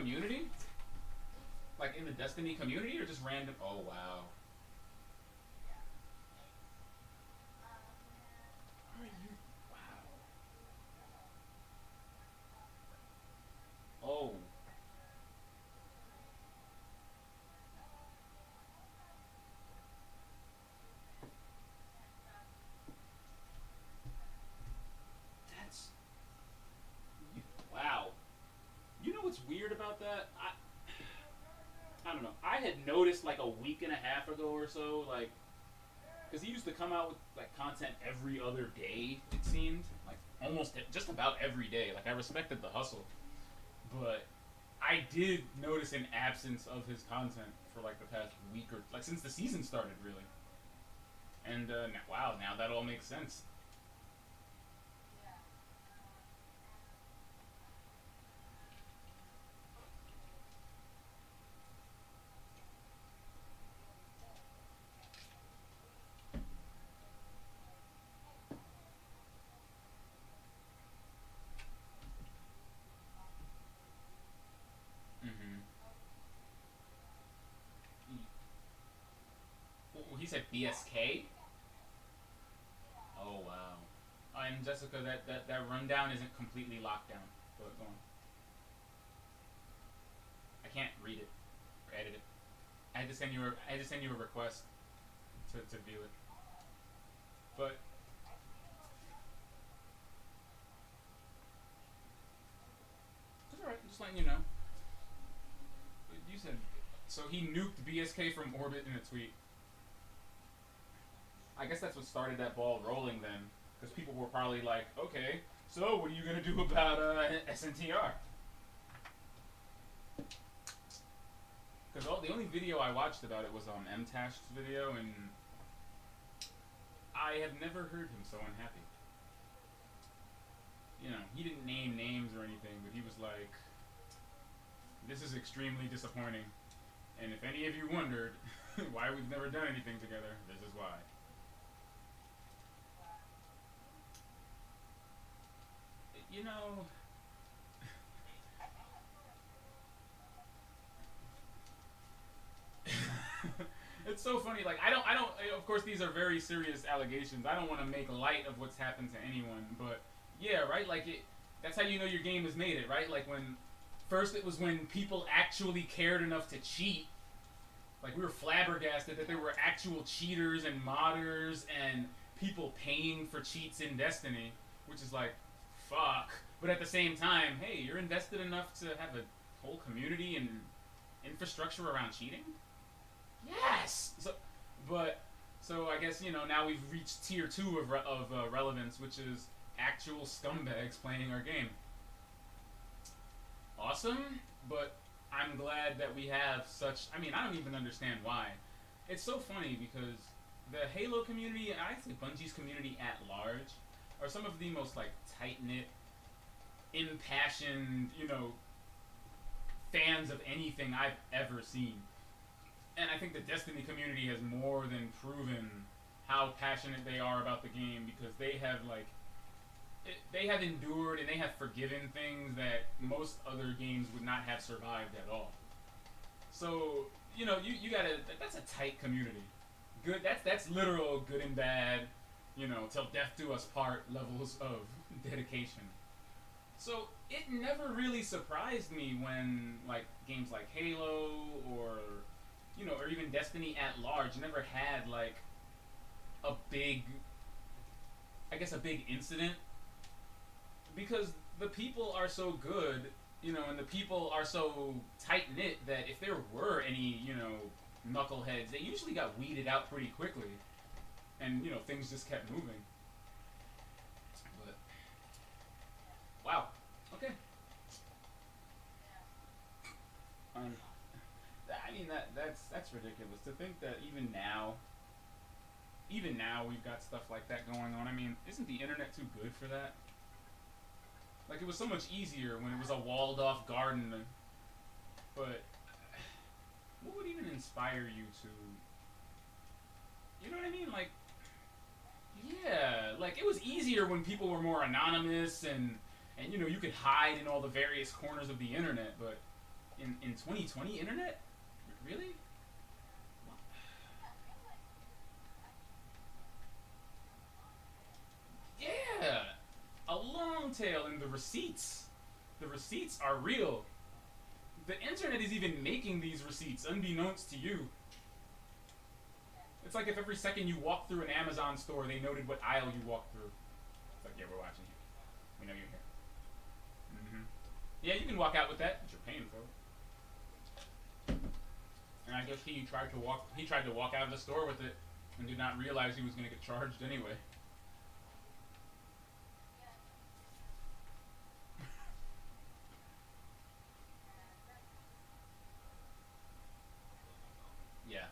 community? Like in the Destiny community, or just random? Oh wow. Are you? Wow. Oh, that's wow. You know what's weird about that? I don't know. I had noticed like a week and a half ago or so, like, because he used to come out with like content every other day. It seemed like almost just about every day. Like I respected the hustle, but I did notice an absence of his content for like the past week or like since the season started, really. And wow, now that all makes sense. Mm-hmm. He said BSK. Oh wow. And Jessica, that rundown isn't completely locked down. Go on. I can't read it or edit it. I had to send you a request to view it. But it's alright. Just letting you know. You said so he nuked BSK from orbit in a tweet. I guess that's what started that ball rolling then, because people were probably like, okay, so what are you gonna do about SNTR? Because the only video I watched about it was MTash's video, and I have never heard him so unhappy. You know, he didn't name names or anything, but he was like, "This is extremely disappointing, and if any of you wondered why we've never done anything together, this is why." You know, it's so funny. Like I don't. Of course, these are very serious allegations. I don't want to make light of what's happened to anyone, but yeah, right. Like it. That's how you know your game has made it, right? Like when first it was when people actually cared enough to cheat. Like we were flabbergasted that there were actual cheaters and modders and people paying for cheats in Destiny, which is like, fuck. But at the same time, hey, you're invested enough to have a whole community and infrastructure around cheating. Yes. But so I guess now we've reached tier two of relevance, which is actual scumbags playing our game. Awesome, but I'm glad that we have such. I mean, I don't even understand why. It's so funny because the Halo community, and I say Bungie's community at large, are some of the most like tight knit, impassioned, fans of anything I've ever seen. And I think the Destiny community has more than proven how passionate they are about the game because they have endured and they have forgiven things that most other games would not have survived at all. So you gotta that's a tight community. Good that's literal good and bad, till death do us part levels of dedication. So it never really surprised me when like games like Halo or or even Destiny at large never had like a big I guess a big incident because the people are so good, and the people are so tight knit that if there were any, knuckleheads, they usually got weeded out pretty quickly, and things just kept moving. But wow, okay. Um, I mean that's ridiculous to think that even now we've got stuff like that going on. I mean, isn't the internet too good for that? Like it was so much easier when it was a walled off garden. But what would even inspire you to? You know what I mean? Like yeah, like it was easier when people were more anonymous and you could hide in all the various corners of the internet. But in 2020 internet? Really? Yeah, a long tail, and the receipts. The receipts are real. The internet is even making these receipts unbeknownst to you. It's like if every second you walk through an Amazon store, they noted what aisle you walked through. It's like, yeah, we're watching you. We know you're here. Yeah, you can walk out with that, but you're paying for it. And I guess he tried to walk. He tried to walk out of the store with it, and did not realize he was going to get charged anyway. Yeah.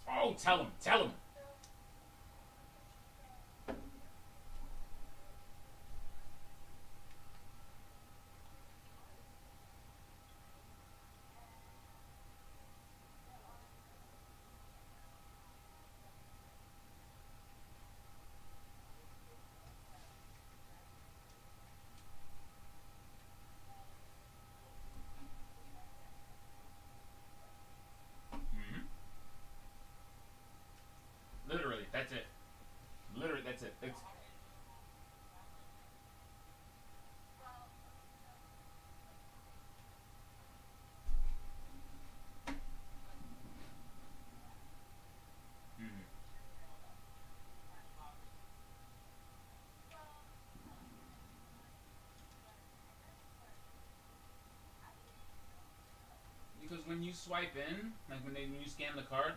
Oh, tell him. Tell him. Mm-hmm. Literally, that's it. Literally, that's it. It's mm-hmm. Because when you swipe in, like when you scan the card,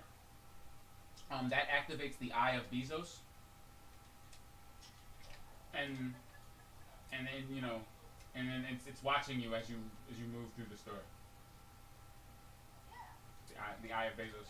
that activates the eye of Bezos, and then and then it's watching you as you move through the store. The eye of Bezos.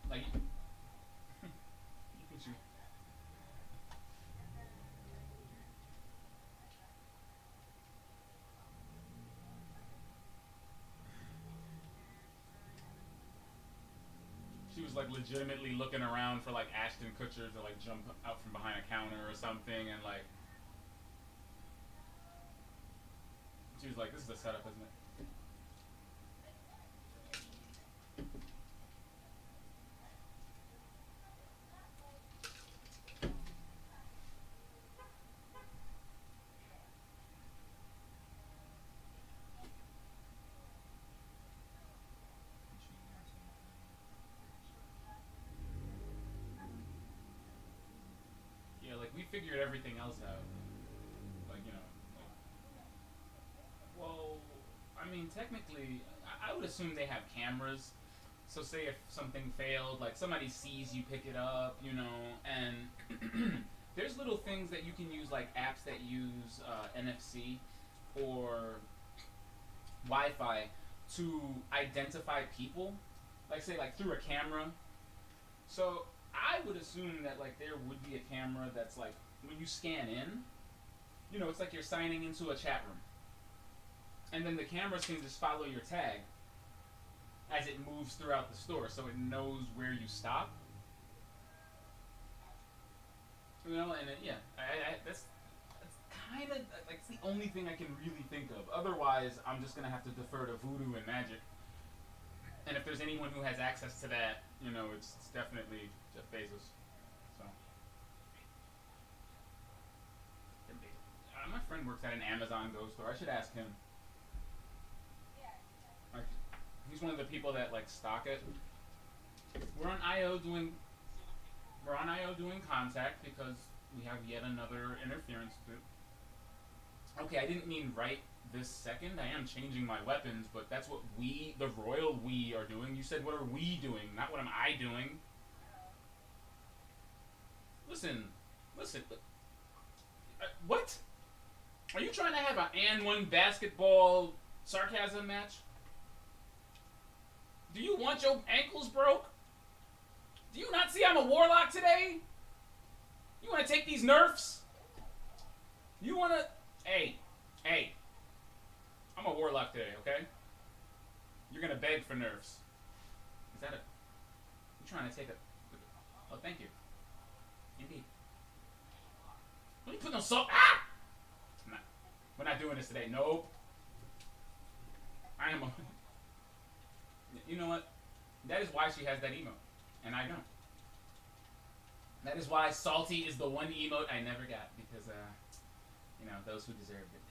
Like you, she was like legitimately looking around for like Ashton Kutcher to like jump out from behind a counter or something, and like she was like, "This is a setup, isn't it?" Yeah, like we figured everything else out. Like like, well, I mean, technically, I would assume they have cameras. So say if something failed, like somebody sees you pick it up, and there's little things that you can use, like apps that use NFC or Wi-Fi to identify people, like say like through a camera. So I would assume that like there would be a camera that's like when you scan in, it's like you're signing into a chat room, and then the cameras can just follow your tag as it moves throughout the store, so it knows where you stop. And yeah, that's kind of like it's the only thing I can really think of. Otherwise, I'm just gonna have to defer to voodoo and magic. And if there's anyone who has access to that, it's definitely Jeff Bezos. So, my friend works at an Amazon Go store. I should ask him. Like, he's one of the people that like stock it. We're on IO doing we're on IO doing contact because we have yet another interference suit. Okay, I didn't mean right this second. I am changing my weapons, but that's what we, the royal we, are doing. You said, what are we doing? Not what am I doing. Listen, listen. What? Are you trying to have an and one basketball sarcasm match? Do you want your ankles broke? Do you not see I'm a warlock today? You want to take these nerfs? You want to... Hey, hey. I'm a warlock today, okay? You're going to beg for nerfs. Is that a... You trying to take a... Oh, thank you. Indeed. Let me put no salt... Ah! Nah, we're not doing this today. Nope. I am a... You know what? That is why she has that emote. And I don't. That is why Salty is the one emote I never got. Because, you know, those who deserved it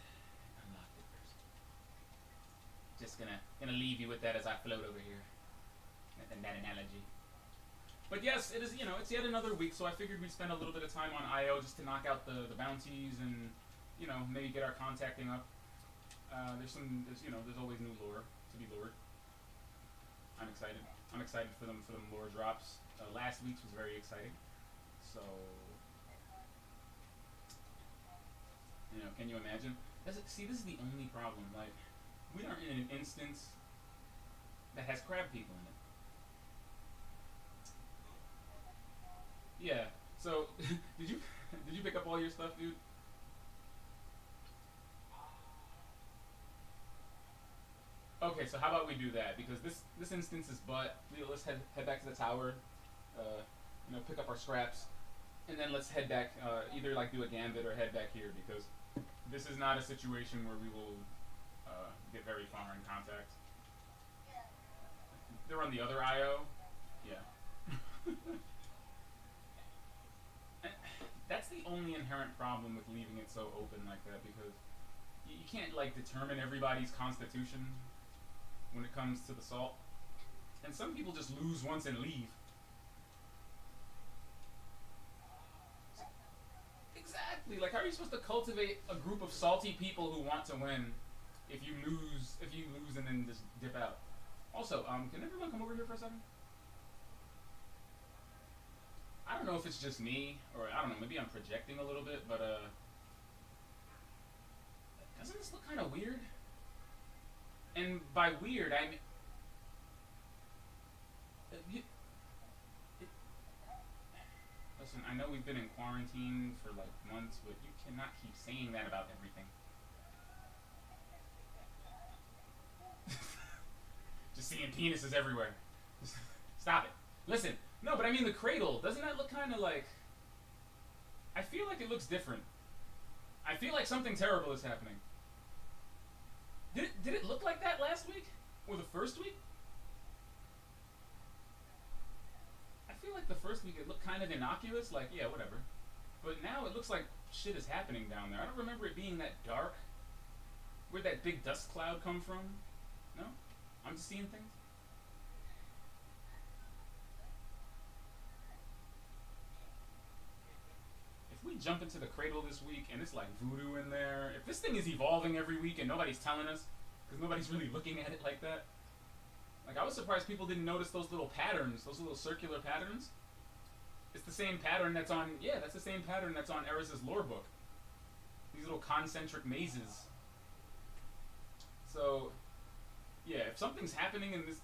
unlocked it first. Just gonna leave you with that as I float over here. That analogy. But yes, it is, you know, it's yet another week, so I figured we'd spend a little bit of time on IO just to knock out the bounties and, you know, maybe get our contacting up. There's always new lore to be lured. I'm excited. I'm excited for them lore drops. Last week's was very exciting. So, you know, can you imagine? See, this is the only problem. Like, we are in an instance that has crab people in it. Yeah. So, did you pick up all your stuff, dude? Okay, so how about we do that? Because this instance is let's head back to the tower, pick up our scraps, and then let's head back, either like do a gambit or head back here, because this is not a situation where we will get very far in contact. They're on the other IO. Yeah. That's the only inherent problem with leaving it so open like that, because you can't like determine everybody's constitution when it comes to the salt. And some people just lose once and leave. Exactly. Like, how are you supposed to cultivate a group of salty people who want to win if you lose and then just dip out? Also, can everyone come over here for a second? I don't know if it's just me, or I don't know, maybe I'm projecting a little bit, but doesn't this look kind of weird? And by weird, I mean... Listen, I know we've been in quarantine for like months, but you cannot keep saying that about everything. Just seeing penises everywhere. Stop it. Listen, no, but I mean the cradle, doesn't that look kind of like... I feel like it looks different. I feel like something terrible is happening. Did it look like that last week? Or the first week? I feel like the first week it looked kind of innocuous, like, yeah, whatever. But now it looks like shit is happening down there. I don't remember it being that dark. Where'd that big dust cloud come from? No? I'm just seeing things? If we jump into the cradle this week and it's like voodoo in there, if this thing is evolving every week and nobody's telling us, because nobody's really looking at it like that, like, I was surprised people didn't notice those little patterns, those little circular patterns. It's the same pattern that's on, yeah, that's the same pattern that's on Eris's lore book. These little concentric mazes. So, yeah, if something's happening in this...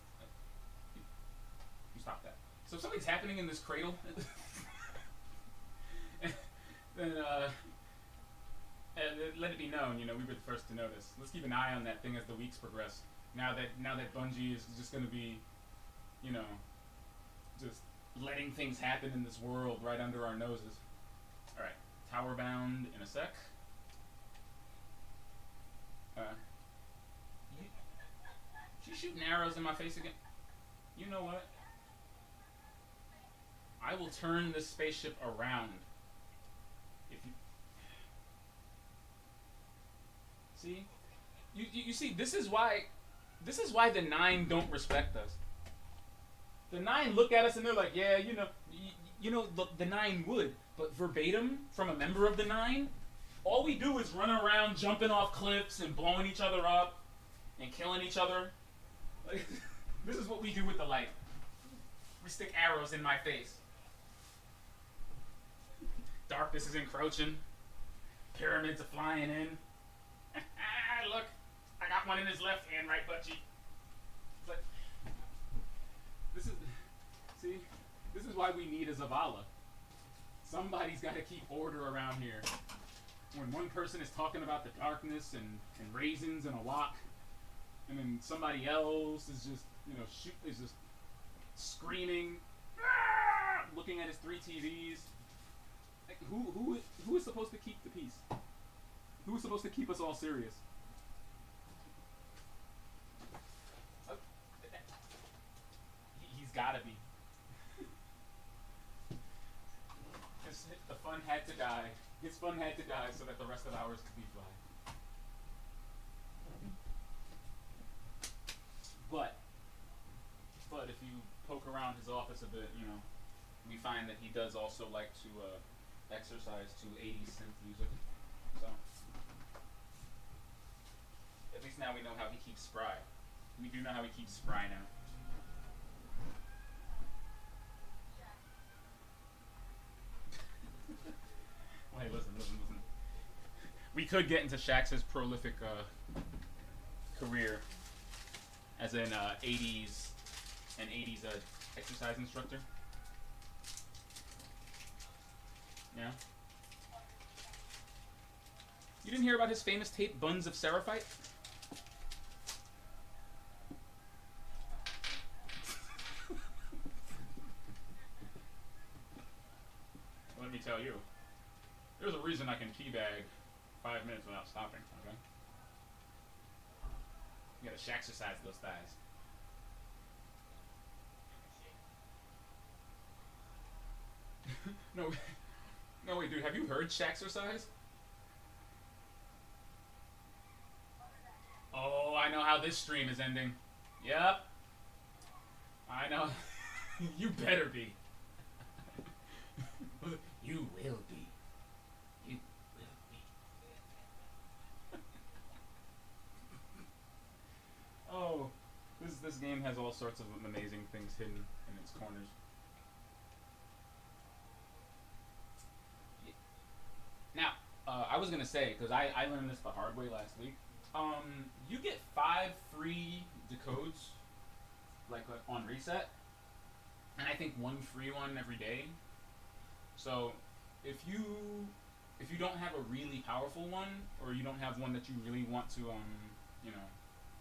You stop that. So if something's happening in this cradle, then, let it be known, we were the first to notice. Let's keep an eye on that thing as the weeks progress. Now that Bungie is just going to be, just letting things happen in this world right under our noses. All right, tower bound in a sec. She's shooting arrows in my face again. You know what? I will turn this spaceship around. If you see, you see, this is why the 9 don't respect us. The 9 look at us and they're like, yeah, the 9 would, but verbatim from a member of the 9, All we do is run around jumping off cliffs and blowing each other up and killing each other. Like, this is what we do with the light. We stick arrows in my face. Darkness is encroaching. Pyramids are flying in. Look, I got one in his left hand, right butt cheek. But this is why we need a Zavala. Somebody's got to keep order around here. When one person is talking about the darkness and raisins and a wok, and then somebody else is just, is just screaming, looking at his 3 TVs. Like, who is supposed to keep the peace? Who is supposed to keep us all serious? He's gotta be. The fun had to die. His fun had to die so that the rest of ours could be fly. But if you poke around his office a bit, we find that he does also like to exercise to 80s synth music. So at least now we know how he keeps spry. We do know how he keeps spry now. Well, hey, listen. We could get into Shax's prolific career as an 80s exercise instructor. Yeah. You didn't hear about his famous tape, Buns of Seraphite? Let me tell you. There's a reason I can teabag 5 minutes without stopping, okay? You gotta shaxercise those thighs. No, wait, dude, have you heard shaxercise? Oh, I know how this stream is ending. Yep. I know. You better be. You will be. You will be. Oh, this game has all sorts of amazing things hidden in its corners. Now, I was gonna say, because I learned this the hard way last week. You get 5 free decodes, like on reset, and I think 1 free one every day. So, if you don't have a really powerful one, or you don't have one that you really want to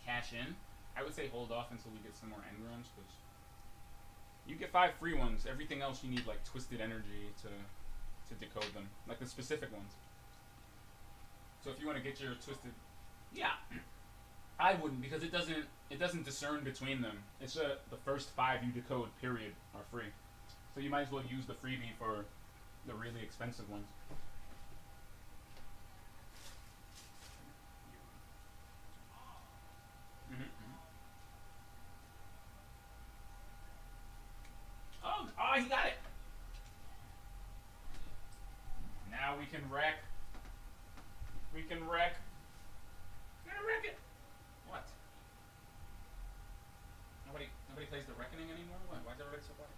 cash in, I would say hold off until we get some more engrams, because you get 5 free ones. Everything else you need like twisted energy to decode them, like the specific ones. So if you want to get your twisted, yeah, I wouldn't, because it doesn't discern between them. It's the first 5 you decode, period, are free. So you might as well use the freebie for the really expensive ones. Oh, he got it. Now we can wreck. We can wreck. We're gonna wreck it. What? Nobody plays the Reckoning anymore? Why is everybody so quiet?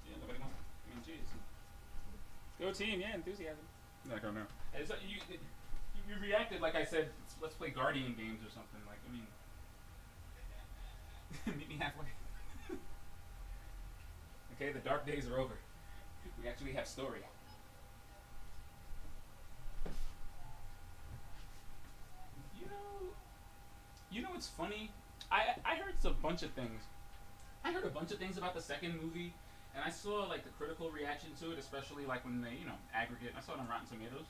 Yeah, nobody wants. I mean, jeez. Go team, yeah, enthusiasm. Like, oh no. You reacted like I said, let's play Guardian games or something. Like, I mean, meet me halfway. Okay, the dark days are over. We actually have story. You know what's funny? I heard a bunch of things. I heard a bunch of things about the second movie, and I saw like the critical reaction to it, especially like when they, aggregate. I saw it on Rotten Tomatoes.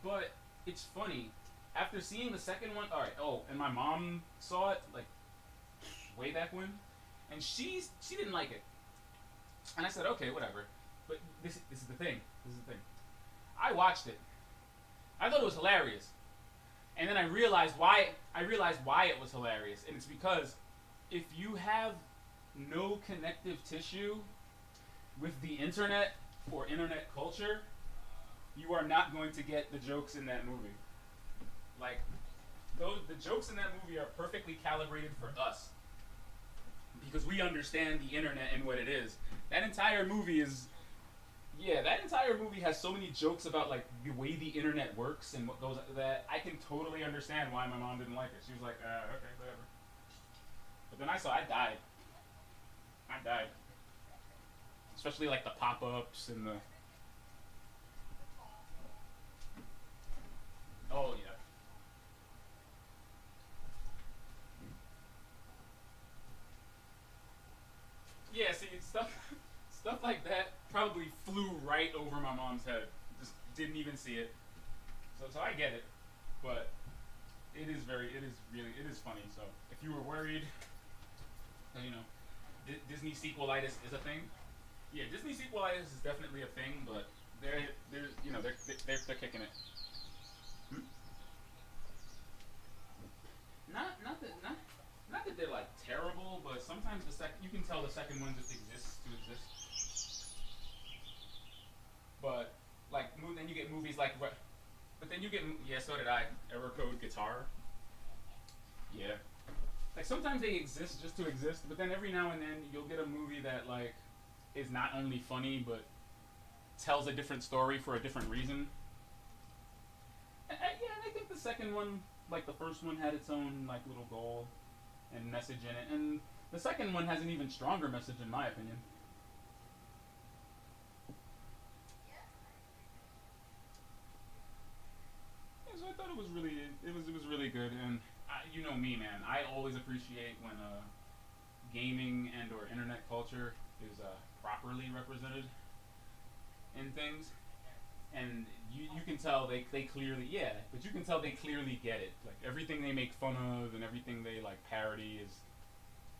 But it's funny. After seeing the second one, alright, and my mom saw it like way back when, and she didn't like it. And I said, okay, whatever. But this is the thing. This is the thing. I watched it. I thought it was hilarious. And then I realized why it was hilarious. And it's because if you have no connective tissue with the internet, for internet culture, you are not going to get the jokes in that movie. Like, those the jokes in that movie are perfectly calibrated for us because we understand the internet and what it is. That entire movie is Yeah, that entire movie has so many jokes about like the way the internet works and what goes that I can totally understand why my mom didn't like it. She was like, okay, whatever. But then I died. I died. Especially like the pop-ups and the oh yeah. Yeah, see stuff like that probably flew right over my mom's head. Just didn't even see it. So I get it, but it is funny. So if you were worried, you know, Disney sequelitis is a thing. Yeah, Disney sequelitis is definitely a thing, but they're you know they're kicking it. Hmm? Not that they're like terrible, but sometimes you can tell the second one just exists to exist. But like then you get movies like but then you get yeah so did I Error Code Guitar. Yeah. Like sometimes they exist just to exist, but then every now and then you'll get a movie that like is not only funny but tells a different story for a different reason. Yeah, and I think the second one, like the first one, had its own like little goal and message in it, and the second one has an even stronger message in my opinion. Yeah, so I thought it was really good, and you know me, man. I always appreciate when gaming and or internet culture is properly represented in things, and you can tell they clearly but you can tell they clearly get it. Like everything they make fun of and everything they like parody is,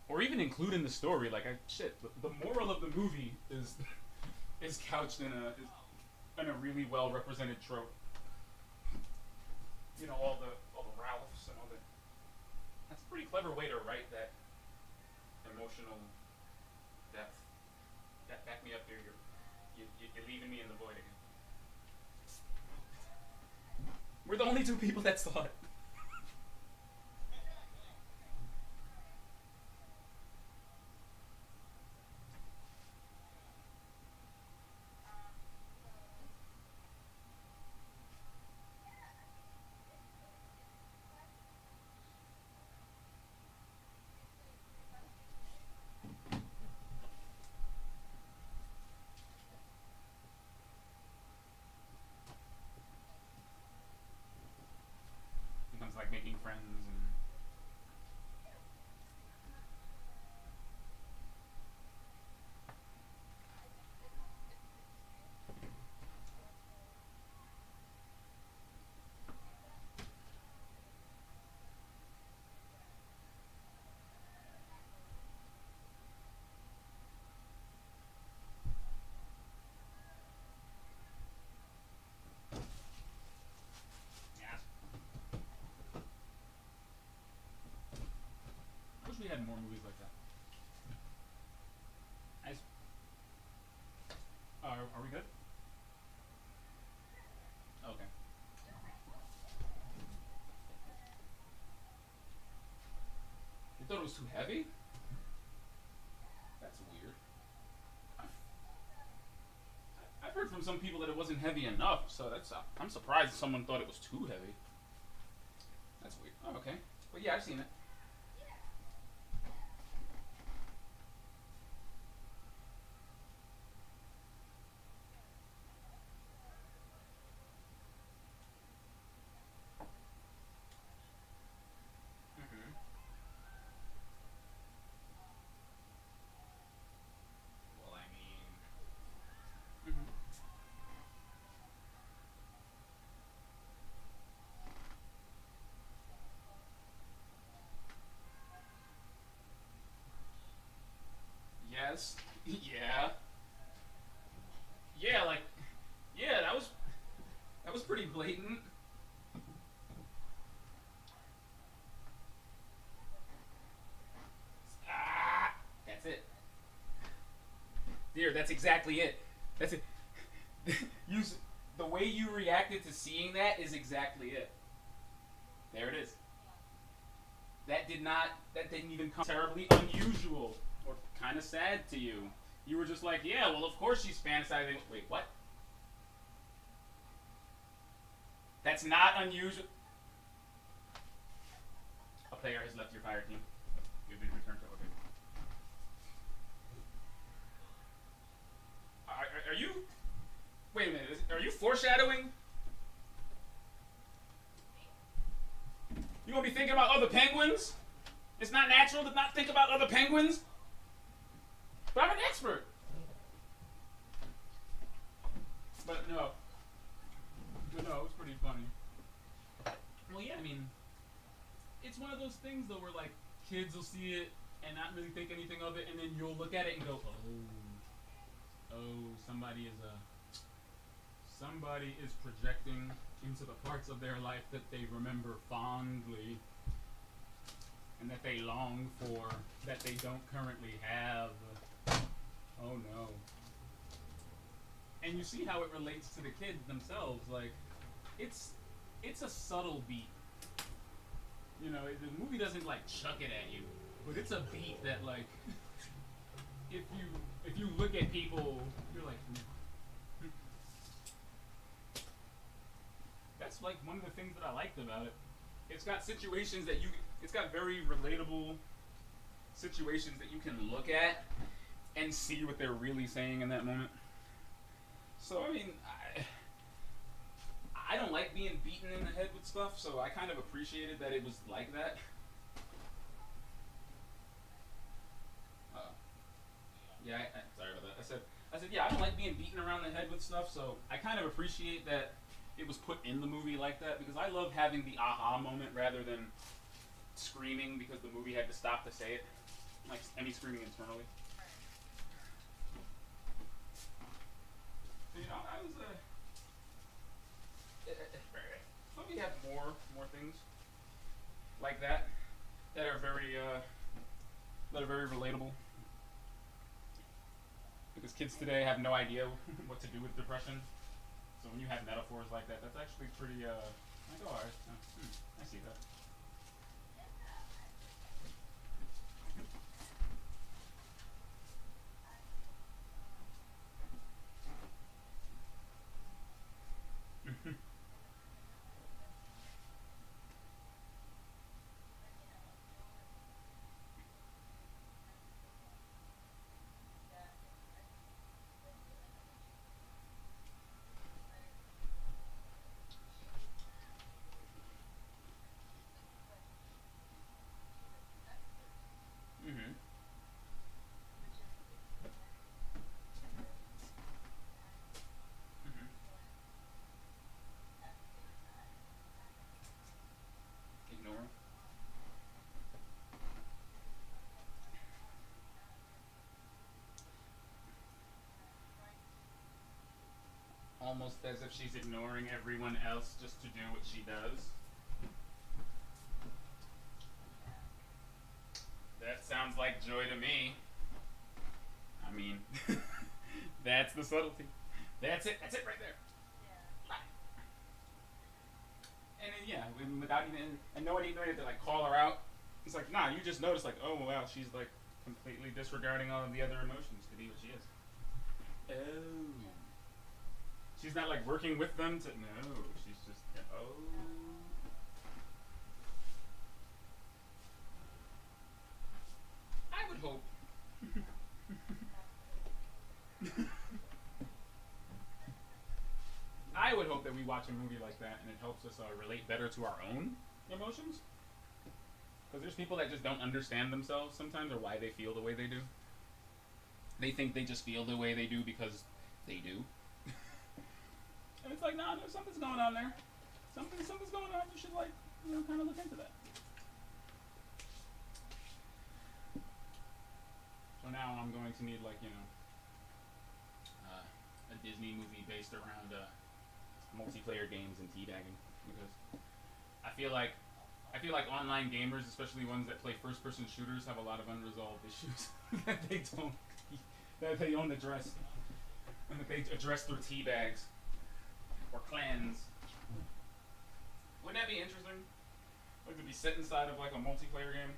or even include in the story. Like shit, the moral of the movie is is couched in a really well represented trope. You know all the Ralphs and all the. That's a pretty clever way to write that emotional depth. Back me up here. You're leaving me in the void again. We're the only two people that saw it. Becomes like making friends and yeah. I wish we had more movies like that. Nice. Are we good? Okay. You thought it was too heavy? That's weird. I've heard from some people that it wasn't heavy enough, so that's I'm surprised someone thought it was too heavy. That's weird. Oh, okay. But yeah, I've seen it. Mm-hmm. Well, I mean, mm-hmm. Yes, yeah, yeah, like, yeah, that was pretty blatant. Ah, that's it, dear. That's exactly it. That's it. you, the way you reacted to seeing that is exactly it. There it is. That didn't even come terribly unusual or kind of sad to you. You were just like, yeah, well, of course she's fantasizing. Wait, what? That's not unusual. A player has left your fire team. You've been returned to okay. Are you? Wait a minute. Are you foreshadowing? You gonna be thinking about other penguins? It's not natural to not think about other penguins. But I'm an expert. But no. But no, it was pretty funny. Well, yeah, I mean, it's one of those things though where like kids will see it and not really think anything of it, and then you'll look at it and go, oh, somebody is projecting into the parts of their life that they remember fondly and that they long for that they don't currently have. Oh no. And you see how it relates to the kids themselves. Like, it's a subtle beat. You know, the movie doesn't like chuck it at you, but it's a beat that like, if you look at people, you're like, that's like one of the things that I liked about it. It's got situations that it's got very relatable situations that you can look at and see what they're really saying in that moment. So I mean, I don't like being beaten in the head with stuff, so I kind of appreciated that it was like that. Yeah, sorry about that. I said, yeah, I don't like being beaten around the head with stuff, so I kind of appreciate that it was put in the movie like that, because I love having the aha moment rather than screaming because the movie had to stop to say it. Like, I mean, screaming internally. So, you know, I was, let me have more things like that that are very relatable. Because kids today have no idea what to do with depression. So when you have metaphors like that, that's actually pretty, like, oh, I see that. Mm-hmm. Mm-hmm. Ignore. Almost as if she's ignoring everyone else just to do what she does. That sounds like joy to me. I mean, that's the subtlety. That's it right there. And then, yeah, without even, and no one even had to like call her out. It's like, nah, you just notice like, oh wow, she's like completely disregarding all of the other emotions to be what she is. Oh. She's not like working with them to, no, she's just, oh. I would hope. I would hope that we watch a movie like that and it helps us relate better to our own emotions. Because there's people that just don't understand themselves sometimes or why they feel the way they do. They think they just feel the way they do because they do. And it's like, nah, there's something's going on there. Something's going on. You should, like, you know, kind of look into that. So now I'm going to need, like, you know, a Disney movie based around multiplayer games and teabagging, because I feel like online gamers, especially ones that play first-person shooters, have a lot of unresolved issues that they don't address. and that they address through tea bags or clans. Wouldn't that be interesting? Like to be set inside of like a multiplayer game.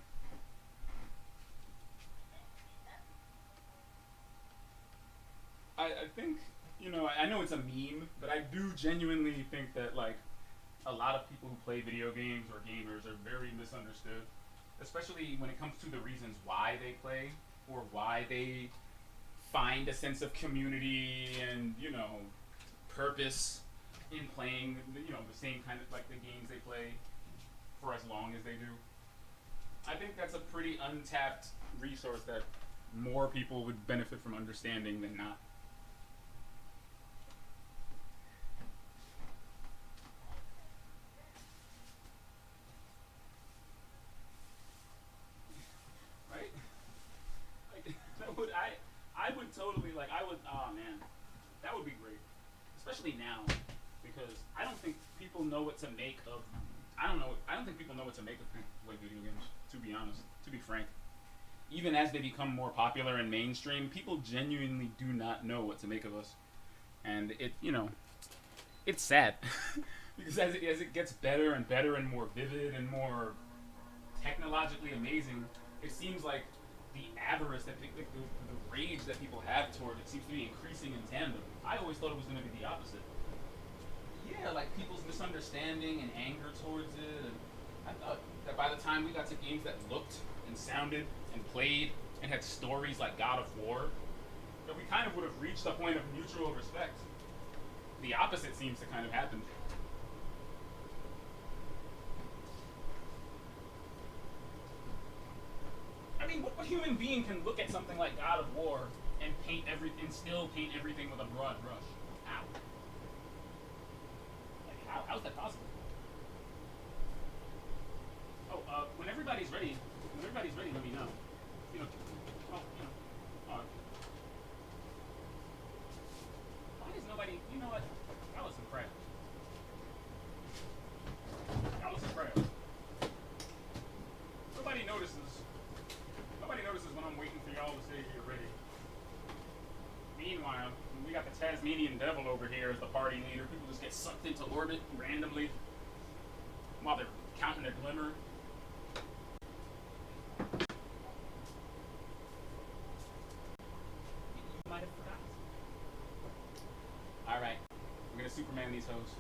I think, you know, I know it's a meme, but I do genuinely think that like a lot of people who play video games or gamers are very misunderstood, especially when it comes to the reasons why they play or why they find a sense of community and, you know, purpose in playing, you know, the same kind of like the games they play for as long as they do. I think that's a pretty untapped resource that more people would benefit from understanding than not. Right? Like, that would I would totally like I would oh man. That would be great. Especially now. Because I don't think people know what to make of I don't think people know what to make of like video games, to be honest, to be frank. Even as they become more popular and mainstream, people genuinely do not know what to make of us. And it, you know, it's sad. Because as it gets better and better and more vivid and more technologically amazing, it seems like the avarice that the rage that people have toward it seems to be increasing in tandem. I always thought it was going to be the opposite. Yeah, like people's misunderstanding and anger towards it. And I thought that by the time we got to games that looked and sounded and played and had stories like God of War, that we kind of would have reached a point of mutual respect. The opposite seems to kind of happen. I mean, what human being can look at something like God of War and still paint everything with a broad brush? How? Like, how's that possible? Oh, when everybody's ready, let me know. You know, oh, you know, why does nobody, you know what? That was some crap. That was some crap. Nobody notices. Nobody notices when I'm waiting for y'all to say you're ready. Meanwhile, we got the Tasmanian devil over here as the party leader. People just get sucked into orbit randomly while they're counting a glimmer. You might have forgotten. Alright, we're gonna Superman these hoes.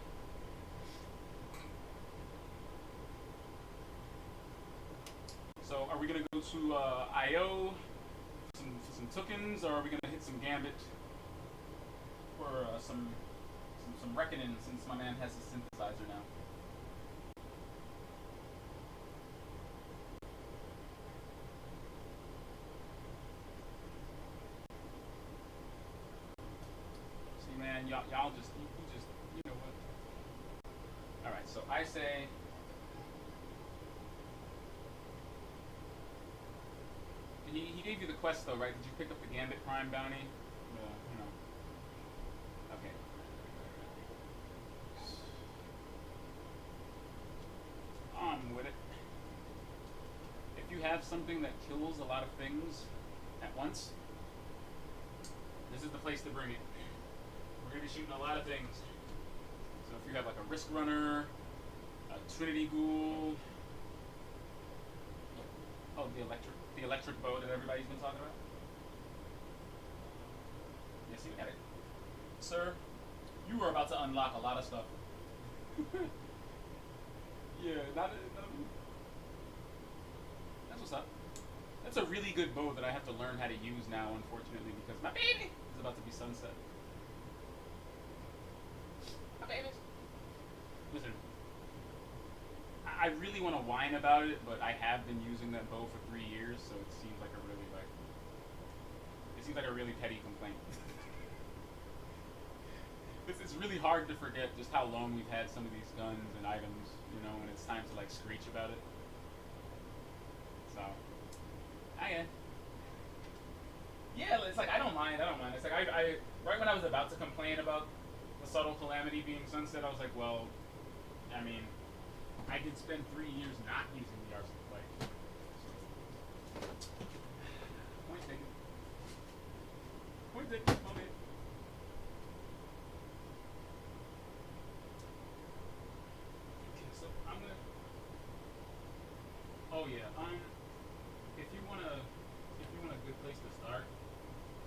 So, are we gonna go to IO for some tokens, or are we gonna hit some Gambit for some reckoning since my man has his synthesizer now? See, man, y'all just you know what? All right, so I say. He gave you the quest though, right? Did you pick up the Gambit Prime bounty? No. Okay. On with it. If you have something that kills a lot of things at once, this is the place to bring it. We're gonna be shooting a lot of things. So if you have like a Risk Runner, a Trinity Ghoul, oh, the electric bow that everybody's been talking about. Yes, you got it. Sir, you are about to unlock a lot of stuff. Yeah, not that's what's up. That's a really good bow that I have to learn how to use now, unfortunately, because my baby is about to be sunset. My baby. Listen, I really want to whine about it, but I have been using that bow for 3 years, so it seems like a really petty complaint. It's really hard to forget just how long we've had some of these guns and items, you know, when it's time to like screech about it. So, yeah, it's like I don't mind. It's like I right when I was about to complain about the subtle calamity being sunset, I was like, well, I mean, I did spend 3 years not using the arsenal play. Point taken. My man. yeah, if you want a good place to start,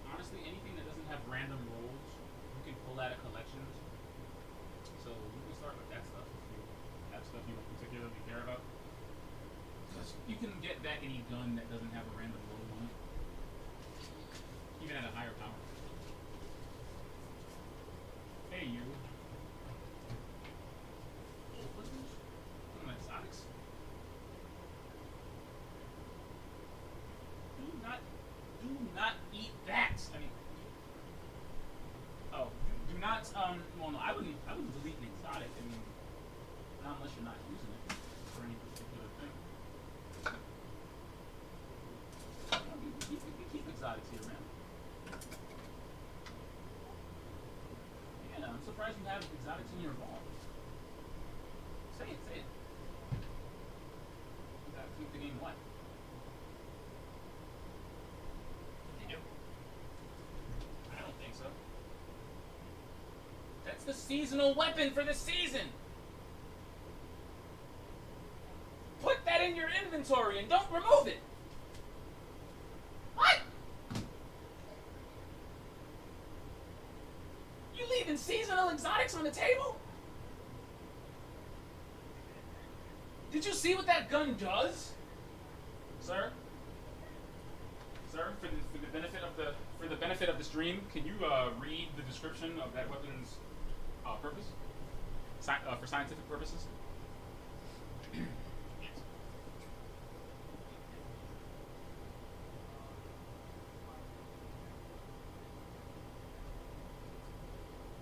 honestly, anything that doesn't have random rolls, you can pull out of collections. So you can start with that stuff if you have stuff you don't particularly care about. You can get back any gun that doesn't have a random roll on it, even at a higher power. Hey, you. Gold weapons? Exotics? Do not eat that. I mean, oh, do not. Well, no, I wouldn't delete an exotic. I mean, not unless you're not using it for any particular thing. We keep exotics here, man. Yeah, I'm surprised you have exotics in your vault. Say it, say it. You gotta keep the game what? You do? I don't think so. That's the seasonal weapon for the season! Put that in your inventory and don't remove it! What? You leaving seasonal exotics on the table? Did you see what that gun does? Sir? Sir, for the benefit of the stream, can you read the description of that weapon's purpose? For scientific purposes? Yes.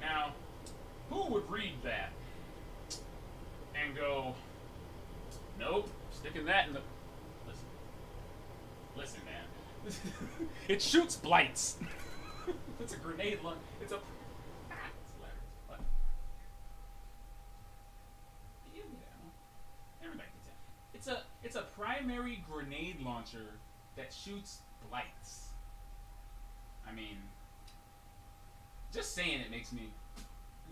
Now, who would read that and go, nope, sticking that in the... Listen, man. It shoots blights. It's a grenade launcher. It's a... It's hilarious. What? You give me that, huh? Everybody gets that. It's a primary grenade launcher that shoots blights. I mean... Just saying it makes me...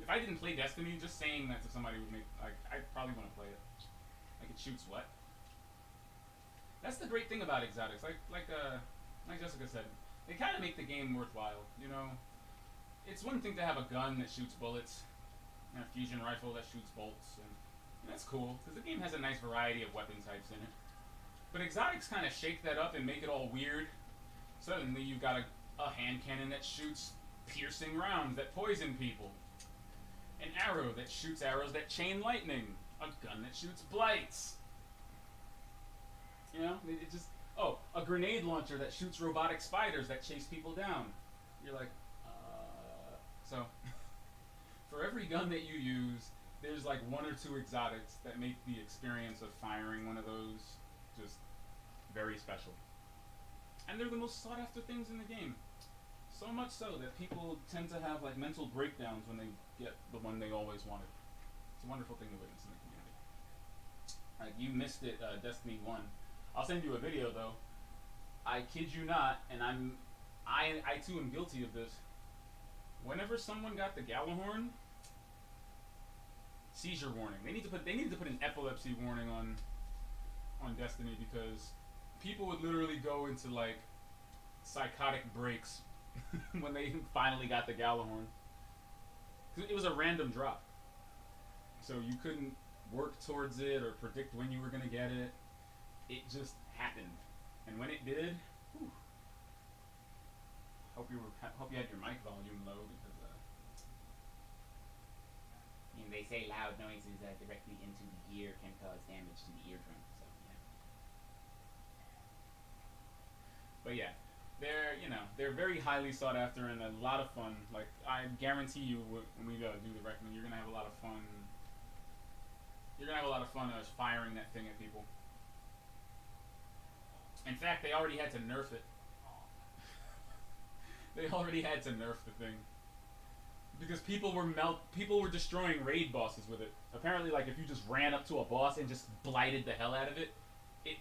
If I didn't play Destiny, just saying that to somebody would make... Like, I'd probably want to play it. Like, it shoots what? That's the great thing about exotics. Like Jessica said, they kind of make the game worthwhile. You know, it's one thing to have a gun that shoots bullets, and a fusion rifle that shoots bolts, and that's cool because the game has a nice variety of weapon types in it. But exotics kind of shake that up and make it all weird. Suddenly you've got a hand cannon that shoots piercing rounds that poison people, an arrow that shoots arrows that chain lightning, a gun that shoots blights. You know, it just... Oh, a grenade launcher that shoots robotic spiders that chase people down. You're like, So, for every gun that you use, there's like one or two exotics that make the experience of firing one of those just very special. And they're the most sought after things in the game. So much so that people tend to have like mental breakdowns when they get the one they always wanted. It's a wonderful thing to witness in the community. Like, you missed it, Destiny 1. I'll send you a video though. I kid you not, and I too am guilty of this. Whenever someone got the Gallahorn, seizure warning. They need to put an epilepsy warning on Destiny because people would literally go into like psychotic breaks when they finally got the Gallahorn. It was a random drop, so you couldn't work towards it or predict when you were gonna get it. It just happened, and when it did, whew, hope you had your mic volume low because I mean, they say loud noises directly into the ear can cause damage to the eardrum. So yeah. But yeah, they're very highly sought after and a lot of fun. Like, I guarantee you, when we do the recommend, you're gonna have a lot of fun. You're gonna have a lot of fun firing that thing at people. In fact, they already had to nerf it. They already had to nerf the thing because people were destroying raid bosses with it. Apparently, like, if you just ran up to a boss and just blighted the hell out of it, they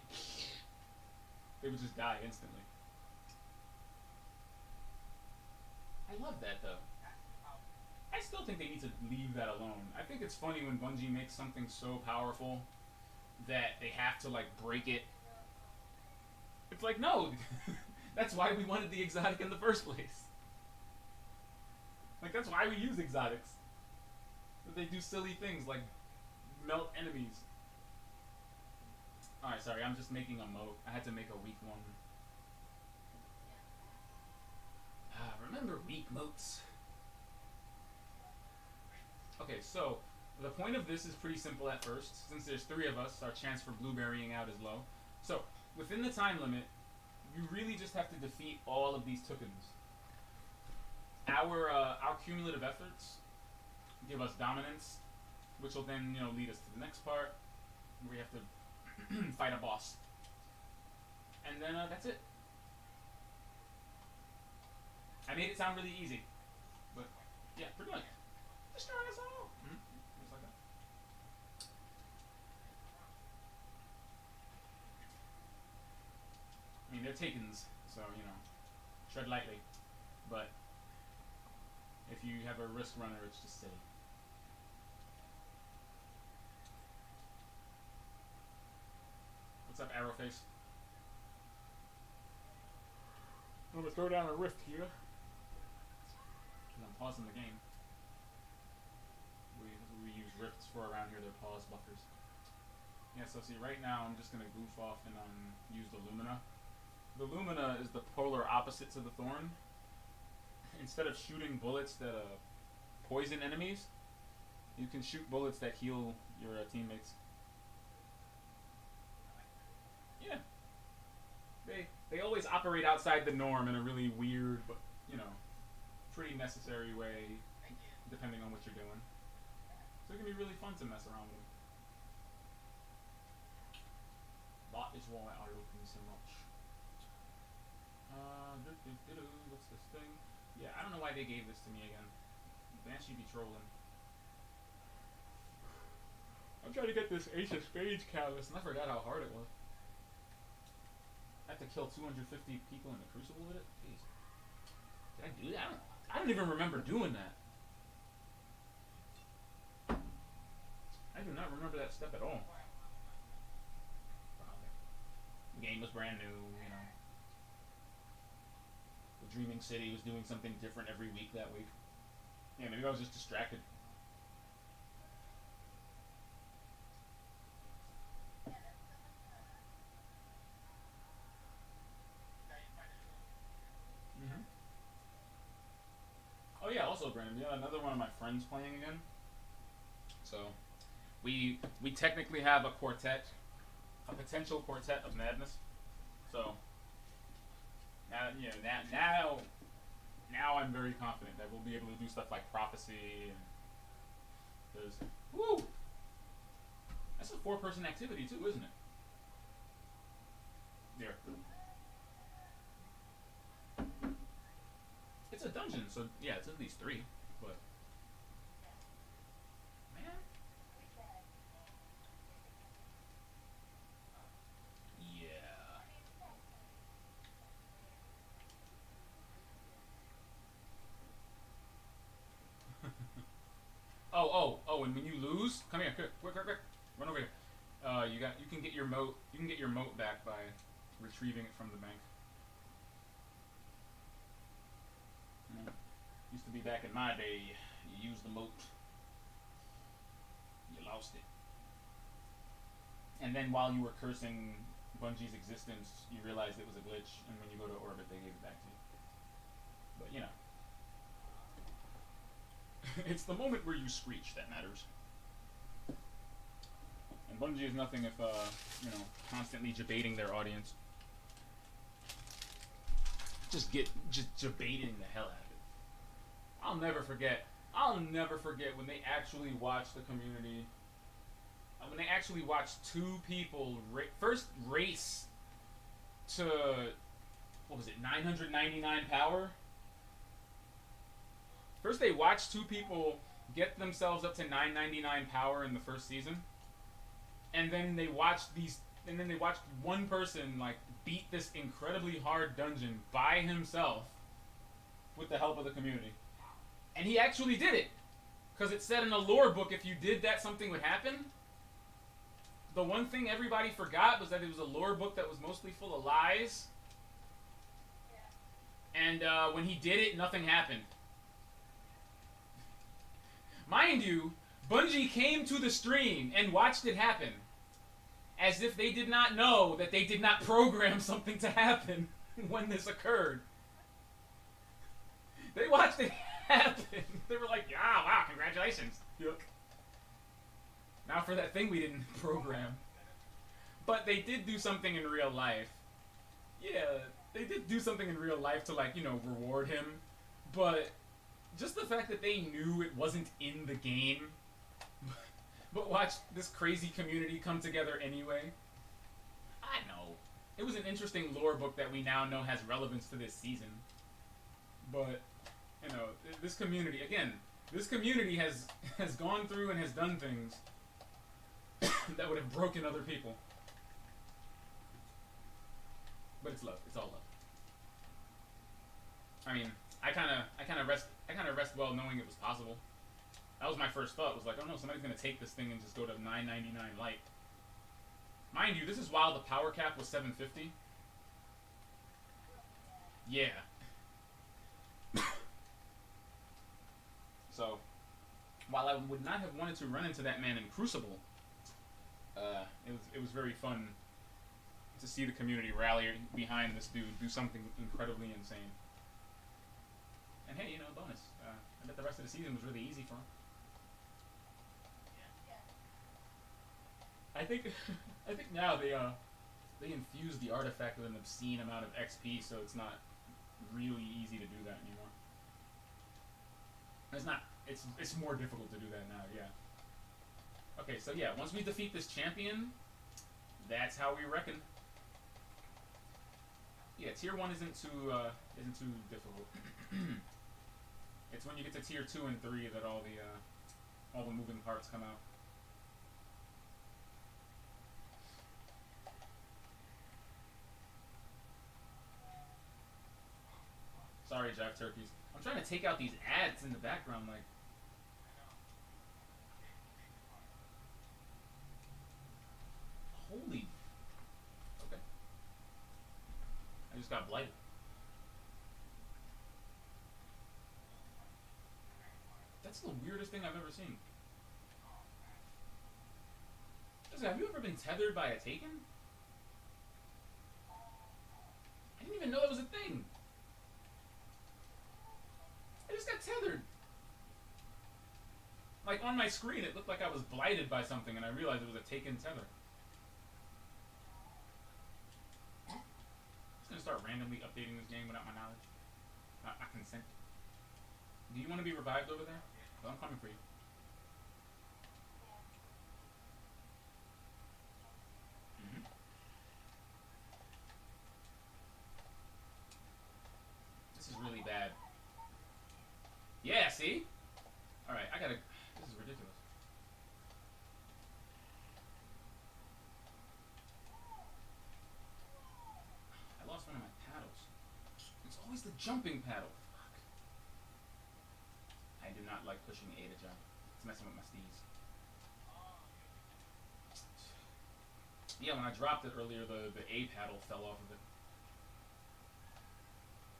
would just die instantly. I love that though. I still think they need to leave that alone. I think it's funny when Bungie makes something so powerful that they have to like break it It's like, no, that's why we wanted the exotic in the first place. Like, that's why we use exotics. They do silly things like melt enemies. Alright, sorry, I'm just making a moat. I had to make a weak one. Remember weak moats? Okay, so the point of this is pretty simple at first. Since there's 3 of us, our chance for blueberrying out is low. So, within the time limit, you really just have to defeat all of these tokens. Our cumulative efforts give us dominance, which will then lead us to the next part, where we have to fight a boss, and then that's it. I made it sound really easy, but yeah, pretty much. Just try this out. Just like that. I mean, they're takens, so tread lightly. But if you have a risk runner, it's just silly. What's up, Arrowface? I'm gonna throw down a rift here. I'm pausing the game. We use rifts for around here. They're pause buffers. Yeah, so see, right now I'm just gonna goof off and use the Lumina. The Lumina is the polar opposite to the Thorn. Instead of shooting bullets that poison enemies, you can shoot bullets that heal your teammates. Yeah. They always operate outside the norm in a really weird, but pretty necessary way, depending on what you're doing. So it can be really fun to mess around with them. That is why I love them so much. What's this thing? Yeah, I don't know why they gave this to me again. Banshee be trolling. I'm trying to get this Ace of Spades callus, and I forgot how hard it was. I have to kill 250 people in the Crucible with it? Jeez. Did I do that? I don't even remember doing that. I do not remember that step at all. The game was brand new, The Dreaming City was doing something different every week that week. Yeah, maybe I was just distracted. Oh yeah, also Brandon, yeah, another one of my friends playing again. So we technically have a quartet, a potential quartet of madness. So now I'm very confident that we'll be able to do stuff like prophecy, and because that's a 4-person activity too, isn't it? There. It's a dungeon, so yeah, it's at least 3, but man. Yeah. Oh, and when you lose, come here, quick, run over here. You can get your moat. You can get your moat back by retrieving it from the bank. Used to be back in my day. You used the moat. You lost it. And then while you were cursing Bungie's existence, you realized it was a glitch, and when you go to orbit, they gave it back to you. But it's the moment where you screech that matters. And Bungie is nothing if constantly debating their audience. Just debating the hell out of it. I'll never forget when they actually watched the community. When they actually watched 2 people first race to, what was it, 999 power? First they watched 2 people get themselves up to 999 power in the first season. And then they watched one person beat this incredibly hard dungeon by himself with the help of the community. And he actually did it. Because it said in a lore book if you did that, something would happen. the one thing everybody forgot was that it was a lore book that was mostly full of lies. And when he did it, nothing happened. Mind you, Bungie came to the stream and watched it happen. As if they did not know that they did not program something to happen when this occurred. They watched it happen. They were like, yeah, wow, congratulations. Yuck. Now for that thing we didn't program. But they did do something in real life. Yeah, they did do something in real life to, like, you know, reward him. But just the fact that they knew it wasn't in the game, but watch this crazy community come together anyway. I know. It was an interesting lore book that we now know has relevance to this season. But, you know, this community, again, this community has gone through and has done things that would have broken other people. But it's love. It's all love. I mean, I kind of rest well knowing it was possible. That was my first thought. Was like, oh no, somebody's gonna take this thing and just go to $9.99 light. Mind you, this is while the power cap was $7.50. Yeah. So, while I would not have wanted to run into that man in Crucible, it was very fun to see the community rally behind this dude do something incredibly insane. And hey, you know, bonus. I bet the rest of the season was really easy for him. I think now they infuse the artifact with an obscene amount of XP, so it's not really easy to do that anymore. It's not. It's more difficult to do that now. Yeah. Okay, so yeah, once we defeat this champion, that's how we reckon. Yeah, tier 1 isn't too difficult. It's when you get to tier 2 and 3 that all the moving parts come out. Sorry, Jive Turkeys. I'm trying to take out these ads in the background, like. Holy. Okay. I just got blighted. That's the weirdest thing I've ever seen. Listen, have you ever been tethered by a Taken? I didn't even know that was a thing. I just got tethered. Like, on my screen, it looked like I was blighted by something, and I realized it was a Taken tether. I'm just gonna start randomly updating this game without my knowledge. Not my consent. Do you want to be revived over there? Well, I'm coming for you. This is really bad. Yeah, see? Alright, I gotta... This is ridiculous. I lost one of my paddles. It's always the jumping paddle. Fuck. I do not like pushing A to jump. It's messing with my steez. Yeah, when I dropped it earlier, the A paddle fell off of it.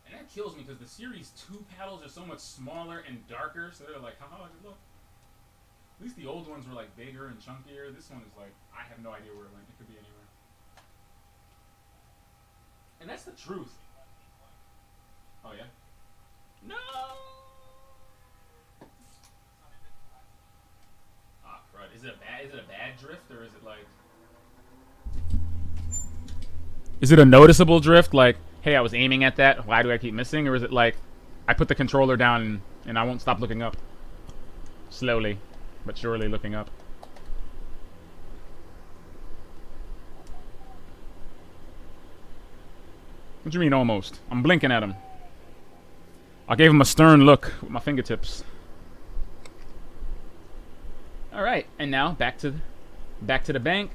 And that kills me because the Series 2 paddles are so much smaller and darker, so they're like, haha, good luck. At least the old ones were like bigger and chunkier. This one is like, I have no idea where it went. It could be anywhere. And that's the truth. Oh yeah? No! Ah, crud. Is it a bad drift, or is it like... Is it a noticeable drift? Like, hey, I was aiming at that, why do I keep missing? Or is it like, I put the controller down and I won't stop looking up? Slowly, but surely looking up. What do you mean almost? I'm blinking at him. I gave him a stern look with my fingertips. Alright, and now back to the bank.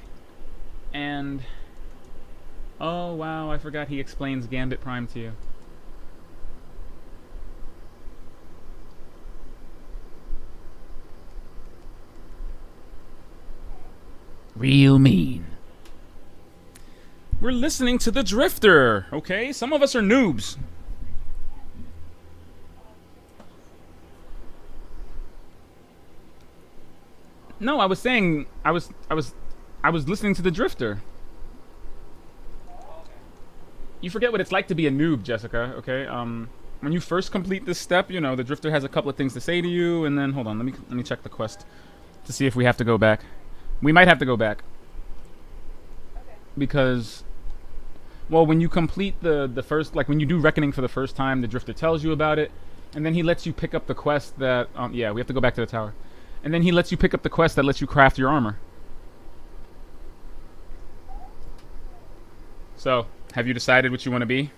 And... oh, wow, I forgot he explains Gambit Prime to you. Real mean. We're listening to the Drifter, okay? Some of us are noobs. No, I was saying I was listening to the Drifter. You forget what it's like to be a noob, Jessica, okay? When you first complete this step, you know, the Drifter has a couple of things to say to you, and then hold on, let me check the quest to see if we have to go back. We might have to go back. Because well, when you complete the first, like when you do Reckoning for the first time, the Drifter tells you about it, and then he lets you pick up the quest that yeah, we have to go back to the tower. And then he lets you pick up the quest that lets you craft your armor. So, have you decided what you want to be?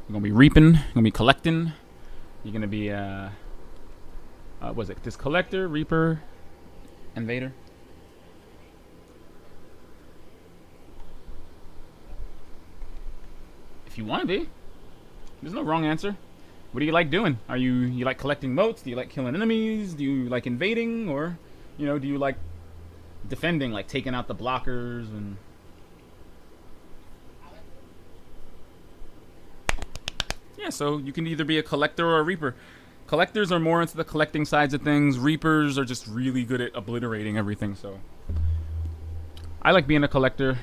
You're gonna be reaping. You're gonna be collecting. You're gonna be what was it? This collector, reaper, invader. If you want to be, there's no wrong answer. What do you like doing? Are you like collecting motes? Do you like killing enemies? Do you like invading, or you know, do you like defending, like taking out the blockers and? Yeah, so you can either be a collector or a reaper. Collectors are more into the collecting sides of things. Reapers are just really good at obliterating everything. So I like being a collector.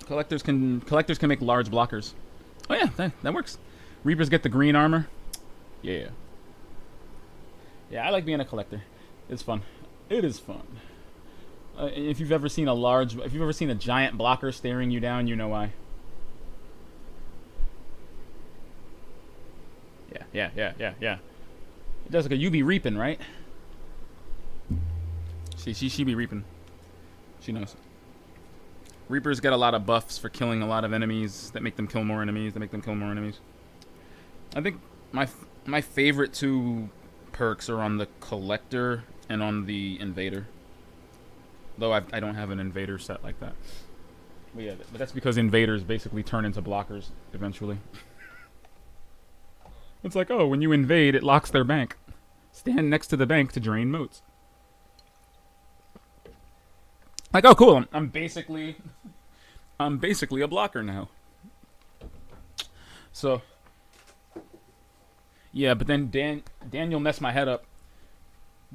Collectors can make large blockers. Oh yeah, that works. Reapers get the green armor. Yeah. Yeah, I like being a collector. It's fun. It is fun. If you've ever seen a giant blocker staring you down, you know why. Yeah. Jessica, you be reaping, right? She be reaping. She knows. Reapers get a lot of buffs for killing a lot of enemies that make them kill more enemies. I think my favorite two perks are on the collector and on the invader. Though I don't have an invader set like that. But yeah, but that's because invaders basically turn into blockers eventually. It's like, oh, when you invade, it locks their bank. Stand next to the bank to drain motes. Like, oh, cool. I'm basically a blocker now. So, yeah, but then Daniel messed my head up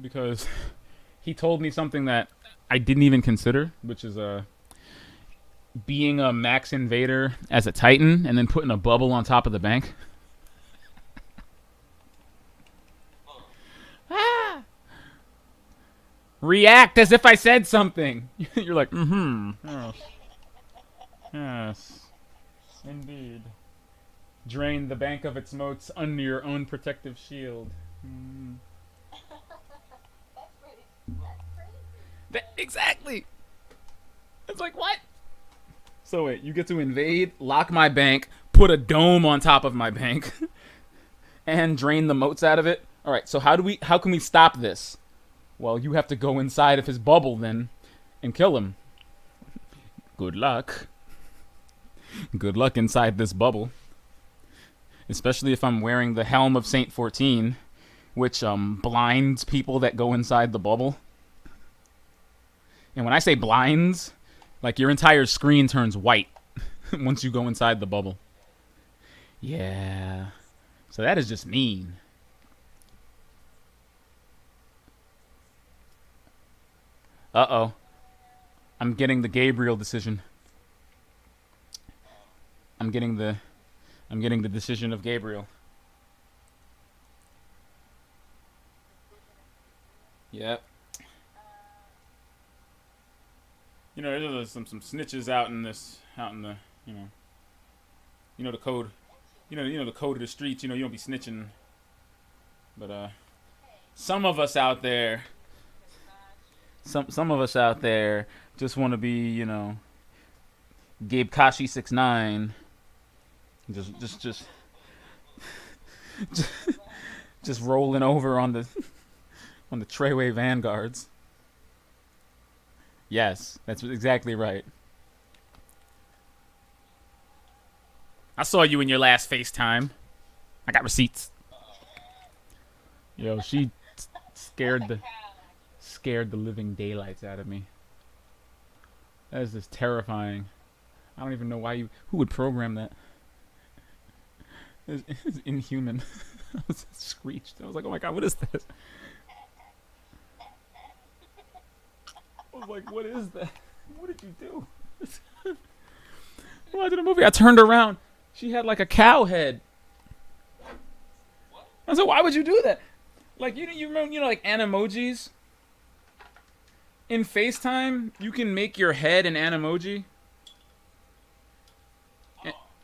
because he told me something that I didn't even consider, which is being a max invader as a Titan and then putting a bubble on top of the bank. React as if I said something. You're like, yes. Yes. Indeed. Drain the bank of its motes under your own protective shield. Exactly. It's like, what? So wait, you get to invade, lock my bank, put a dome on top of my bank, and drain the motes out of it? Alright, so how can we stop this? Well, you have to go inside of his bubble then and kill him. Good luck. Good luck inside this bubble. Especially if I'm wearing the Helm of Saint 14, which blinds people that go inside the bubble. And when I say blinds, like your entire screen turns white once you go inside the bubble. Yeah. So that is just mean. Uh-oh. I'm getting the Gabriel decision. I'm getting the decision of Gabriel. Yep. You know, there's some snitches out in the, you know the code. You know the code of the streets. You know, you don't be snitching. But some of us out there just want to be, you know, Gabe Kashi 6'9", just rolling over on the Treyway Vanguards. Yes, that's exactly right. I saw you in your last FaceTime. I got receipts. Yo, she scared the scared the living daylights out of me. That is just terrifying. I don't even know who would program that. It's inhuman. I was screeched. I was like, oh my god, what is this? I was like, what is that? What did you do? Watching the movie, I turned around. She had like a cow head. I was like, why would you do that? Like, you remember, like animojis? In FaceTime, you can make your head an animoji.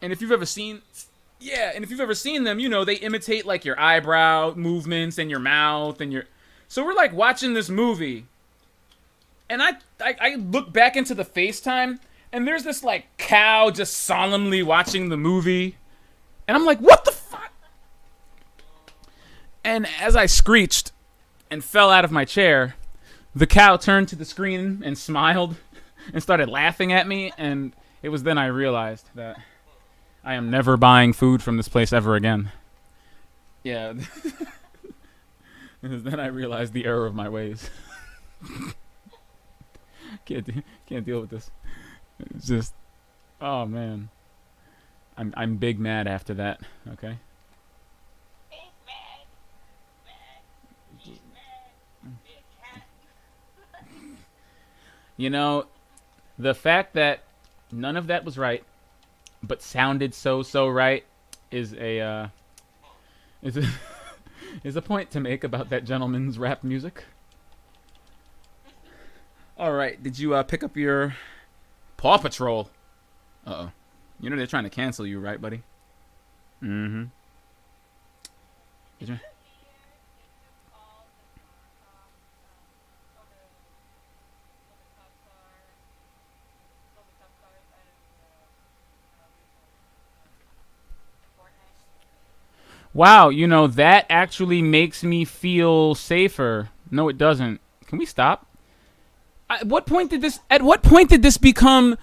And if you've ever seen... Yeah, and if you've ever seen them, they imitate like your eyebrow movements and your mouth and your... So we're like watching this movie. And I look back into the FaceTime, and there's this like cow just solemnly watching the movie. And I'm like, what the fuck? And as I screeched and fell out of my chair, the cow turned to the screen and smiled and started laughing at me. And it was then I realized that I am never buying food from this place ever again. Yeah. It was then I realized the error of my ways. Can't deal with this. It's just, oh man. I'm big mad after that. Okay. The fact that none of that was right, but sounded so right, is a is a point to make about that gentleman's rap music. All right, did you pick up your Paw Patrol? Uh-oh. They're trying to cancel you, right, buddy? Mm-hmm. Did you? Wow, that actually makes me feel safer. No, it doesn't. Can we stop? At what point did this become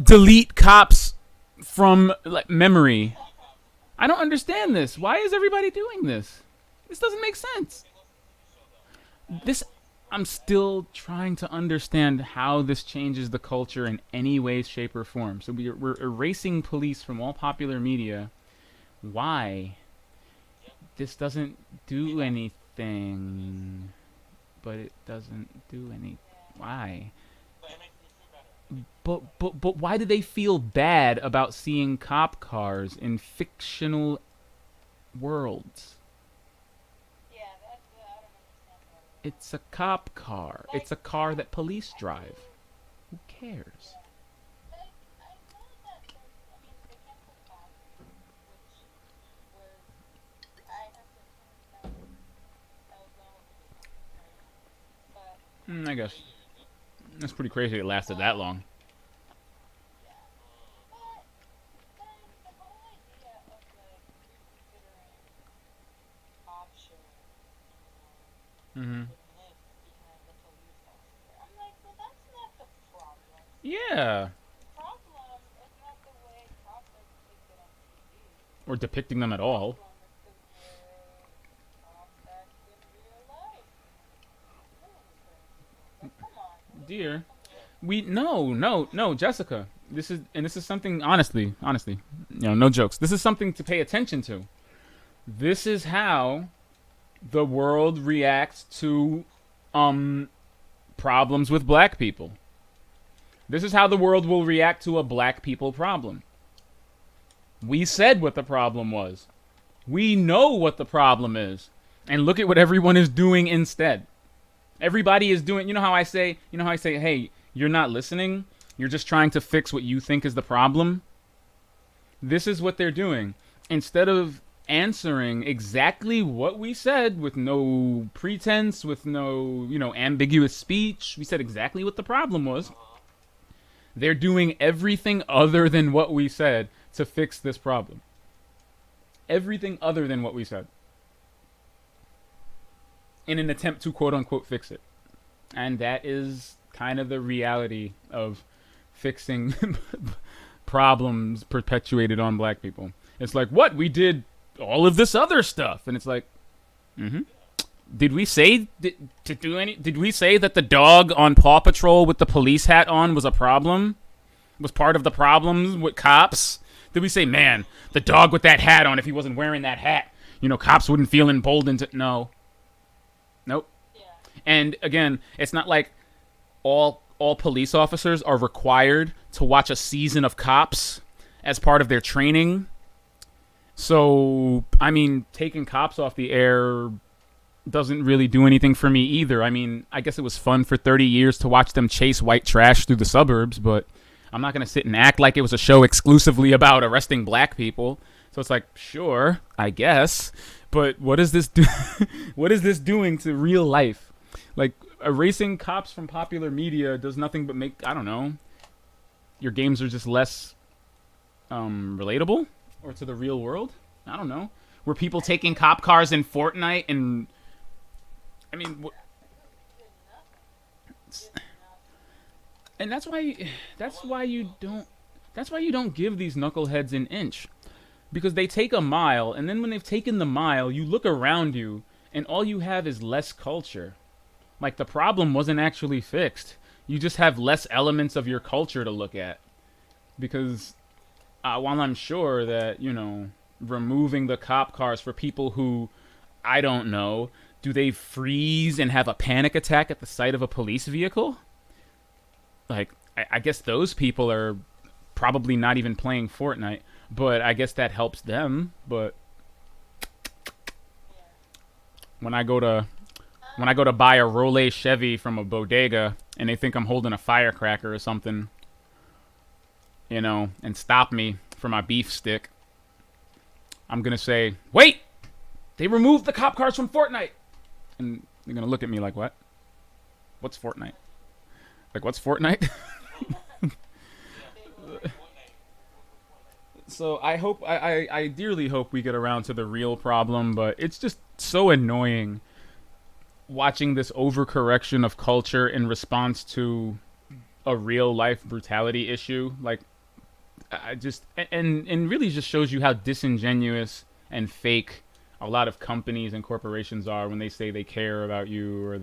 delete cops from memory? I don't understand this. Why is everybody doing this? This doesn't make sense. I'm still trying to understand how this changes the culture in any way, shape, or form. So we're erasing police from all popular media. Why? This doesn't do anything. But it doesn't do any. Why? But why do they feel bad about seeing cop cars in fictional worlds? It's a cop car. It's a car that police drive. Who cares? I guess. That's pretty crazy it lasted that long. Mm-hmm. Yeah. Or depicting them at all. Dear, no, Jessica. This is something honestly, no jokes. This is something to pay attention to. This is how the world reacts to problems with black people. This is how the world will react to a black people problem. We said what the problem was. We know what the problem is. And look at what everyone is doing instead. Everybody is doing, you know how I say, hey, you're not listening. You're just trying to fix what you think is the problem. This is what they're doing. Instead of answering exactly what we said with no pretense, with no, ambiguous speech, we said exactly what the problem was. They're doing everything other than what we said to fix this problem. Everything other than what we said. In an attempt to quote-unquote fix it. And that is kind of the reality of fixing problems perpetuated on black people. It's like, what? We did all of this other stuff. And it's like, Did we say Did we say that the dog on Paw Patrol with the police hat on was a problem? Was part of the problems with cops? Did we say, man, the dog with that hat on, if he wasn't wearing that hat, cops wouldn't feel emboldened to... No. Nope. And again, it's not like all police officers are required to watch a season of Cops as part of their training. So, I mean, taking Cops off the air doesn't really do anything for me either. I mean, I guess it was fun for 30 years to watch them chase white trash through the suburbs, but I'm not going to sit and act like it was a show exclusively about arresting black people. So it's like, sure, I guess, but what is this what is this doing to real life? Like, erasing Cops from popular media does nothing but make, I don't know, your games are just less relatable or to the real world. I don't know. Were people taking cop cars in Fortnite and I mean, and that's why you don't give these knuckleheads an inch, because they take a mile, and then when they've taken the mile, you look around you and all you have is less culture. Like, the problem wasn't actually fixed. You just have less elements of your culture to look at. Because while I'm sure that, removing the cop cars for people who, I don't know, do they freeze and have a panic attack at the sight of a police vehicle? Like, I guess those people are probably not even playing Fortnite, but I guess that helps them. But when I go to buy a Rollet Chevy from a bodega and they think I'm holding a firecracker or something, and stop me for my beef stick, I'm gonna say, wait, they removed the cop cars from Fortnite. And they're gonna look at me like, what? What's Fortnite? Like, what's Fortnite? So I dearly hope we get around to the real problem, but it's just so annoying watching this overcorrection of culture in response to a real life brutality issue. Like, I just, and really just shows you how disingenuous and fake a lot of companies and corporations are when they say they care about you, or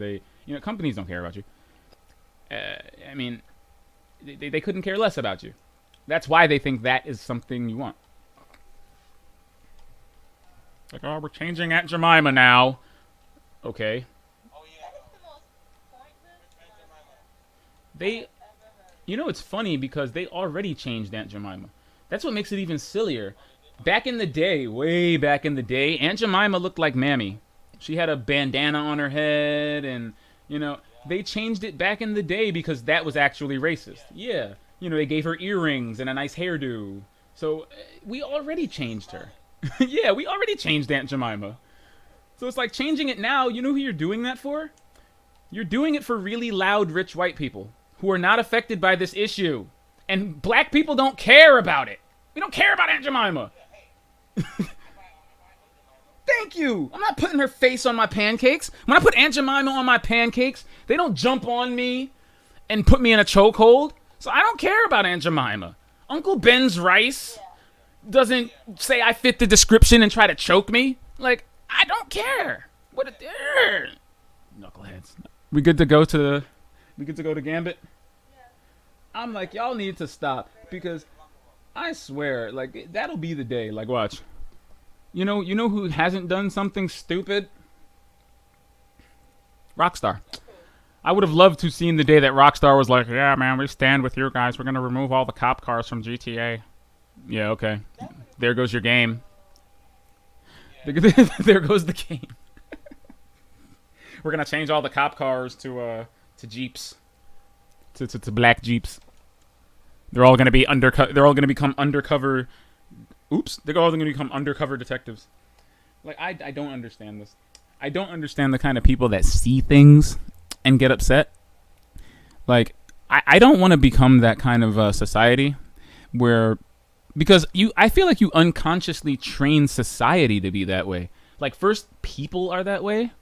companies don't care about you. I mean, they couldn't care less about you. That's why they think that is something you want. Like, oh, we're changing Aunt Jemima now. Okay. It's funny because they already changed Aunt Jemima. That's what makes it even sillier. Back in the day, way back in the day, Aunt Jemima looked like Mammy. She had a bandana on her head, and, they changed it back in the day because that was actually racist. Yeah. They gave her earrings and a nice hairdo. So, we already changed her. Yeah, we already changed Aunt Jemima. So it's like, changing it now, you know who you're doing that for? You're doing it for really loud, rich white people who are not affected by this issue. And black people don't care about it. We don't care about Aunt Jemima. Thank you. I'm not putting her face on my pancakes. When I put Aunt Jemima on my pancakes, they don't jump on me and put me in a chokehold. So I don't care about Aunt Jemima. Uncle Ben's rice doesn't say I fit the description and try to choke me. Like, I don't care. What a knuckleheads. We good to go to Gambit? I'm like, y'all need to stop, because I swear, like, that'll be the day. Like, watch. You know who hasn't done something stupid? Rockstar. I would have loved to seen the day that Rockstar was like, yeah, man, we stand with you guys. We're going to remove all the cop cars from GTA. Yeah, okay. There goes your game. There goes the game. We're going to change all the cop cars to Jeeps. To black Jeeps. They're all going to be they're all going to become undercover. Oops. They're all going to become undercover detectives. Like, I don't understand this. I don't understand the kind of people that see things and get upset. Like, I don't want to become that kind of society where, because I feel like you unconsciously train society to be that way. Like, first, people are that way,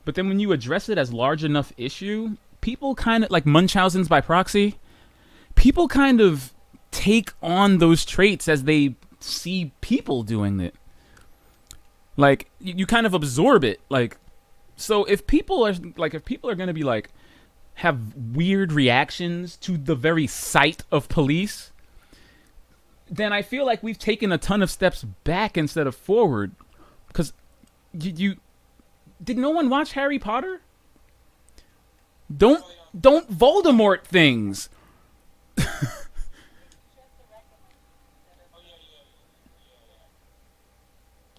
but then when you address it as large enough issue, people kind of, like Munchausen's by proxy, people kind of take on those traits as they see people doing it. Like, you kind of absorb it. Like, So if people are gonna be like have weird reactions to the very sight of police, then I feel like we've taken a ton of steps back instead of forward. Because you did no one watch Harry Potter? Don't Voldemort things.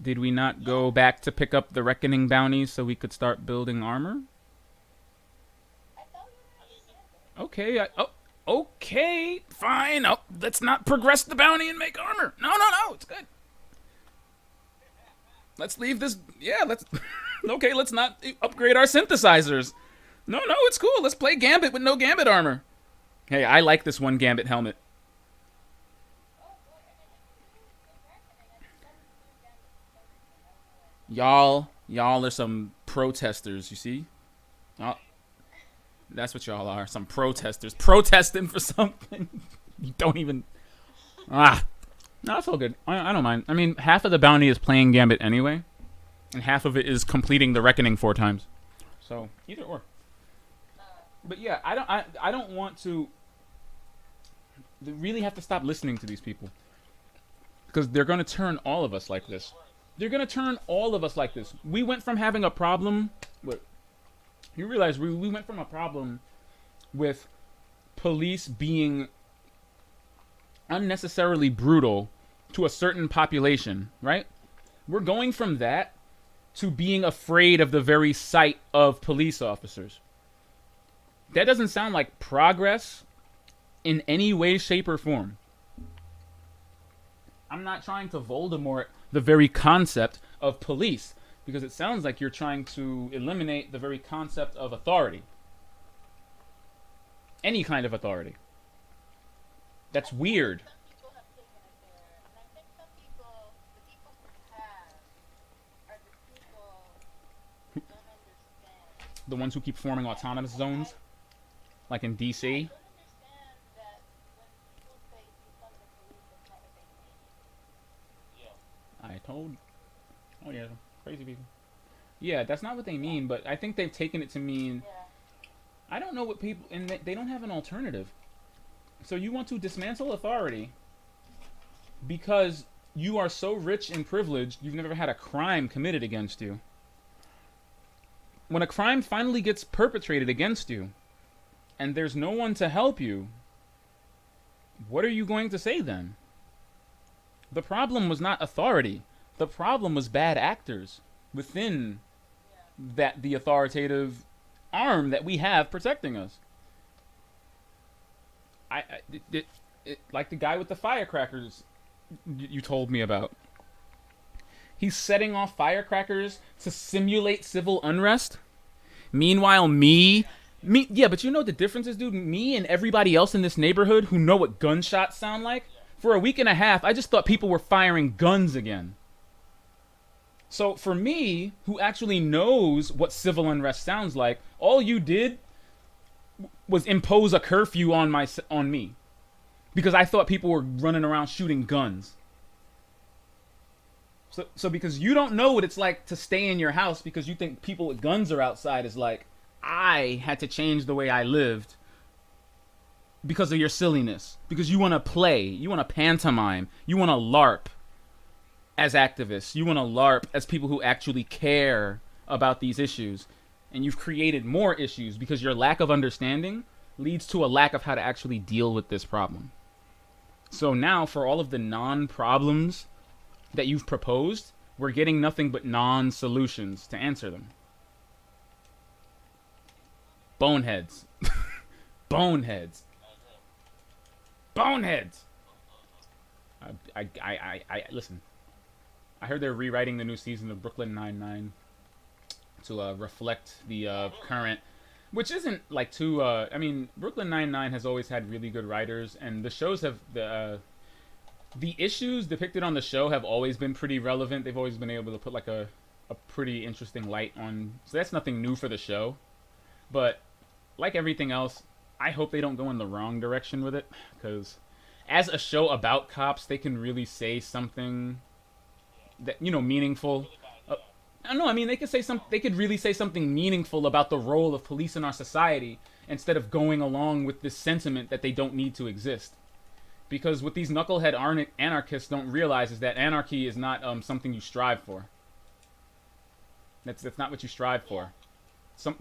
Did we not go back to pick up the reckoning bounties so we could start building armor? Okay, okay, fine. Oh, let's not progress the bounty and make armor. No, it's good. Let's leave this. Yeah, let's. Okay, let's not upgrade our synthesizers. No, it's cool. Let's play Gambit with no Gambit armor. Hey, I like this one Gambit helmet. Y'all are some protesters, you see? Oh, that's what y'all are, some protesters. Protesting for something. You don't even... No, it's all good. I don't mind. I mean, half of the bounty is playing Gambit anyway, and half of it is completing the Reckoning 4 times. So, either or. But yeah, I don't want to... They really have to stop listening to these people. Because they're going to turn all of us like this. They're going to turn all of us like this. We went from having a problem... You realize we went from a problem with police being unnecessarily brutal to a certain population, right? We're going from that to being afraid of the very sight of police officers. That doesn't sound like progress in any way, shape, or form. I'm not trying to Voldemort the very concept of police, because it sounds like you're trying to eliminate the very concept of authority. Any kind of authority. That's weird. The ones who keep forming autonomous zones? Like in DC? I told... Oh yeah, crazy people. Yeah, that's not what they mean, but I think they've taken it to mean... I don't know what people... And they don't have an alternative. So you want to dismantle authority because you are so rich and privileged, you've never had a crime committed against you. When a crime finally gets perpetrated against you, and there's no one to help you, what are you going to say then? The problem was not authority. The problem was bad actors within the authoritative arm that we have protecting us. Like the guy with the firecrackers you told me about. He's setting off firecrackers to simulate civil unrest. Meanwhile, yeah, but you know what the difference is, dude? Me and everybody else in this neighborhood who know what gunshots sound like, for a week and a half, I just thought people were firing guns again. So for me, who actually knows what civil unrest sounds like, all you did was impose a curfew on me. Because I thought people were running around shooting guns. So because you don't know what it's like to stay in your house because you think people with guns are outside, is like, I had to change the way I lived because of your silliness. Because you want to play. You want to pantomime. You want to LARP as activists. You want to LARP as people who actually care about these issues. And you've created more issues because your lack of understanding leads to a lack of how to actually deal with this problem. So now, for all of the non-problems that you've proposed, we're getting nothing but non-solutions to answer them. Boneheads. Boneheads. Boneheads. I listen. I heard they're rewriting the new season of Brooklyn Nine-Nine to reflect the current, which isn't like too. I mean, Brooklyn Nine-Nine has always had really good writers, and the shows have the issues depicted on the show have always been pretty relevant. They've always been able to put like a pretty interesting light on. So that's nothing new for the show, but like everything else, I hope they don't go in the wrong direction with it, because as a show about cops, they can really say something that, you know, meaningful. No, I mean they could say some. They could really say something meaningful about the role of police in our society instead of going along with this sentiment that they don't need to exist. Because what these knucklehead anarchists don't realize is that anarchy is not something you strive for. That's not what you strive for. To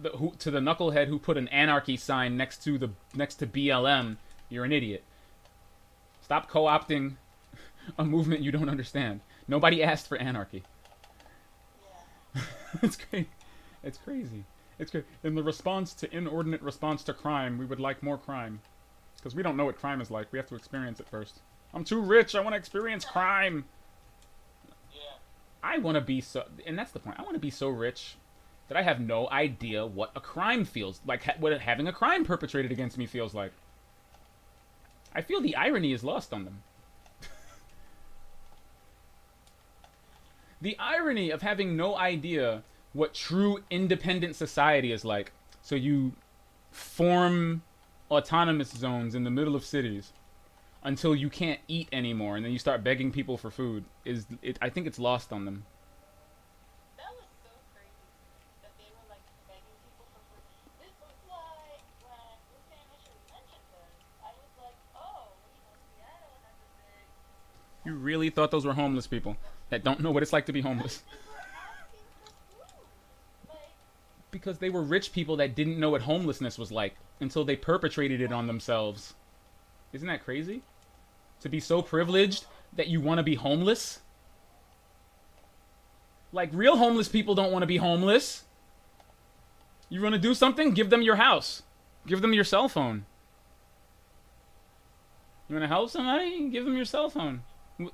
the knucklehead who put an anarchy sign next to BLM, you're an idiot. Stop co-opting a movement you don't understand. Nobody asked for anarchy. Yeah. It's crazy. It's crazy. It's crazy. In the response to inordinate response to crime, we would like more crime. Because we don't know what crime is like. We have to experience it first. I'm too rich. I want to experience crime. Yeah. I want to be so... And that's the point. I want to be so rich that I have no idea what a crime feels like. What having a crime perpetrated against me feels like. I feel the irony is lost on them. The irony of having no idea what true independent society is like. So you form autonomous zones in the middle of cities until you can't eat anymore, and then you start begging people for food. I think it's lost on them. That was so crazy that they were like begging people for food. This was why when Lucan initially mentioned this, I was like, oh, Seattle has a big. You really thought those were homeless people that don't know what it's like to be homeless? They were asking for food. Like, Because they were rich people that didn't know what homelessness was like until they perpetrated it on themselves. Isn't that crazy? To be so privileged that you want to be homeless? Like, real homeless people don't want to be homeless. You want to do something? Give them your house. Give them your cell phone. You want to help somebody? Give them your cell phone.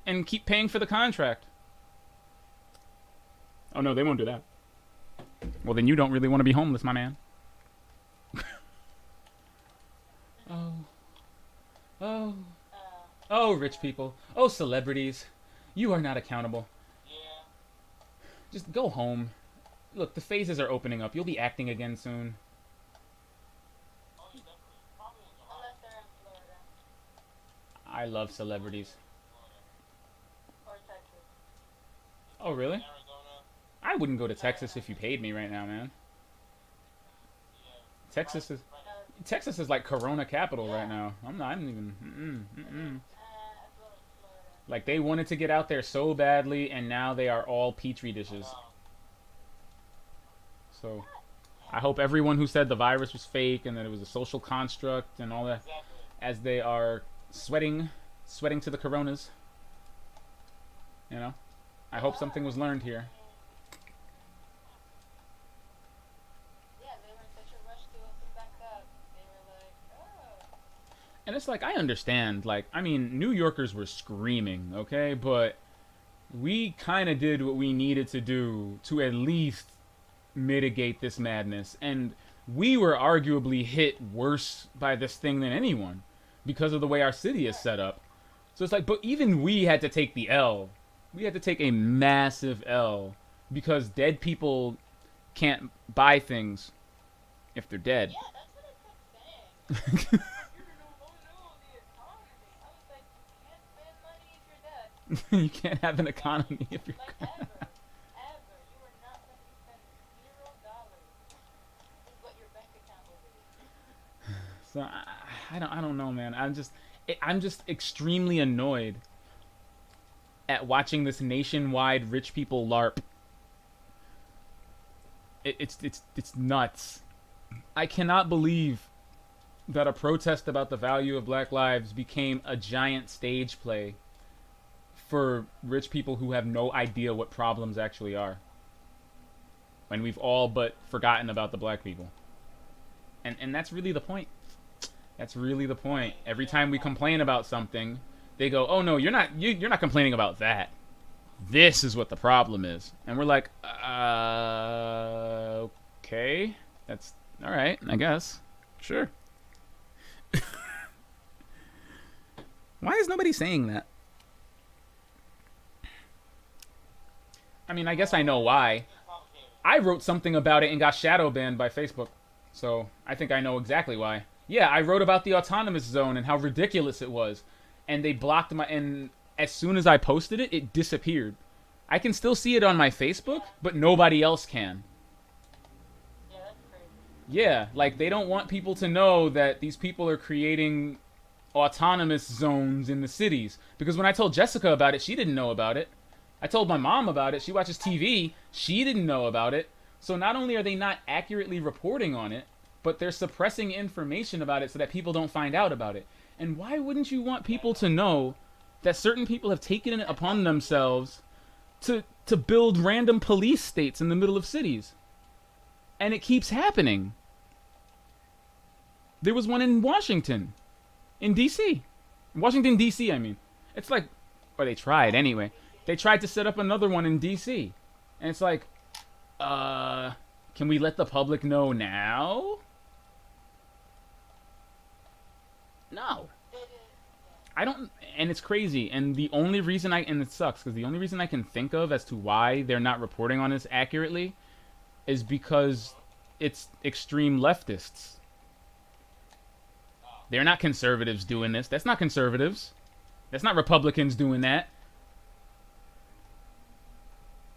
And keep paying for the contract. Oh no, they won't do that. Well, then you don't really want to be homeless, my man. Oh. Oh. Oh, rich people. Oh, celebrities. You are not accountable. yeah. Just go home. Look, the phases are opening up. You'll be acting again soon. Oh, yeah, definitely. Probably in July. Unless they're in Florida I love celebrities. or Texas. Oh, really? Arizona. I wouldn't go to Texas if you paid me right now, man. Yeah. Texas is like Corona capital right now. I'm even. As well as Florida. Like, they wanted to get out there so badly, and now they are all petri dishes. So, I hope everyone who said the virus was fake and that it was a social construct and all that, Exactly. as they are sweating to the coronas. You know? I hope something was learned here. Yeah, they were in such a rush to open back up. They were like, oh. And it's like, I understand, like, I mean, New Yorkers were screaming, okay? But we kind of did what we needed to do to at least mitigate this madness. And we were arguably hit worse by this thing than anyone because of the way our city is set up. So it's like, but even we had to take the L. We had to take a massive L because dead people can't buy things if they're dead. Yeah, that's what I kept saying. You know, oh no, the economy. I was like, you can't spend money if you're dead. You can't have an economy if you're... Like, ever. Ever. You are not going to spend $0 is what your bank account will be. So I don't know, man. I'm just extremely annoyed at watching this nationwide rich people LARP. It's nuts. I cannot believe that a protest about the value of Black lives became a giant stage play for rich people who have no idea what problems actually are. When we've all but forgotten about the black people. And that's really the point. That's really the point. Every time we complain about something, they go, "Oh no, you're not complaining about that. This is what the problem is." And we're like, okay, that's all right, I guess, sure." Why is nobody saying that? I mean, I guess I know why. I wrote something about it and got shadow banned by Facebook, so I think I know exactly why. Yeah, I wrote about the autonomous zone and how ridiculous it was, and they blocked my. And as soon as I posted it, it disappeared. I can still see it on my Facebook, but nobody else can. Yeah, that's crazy. Yeah, like they don't want people to know that these people are creating autonomous zones in the cities. Because when I told Jessica about it, she didn't know about it. I told my mom about it. She watches TV. She didn't know about it. So not only are they not accurately reporting on it, but they're suppressing information about it so that people don't find out about it. And why wouldn't you want people to know that certain people have taken it upon themselves to build random police states in the middle of cities? And it keeps happening. There was one in Washington. In D.C. Washington, D.C., I mean. It's like, or they tried anyway. They tried to set up another one in D.C. And it's like, can we let the public know now? No. I don't, and it's crazy. And the only reason and it sucks, because the only reason I can think of as to why they're not reporting on this accurately is because it's extreme leftists. They're not conservatives doing this. That's not conservatives. That's not Republicans doing that.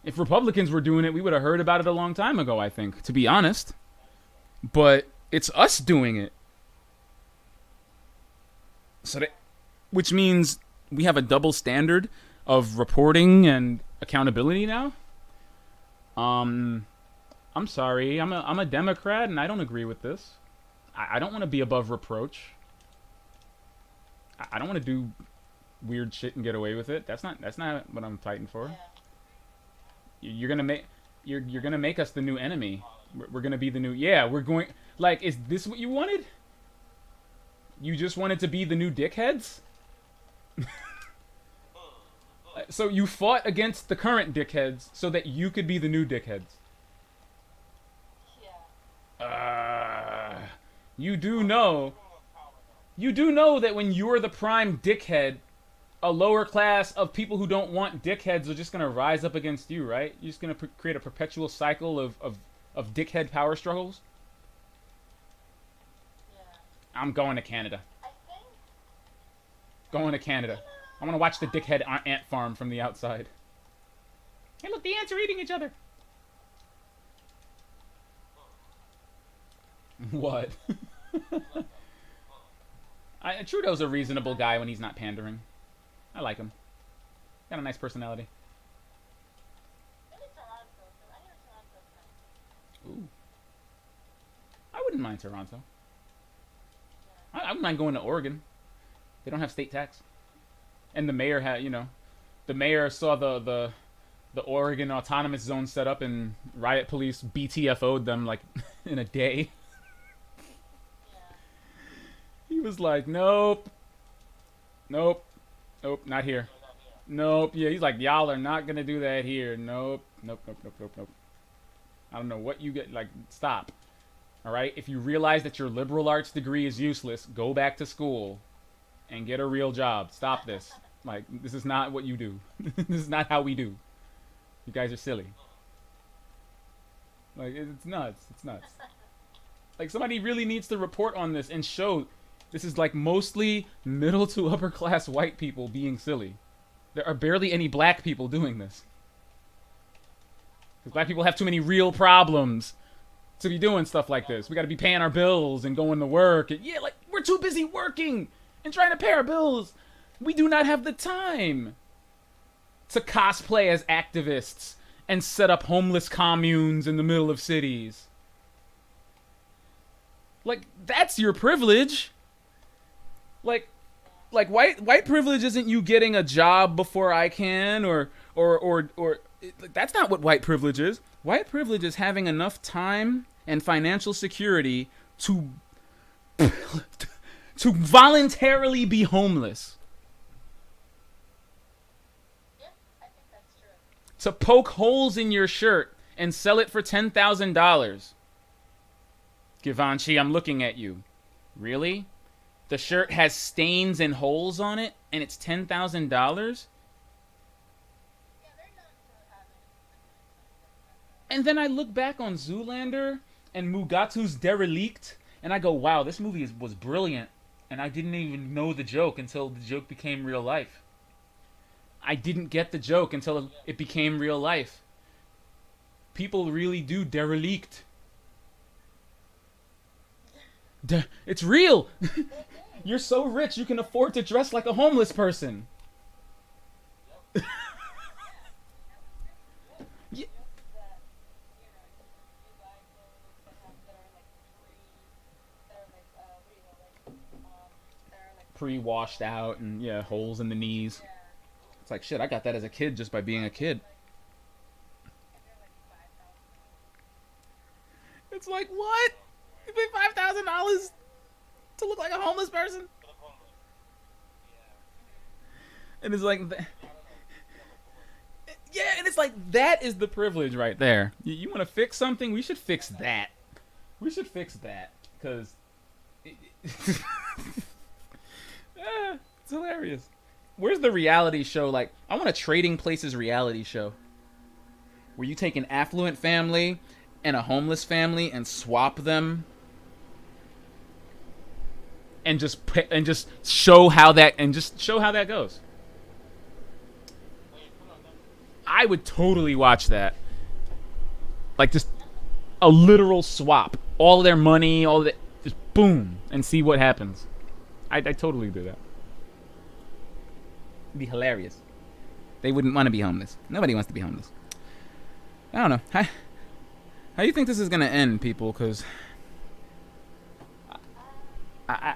If Republicans were doing it, we would have heard about it a long time ago, I think, to be honest. But it's us doing it. So which means we have a double standard of reporting and accountability now. I'm sorry. I'm a Democrat and I don't agree with this. I don't want to be above reproach. I don't want to do weird shit and get away with it. That's not what I'm fighting for. You're gonna make us the new enemy. We're gonna be the new. Yeah, we're going. Like, is this what you wanted? You just wanted to be the new dickheads? So you fought against the current dickheads so that you could be the new dickheads. You do know that when you're the prime dickhead, a lower class of people who don't want dickheads are just going to rise up against you, right? You're just going to create a perpetual cycle of dickhead power struggles. Yeah. I'm going to Canada. I think. Going to Canada. I want to watch the dickhead ant farm from the outside. Hey, look, the ants are eating each other. What? Trudeau's a reasonable guy when he's not pandering. I like him. Got a nice personality. Maybe Toronto. I hear Toronto's nice. Ooh. I wouldn't mind Toronto. I wouldn't mind going to Oregon. They don't have state tax. And the mayor had, the mayor saw the Oregon autonomous zone set up and riot police BTFO'd them like in a day. He was like, nope, not here. Nope. Yeah, he's like, y'all are not gonna do that here. Nope. I don't know what you get. Like, stop. All right. If you realize that your liberal arts degree is useless, go back to school and get a real job. Stop this. Like, this is not what you do. This is not how we do. You guys are silly. Like, it's nuts. It's nuts. Like, somebody really needs to report on this and show this is like mostly middle to upper class white people being silly. There are barely any black people doing this. Because black people have too many real problems to be doing stuff like this. We got to be paying our bills and going to work. And yeah, like, we're too busy working and trying to pay our bills. We do not have the time to cosplay as activists and set up homeless communes in the middle of cities. Like, that's your privilege. Like white privilege isn't you getting a job before I can, or that's not what white privilege is. White privilege is having enough time and financial security to voluntarily be homeless. Yeah, I think that's true. To poke holes in your shirt and sell it for $10,000. Givenchy, I'm looking at you. Really? The shirt has stains and holes on it, and it's $10,000? Yeah, they're known to have it. And then I look back on Zoolander and Mugatu's Derelict, and I go, wow, this movie was brilliant. And I didn't even know the joke until the joke became real life. I didn't get the joke until it became real life. People really do derelict. It's real. You're so rich you can afford to dress like a homeless person. Yeah. Jokes that, you buy clothes that are like that are like what do you know, that are like Pre-washed out and yeah, holes in the knees. yeah, It's like shit. I got that as a kid just by being a kid. like and they're like $5,000. It's like what? You pay $5,000 to look like a homeless person, and it's like, yeah, and it's like that is the privilege right there. You want to fix something? We should fix that. We should fix that because it's hilarious. Where's the reality show? Like, I want a Trading Places reality show where you take an affluent family and a homeless family and swap them and just show how that goes. I would totally watch that. Like just a literal swap. All their money, all that, just boom, and see what happens. I totally do that. It'd be hilarious. They wouldn't want to be homeless. Nobody wants to be homeless. I don't know. How do you think this is gonna end, people? Because I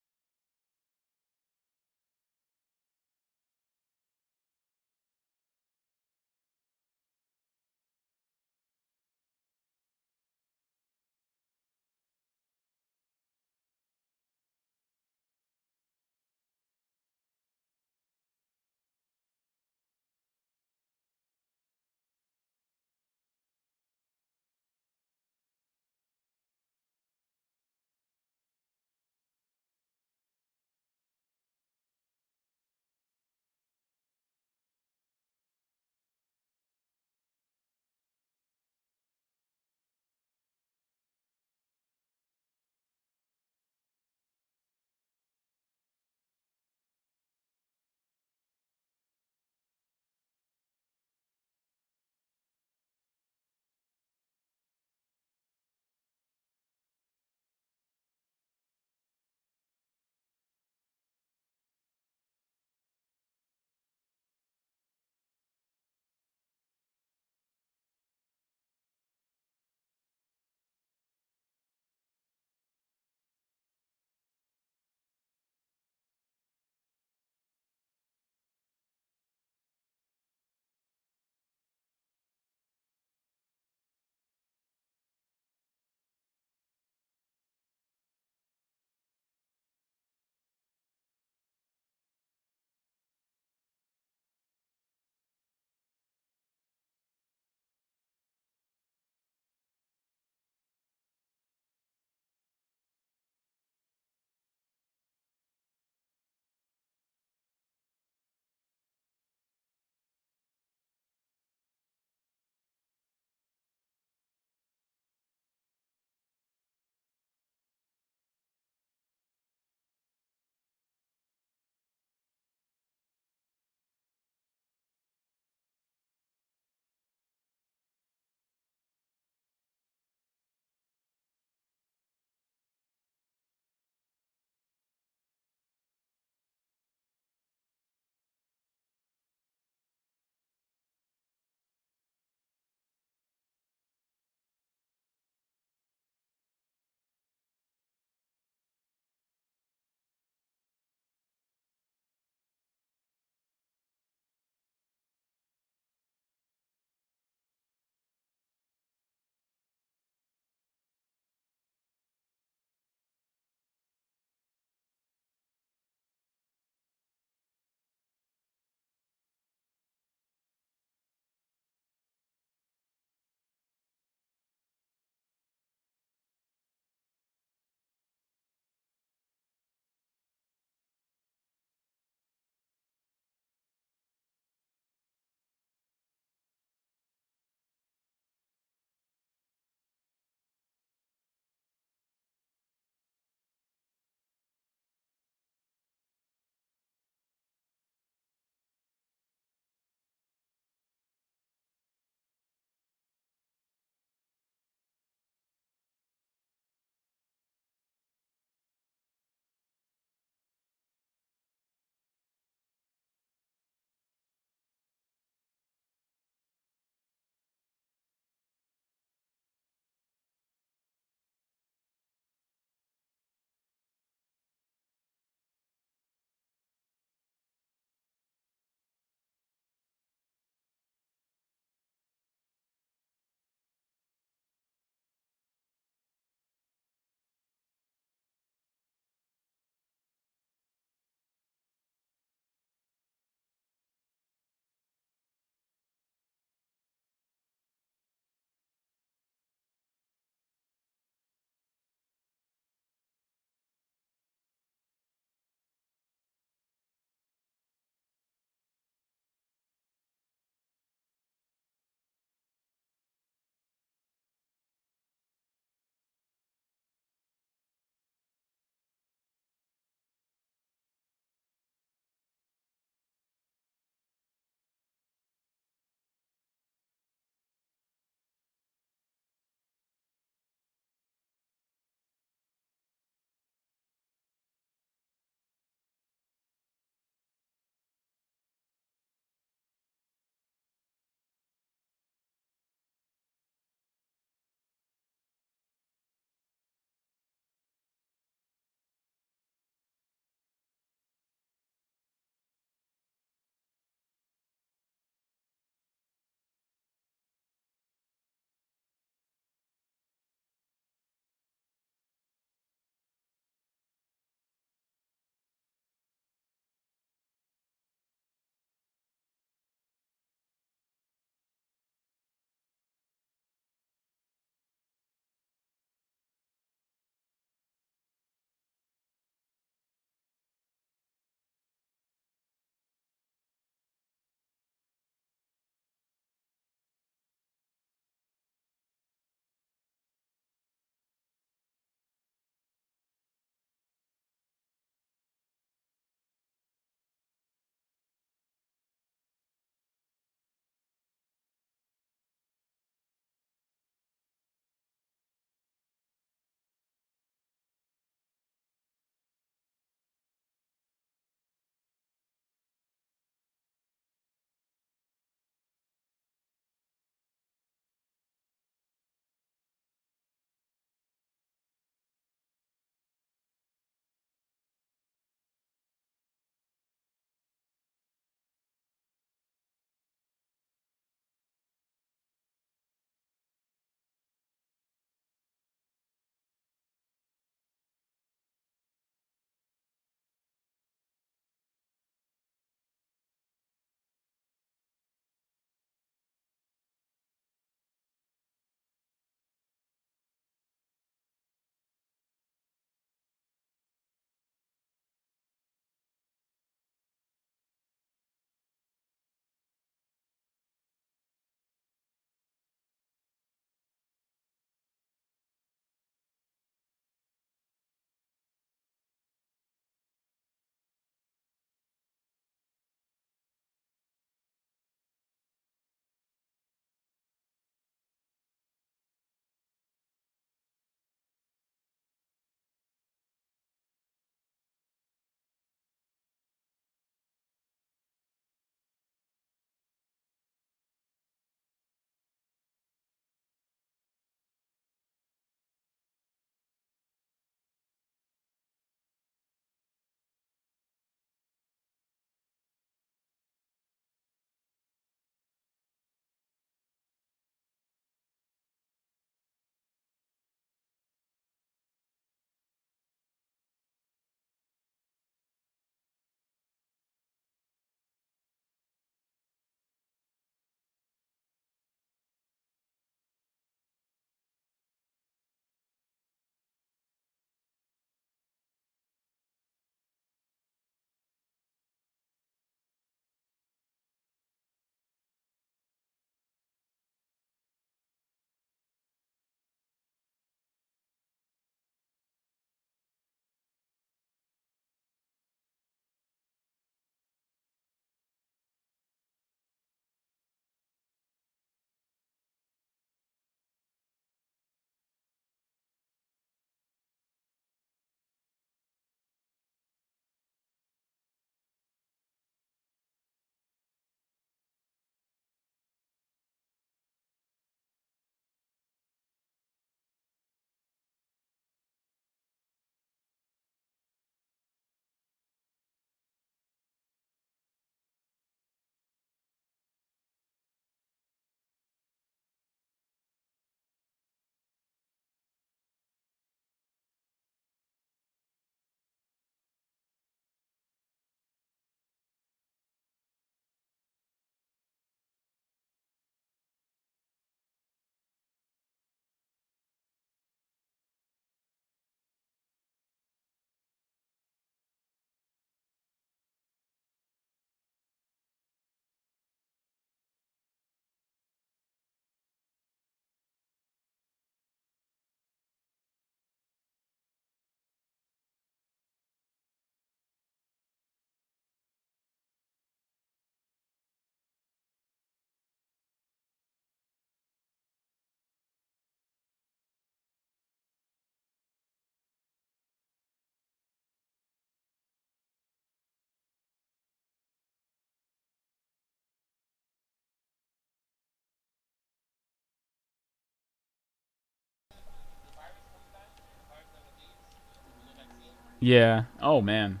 Yeah. Oh man.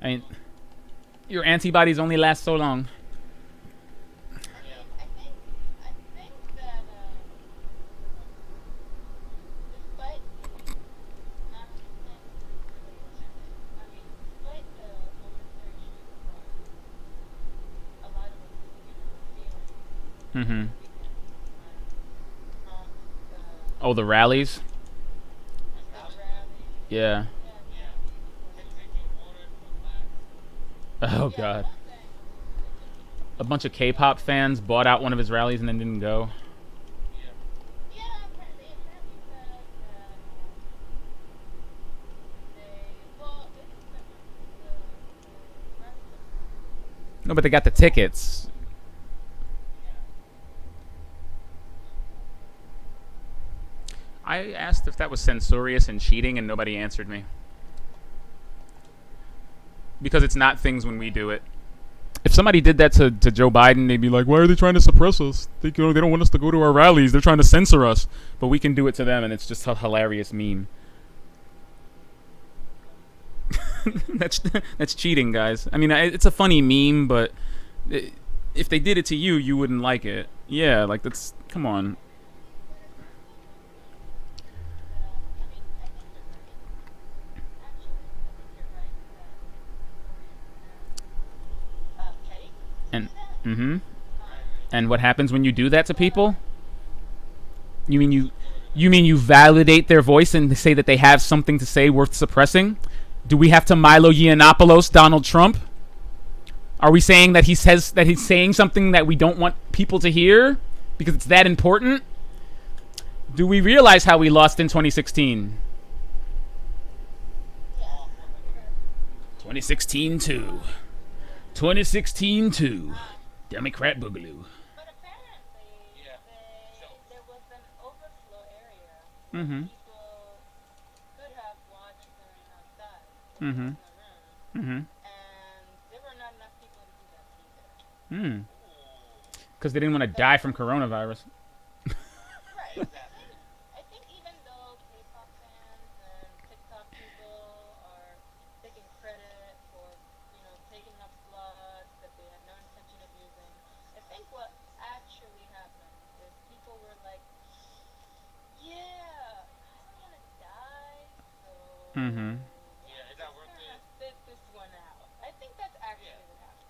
I mean, your antibodies only last so long. I mean, I think that despite the not I mean, despite the oversaturation of a lot of us, feeling Mm-hmm. um, Oh, the rallies. the rally, Yeah. yeah, Oh yeah, god. one thing A bunch of K-pop fans bought out one of his rallies and then didn't go. yeah, apparently said that they spent the rest of No, but they got the tickets. I asked if that was censorious and cheating, and nobody answered me. Because it's not things when we do it. If somebody did that to Joe Biden, they'd be like, why are they trying to suppress us? They don't want us to go to our rallies. They're trying to censor us. But we can do it to them, and it's just a hilarious meme. that's cheating, guys. I mean, it's a funny meme, but if they did it to you, you wouldn't like it. Yeah, like that's come on. I mean, I think you're right. Actually, I think you're right that Petty And do that. mm-hmm. And what happens when you do that to people? You mean you validate their voice and say that they have something to say worth suppressing? Do we have to Milo Yiannopoulos Donald Trump? Are we saying that he's saying something that we don't want people to hear because it's that important? Do we realize how we lost in 2016? Yeah. 2016 2. 2016 2. Democrat Boogaloo. But apparently, there was an overflow area Mm-hmm. people could have watched during outside Mm-hmm. in the room, Mm-hmm. and there were not enough people to do that either. Hmm. Because they didn't want to die from coronavirus. Right. I think even though K-pop fans and TikTok people are taking credit for, taking up slots that they had no intention of using, I think what actually happened is people were like, yeah, I don't want to die, so Mm-hmm. is that worth it? Sit this one out. I think that's actually what happened.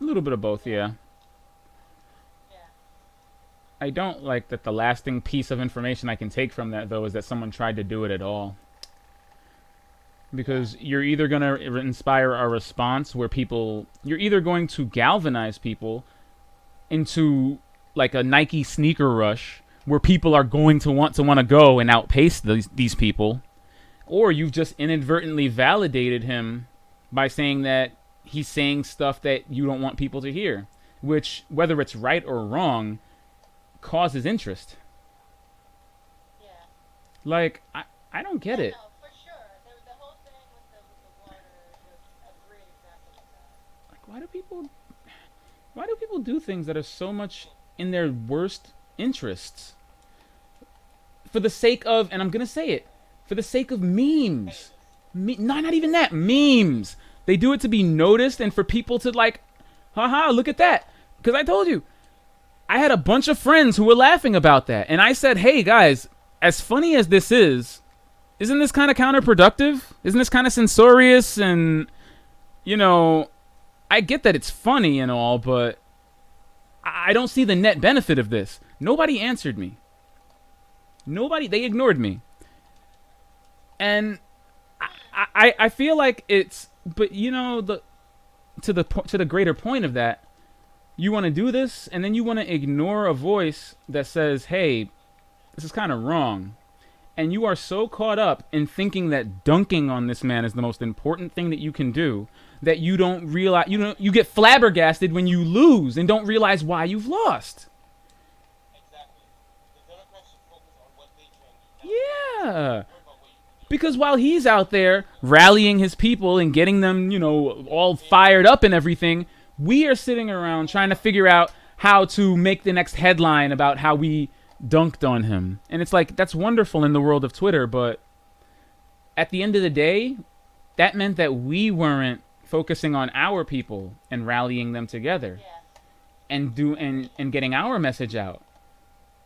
A little bit of both, yeah. Yeah. I don't like that the lasting piece of information I can take from that, though, is that someone tried to do it at all. Because you're either going to inspire a response where you're either going to galvanize people into like a Nike sneaker rush where people are going to want to go and outpace these people, or you've just inadvertently validated him by saying that he's saying stuff that you don't want people to hear, which, whether it's right or wrong, causes interest. Yeah. Like, I don't get it. No, for sure. The whole thing with the water was a great example of that. Like, why do people do things that are so much in their worst interests? For the sake of, and I'm gonna say it, for the sake of memes. Not even that, memes. They do it to be noticed and for people to like, haha, look at that. Because I told you, I had a bunch of friends who were laughing about that. And I said, hey guys, as funny as this is, isn't this kind of counterproductive? Isn't this kind of censorious? And, I get that it's funny and all, but I don't see the net benefit of this. Nobody answered me. They ignored me. And I feel like it's, but to the greater point of that, you want to do this and then you want to ignore a voice that says, hey, this is kind of wrong. And you are so caught up in thinking that dunking on this man is the most important thing that you can do that you don't realize, you get flabbergasted when you lose and don't realize why you've lost. Exactly. The Democrats should focus on what they can do. Yeah. Because while he's out there rallying his people and getting them, all fired up and everything, we are sitting around trying to figure out how to make the next headline about how we dunked on him. And it's like, that's wonderful in the world of Twitter, but at the end of the day, that meant that we weren't focusing on our people and rallying them together and getting our message out.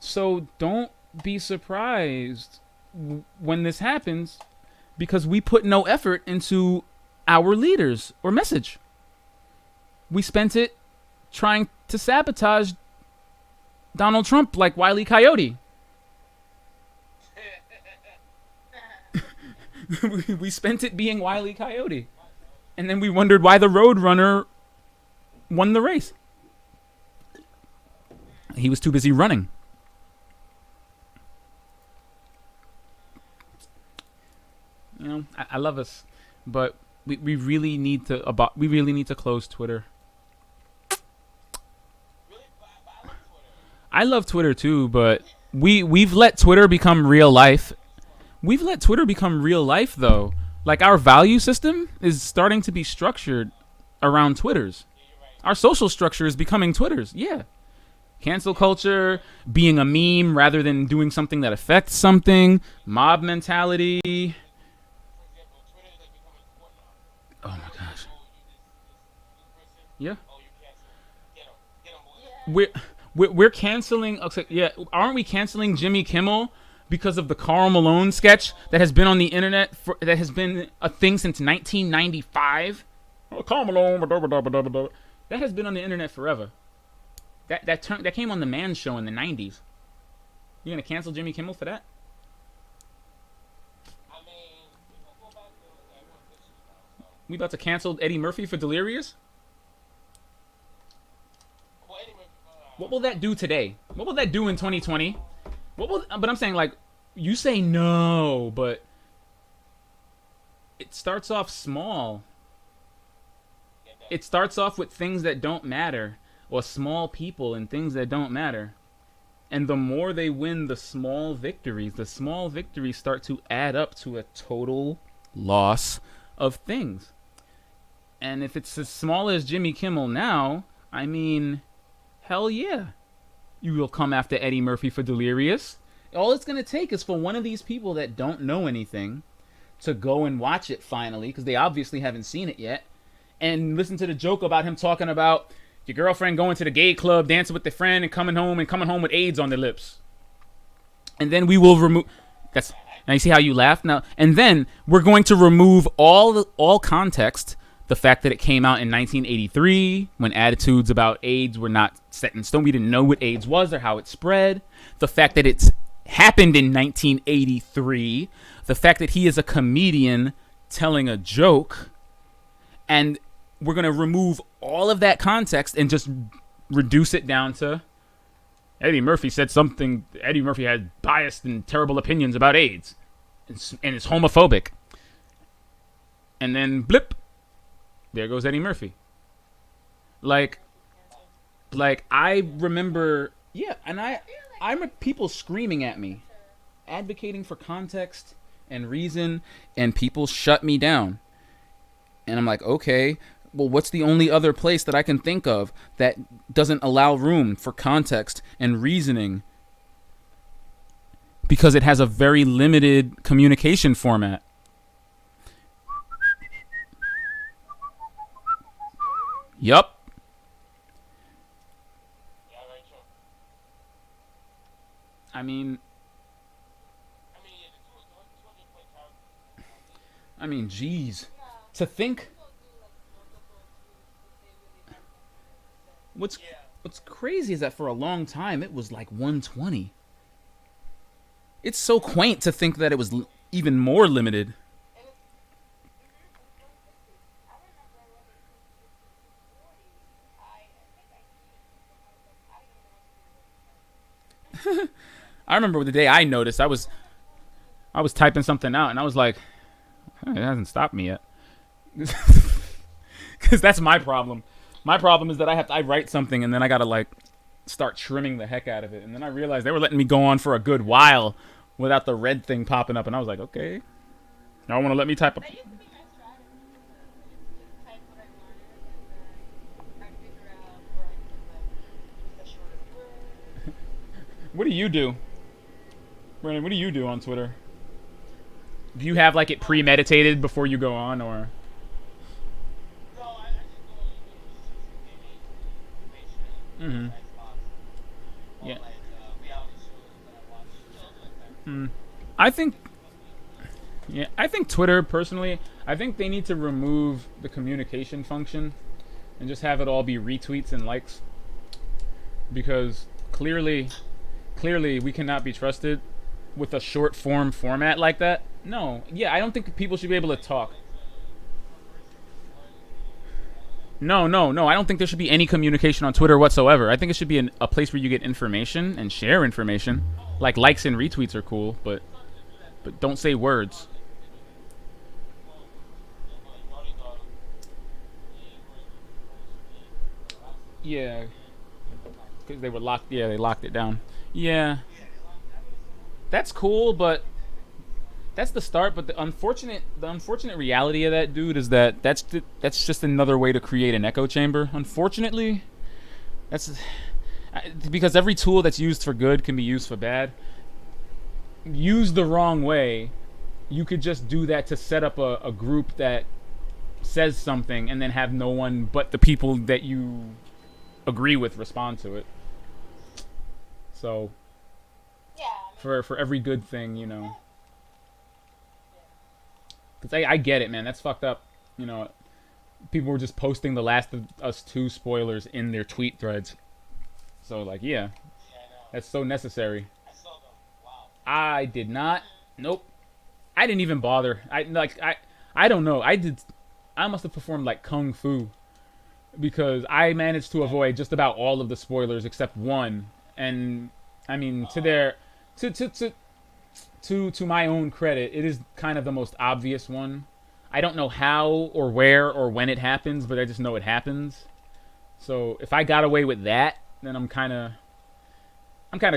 So don't be surprised when this happens, because we put no effort into our leaders or message. We spent it trying to sabotage Donald Trump like Wile E. Coyote. We spent it being Wile E. Coyote. And then we wondered why the Roadrunner won the race. He was too busy running. You know, I love us, but we really need to close Twitter. I love Twitter too, but we've let Twitter become real life. We've let Twitter become real life though. Like, our value system is starting to be structured around Twitter's. Our social structure is becoming Twitter's. Yeah. Cancel culture, being a meme rather than doing something that affects something, mob mentality. Oh my gosh. Yeah. We're canceling. Okay, yeah, aren't we canceling Jimmy Kimmel because of the Karl Malone sketch that has been on the internet that has been a thing since 1995? Oh, Karl Malone, that has been on the internet forever. That came on the Man Show in the 90s. You gonna cancel Jimmy Kimmel for that? We about to cancel Eddie Murphy for Delirious? What will that do today? What will that do in 2020? But I'm saying, like, you say no, but it starts off small. It starts off with things that don't matter, or small people and things that don't matter. And the more they win the small victories start to add up to a total loss of things. And if it's as small as Jimmy Kimmel now, I mean, hell yeah. You will come after Eddie Murphy for Delirious. All it's going to take is for one of these people that don't know anything to go and watch it finally, because they obviously haven't seen it yet, and listen to the joke about him talking about your girlfriend going to the gay club, dancing with their friend, and coming home with AIDS on their lips. And then we will remove... Now you see how you laugh? Now, and then we're going to remove all context. The fact that it came out in 1983, when attitudes about AIDS were not set in stone. We didn't know what AIDS was or how it spread. The fact that it's happened in 1983. The fact that he is a comedian telling a joke. And we're going to remove all of that context and just reduce it down to Eddie Murphy said something. Eddie Murphy had biased and terrible opinions about AIDS. And is homophobic. And then blip. There goes Eddie Murphy. Like I remember, yeah, and I remember people screaming at me, advocating for context and reason, and people shut me down. And I'm like, okay, well, what's the only other place that I can think of that doesn't allow room for context and reasoning? Because it has a very limited communication format. Yup. I mean, geez. To think. What's crazy is that for a long time it was like 120. It's so quaint to think that it was even more limited. I remember the day I noticed. I was typing something out and I was like, it hasn't stopped me yet. Because that's my problem. My problem is that I write something and then I gotta like start trimming the heck out of it. And then I realized they were letting me go on for a good while without the red thing popping up. And I was like, okay, y'all want to let me type That used to be my strategy. Just type what I wanted, and then I figure out where I can like use the shorter word. What do you do? Brandon, what do you do on Twitter? Do you have like it premeditated before you go on, or? No, I just go on YouTube just to get information Mm-hmm. as possible. Or Yeah. like reality shows that I watch, like that. Mm. I think. Basically what me. Yeah, I think Twitter personally. I think they need to remove the communication function and just have it all be retweets and likes because clearly we cannot be trusted with a short form format like that. No, yeah, I don't think people should be able to talk. No. I don't think there should be any communication on Twitter whatsoever. I think it should be a place where you get information and share information. Like likes and retweets are cool, but don't say words. Yeah, because they were locked. Yeah, they locked it down. Yeah, that's cool, but that's the start. But the unfortunate reality of that, dude, is that that's just another way to create an echo chamber. Unfortunately, that's because every tool that's used for good can be used for bad. Used the wrong way, you could just do that to set up a group that says something and then have no one but the people that you agree with respond to it. So Yeah, I mean, for every good thing, because I get it, man. That's fucked up. You know, people were just posting the Last of Us 2 spoilers in their tweet threads. So like, yeah, Yeah, I know. that's so necessary. I saw them. Wow. I did not. Nope. I didn't even bother. I don't know. I must have performed like kung fu because I managed to avoid just about all of the spoilers except one. And I mean, to my own credit, it is kind of the most obvious one. I don't know how or where or when it happens, but I just know it happens. So if I got away with that, then I'm kind of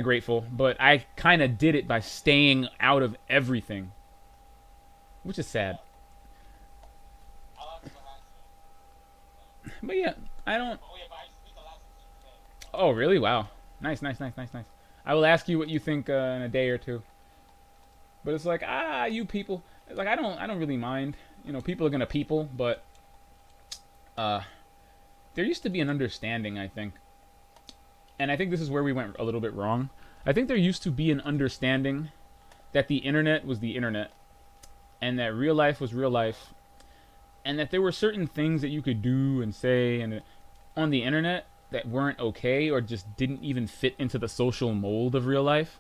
grateful. But I kind of did it by staying out of everything, which is sad. I like the last one. But yeah, I don't. Oh yeah, but I just beat the last one. Oh really? Wow. Nice. I will ask you what you think in a day or two. But it's like you people. Like I don't really mind. People are gonna people, but uh, there used to be an understanding, I think, and I think this is where we went a little bit wrong. I think there used to be an understanding that the internet was the internet, and that real life was real life, and that there were certain things that you could do and say and on the internet that weren't okay or just didn't even fit into the social mold of real life.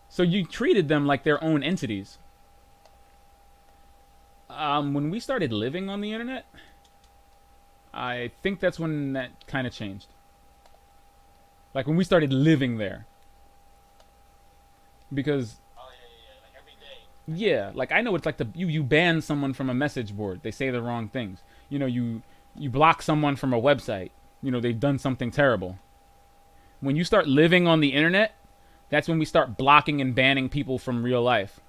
So you treated them like their own entities. When we started living on the internet, I think that's when that kind of changed. Like when we started living there. Because Oh yeah, like every day. yeah, like I know it's like you ban someone from a message board. They say the wrong things. You block someone from a website. They've done something terrible. When you start living on the internet, that's when we start blocking and banning people from real life.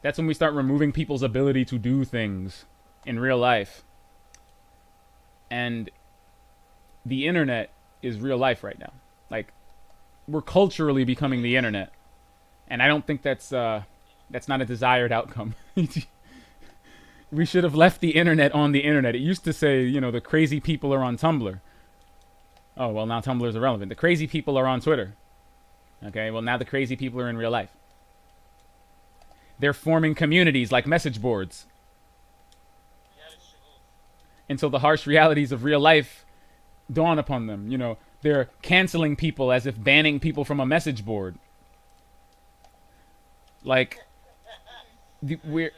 That's when we start removing people's ability to do things in real life. And the internet is real life right now. Like we're culturally becoming the internet. And I don't think that's not a desired outcome. We should have left the internet on the internet. It used to say, the crazy people are on Tumblr. Oh, well, now Tumblr's irrelevant. The crazy people are on Twitter. Okay, well, now the crazy people are in real life. They're forming communities like message boards Yeah, it's true. until the harsh realities of real life dawn upon them. They're canceling people as if banning people from a message board. Like, we're...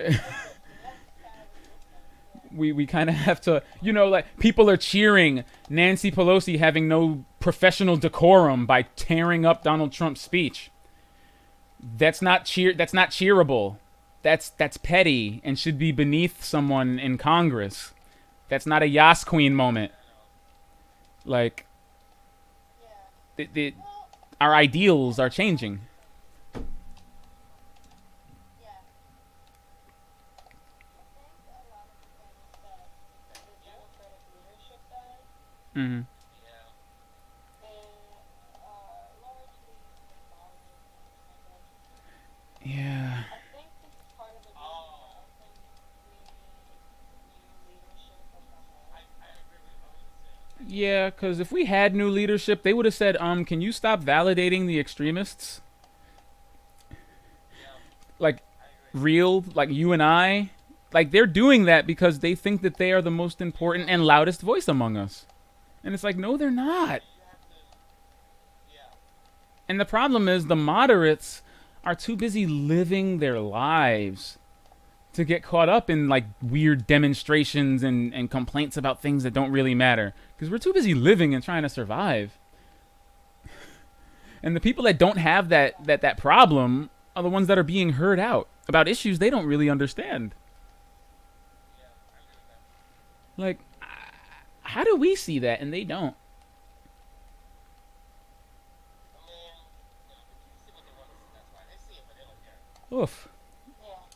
we kind of have to, like people are cheering Nancy Pelosi having no professional decorum by tearing up Donald Trump's speech. That's not cheerable. That's petty and should be beneath someone in Congress. That's not a Yas Queen moment. Like yeah. our ideals are changing. Yeah. I think a lot of the things that the Democratic leadership does, Mhm. Yeah. they largely symbolic, I guess. Yeah. I think Yeah, because if we had new leadership, they would have said, can you stop validating the extremists? Like, real, like you and I. Like, they're doing that because they think that they are the most important and loudest voice among us. And it's like, no, they're not. And the problem is the moderates are too busy living their lives to get caught up in like weird demonstrations and complaints about things that don't really matter. Because we're too busy living and trying to survive. And the people that don't have that problem are the ones that are being heard out about issues they don't really understand. Like, how do we see that and they don't? Oof.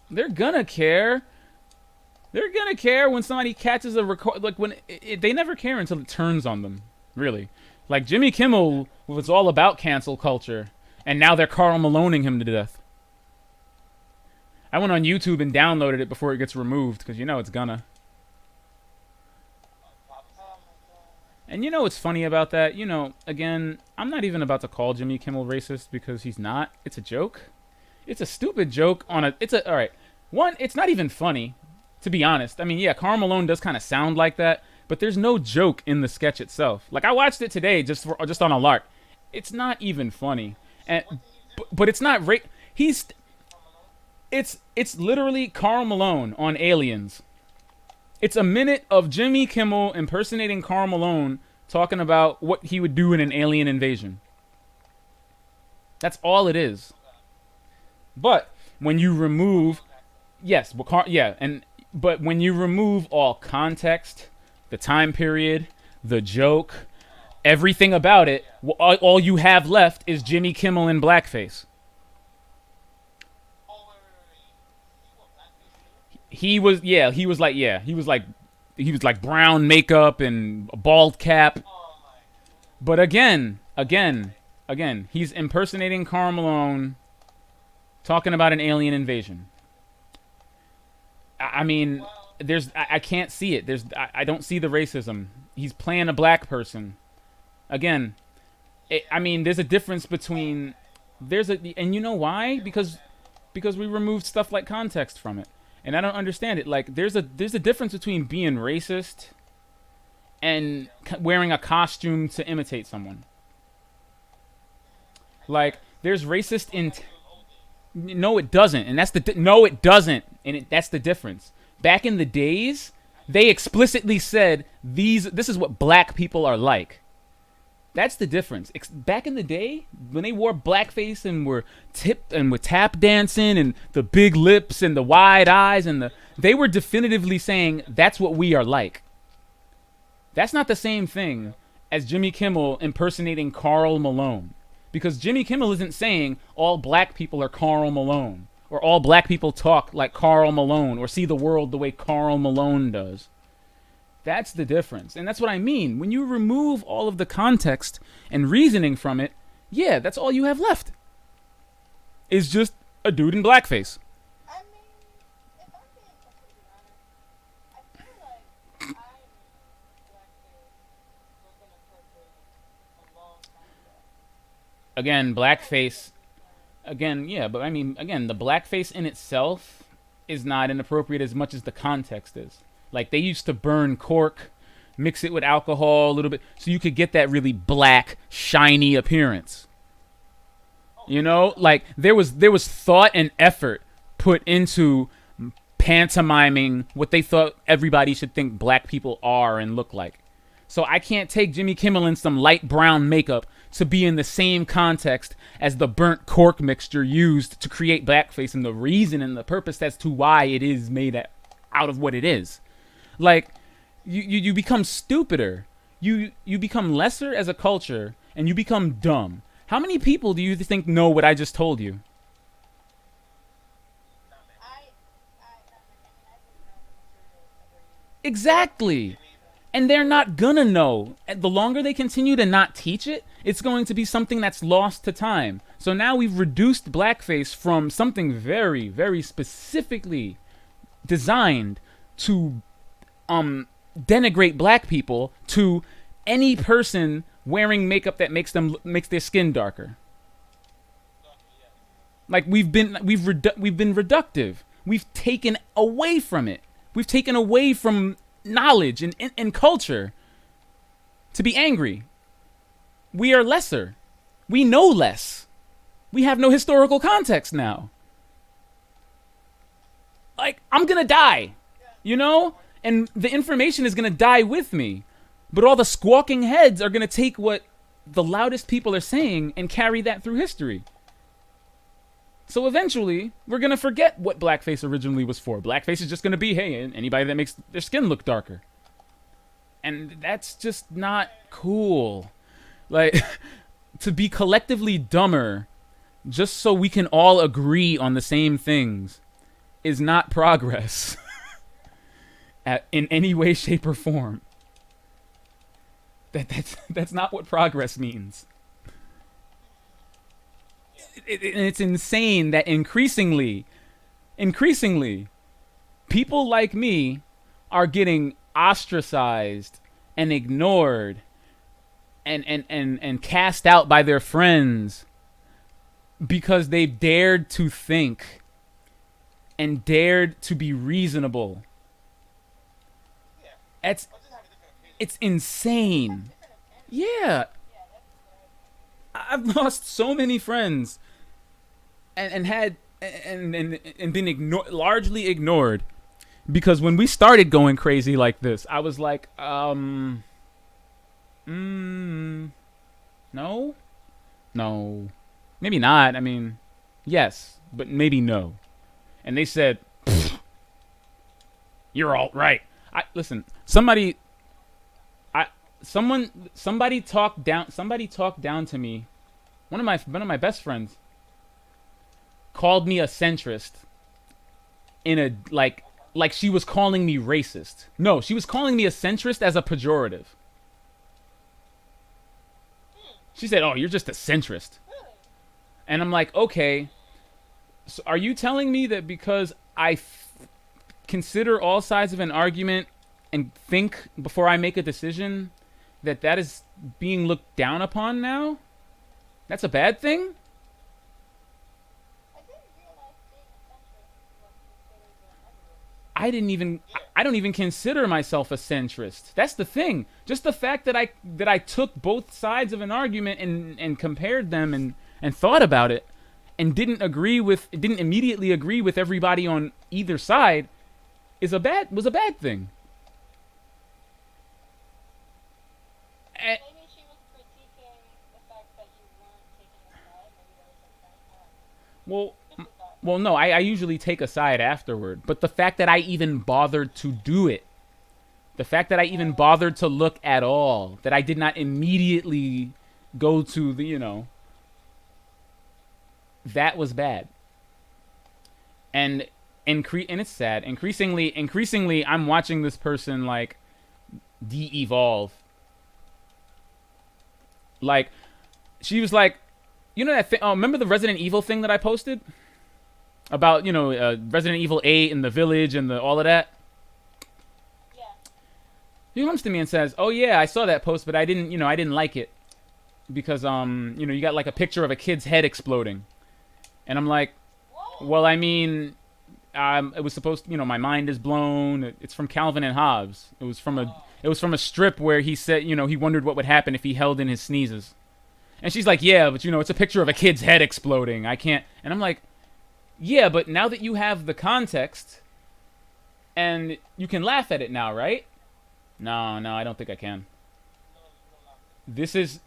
They're gonna care. They're gonna care when somebody catches a record. Like when they never care until it turns on them. Really, like Jimmy Kimmel was all about cancel culture, and now they're Karl Maloning him to death. I went on YouTube and downloaded it before it gets removed because you know it's gonna. And you know what's funny about that? You know, again, I'm not even about to call Jimmy Kimmel racist because he's not. It's a joke. It's a stupid joke on a. All right. One, it's not even funny, to be honest. I mean, yeah, Karl Malone does kind of sound like that, but there's no joke in the sketch itself. Like I watched it today just on a lark. It's not even funny, and but it's not it's literally Karl Malone on Aliens. It's a minute of Jimmy Kimmel impersonating Karl Malone talking about what he would do in an alien invasion. That's all it is. But when you remove, yes, but when you remove all context, the time period, the joke, everything about it, all you have left is Jimmy Kimmel in blackface. He was like brown makeup and a bald cap. But again, he's impersonating Karl Malone. Talking about an alien invasion. I mean, I can't see it. I don't see the racism. He's playing a black person. I mean, there's a difference between and you know why? Because we removed stuff like context from it, and I don't understand it. Like, there's a difference between being racist and wearing a costume to imitate someone. Like, there's racist No, it doesn't, and that's that's the difference. Back in the days, they explicitly said this is what black people are like. That's the difference. Back in the day, when they wore blackface and were tap dancing and the big lips and the wide eyes they were definitively saying that's what we are like. That's not the same thing as Jimmy Kimmel impersonating Karl Malone. Because Jimmy Kimmel isn't saying all black people are Karl Malone, or all black people talk like Karl Malone, or see the world the way Karl Malone does. That's the difference. And that's what I mean. When you remove all of the context and reasoning from it, yeah, that's all you have left. Is just a dude in blackface. I mean, if I'm being completely honest, I feel like blackface was inappropriate a long time ago. Again, blackface. Again, yeah, but I mean, again, the blackface in itself is not inappropriate as much as the context is. Like, they used to burn cork, mix it with alcohol a little bit, so you could get that really black, shiny appearance. You know, like there was thought and effort put into pantomiming what they thought everybody should think black people are and look like. So I can't take Jimmy Kimmel in some light brown makeup to be in the same context as the burnt cork mixture used to create blackface and the reason and the purpose as to why it is made out of what it is. Like, you become stupider. You become lesser as a culture, and you become dumb. How many people do you think know what I just told you? Exactly. And they're not gonna know. The longer they continue to not teach it, it's going to be something that's lost to time. So now we've reduced blackface from something very, very specifically designed to denigrate black people to any person wearing makeup that makes their skin darker. Like we've been reductive. We've taken away from it. We've taken away from knowledge and culture to be angry. We are lesser. We know less. We have no historical context now. Like, I'm gonna die, you know? And the information is gonna die with me. But all the squawking heads are gonna take what the loudest people are saying and carry that through history. So eventually, we're gonna forget what blackface originally was for. Blackface is just gonna be, hey, anybody that makes their skin look darker. And that's just not cool. Like, to be collectively dumber just so we can all agree on the same things is not progress in any way, shape, or form. That's not what progress means. It's insane that increasingly, people like me are getting ostracized and ignored and cast out by their friends because they dared to think and dared to be reasonable. It's insane. Yeah. I've lost so many friends and been largely ignored because when we started going crazy like this, I was like, no, maybe not. I mean, yes, but maybe no. And they said, you're all right. Listen, somebody talked down to me. One of my best friends called me a centrist in a like she was calling me racist. No, she was calling me a centrist as a pejorative. She said, "Oh, you're just a centrist." And I'm like, "Okay. So are you telling me that because I consider all sides of an argument and think before I make a decision that is being looked down upon now? That's a bad thing?" I didn't realize being a centrist was considered an underdog. I don't even consider myself a centrist. That's the thing. Just the fact that I took both sides of an argument and compared them and thought about it and didn't immediately agree with everybody on either side was a bad thing. Maybe she was critiquing the fact that you weren't taking a side. Maybe that was like that. Well, no, I usually take a side afterward. But the fact that I even bothered to do it, the fact that I even bothered to look at all, that I did not immediately go to the, that was bad. And it's sad. Increasingly, I'm watching this person like de-evolve. Like, she was like, that thing. Oh, remember the Resident Evil thing that I posted about Resident Evil 8 and the village and all of that? Yeah. He comes to me and says, "Oh yeah, I saw that post, but I didn't like it because you got like a picture of a kid's head exploding." And I'm like, Whoa. "Well, I mean, it was supposed to, my mind is blown. It's from Calvin and Hobbes. It was from a strip where he said, he wondered what would happen if he held in his sneezes." And she's like, "Yeah, but it's a picture of a kid's head exploding. I can't." And I'm like, "Yeah, but now that you have the context and you can laugh at it now, right?" No, I don't think I can. This is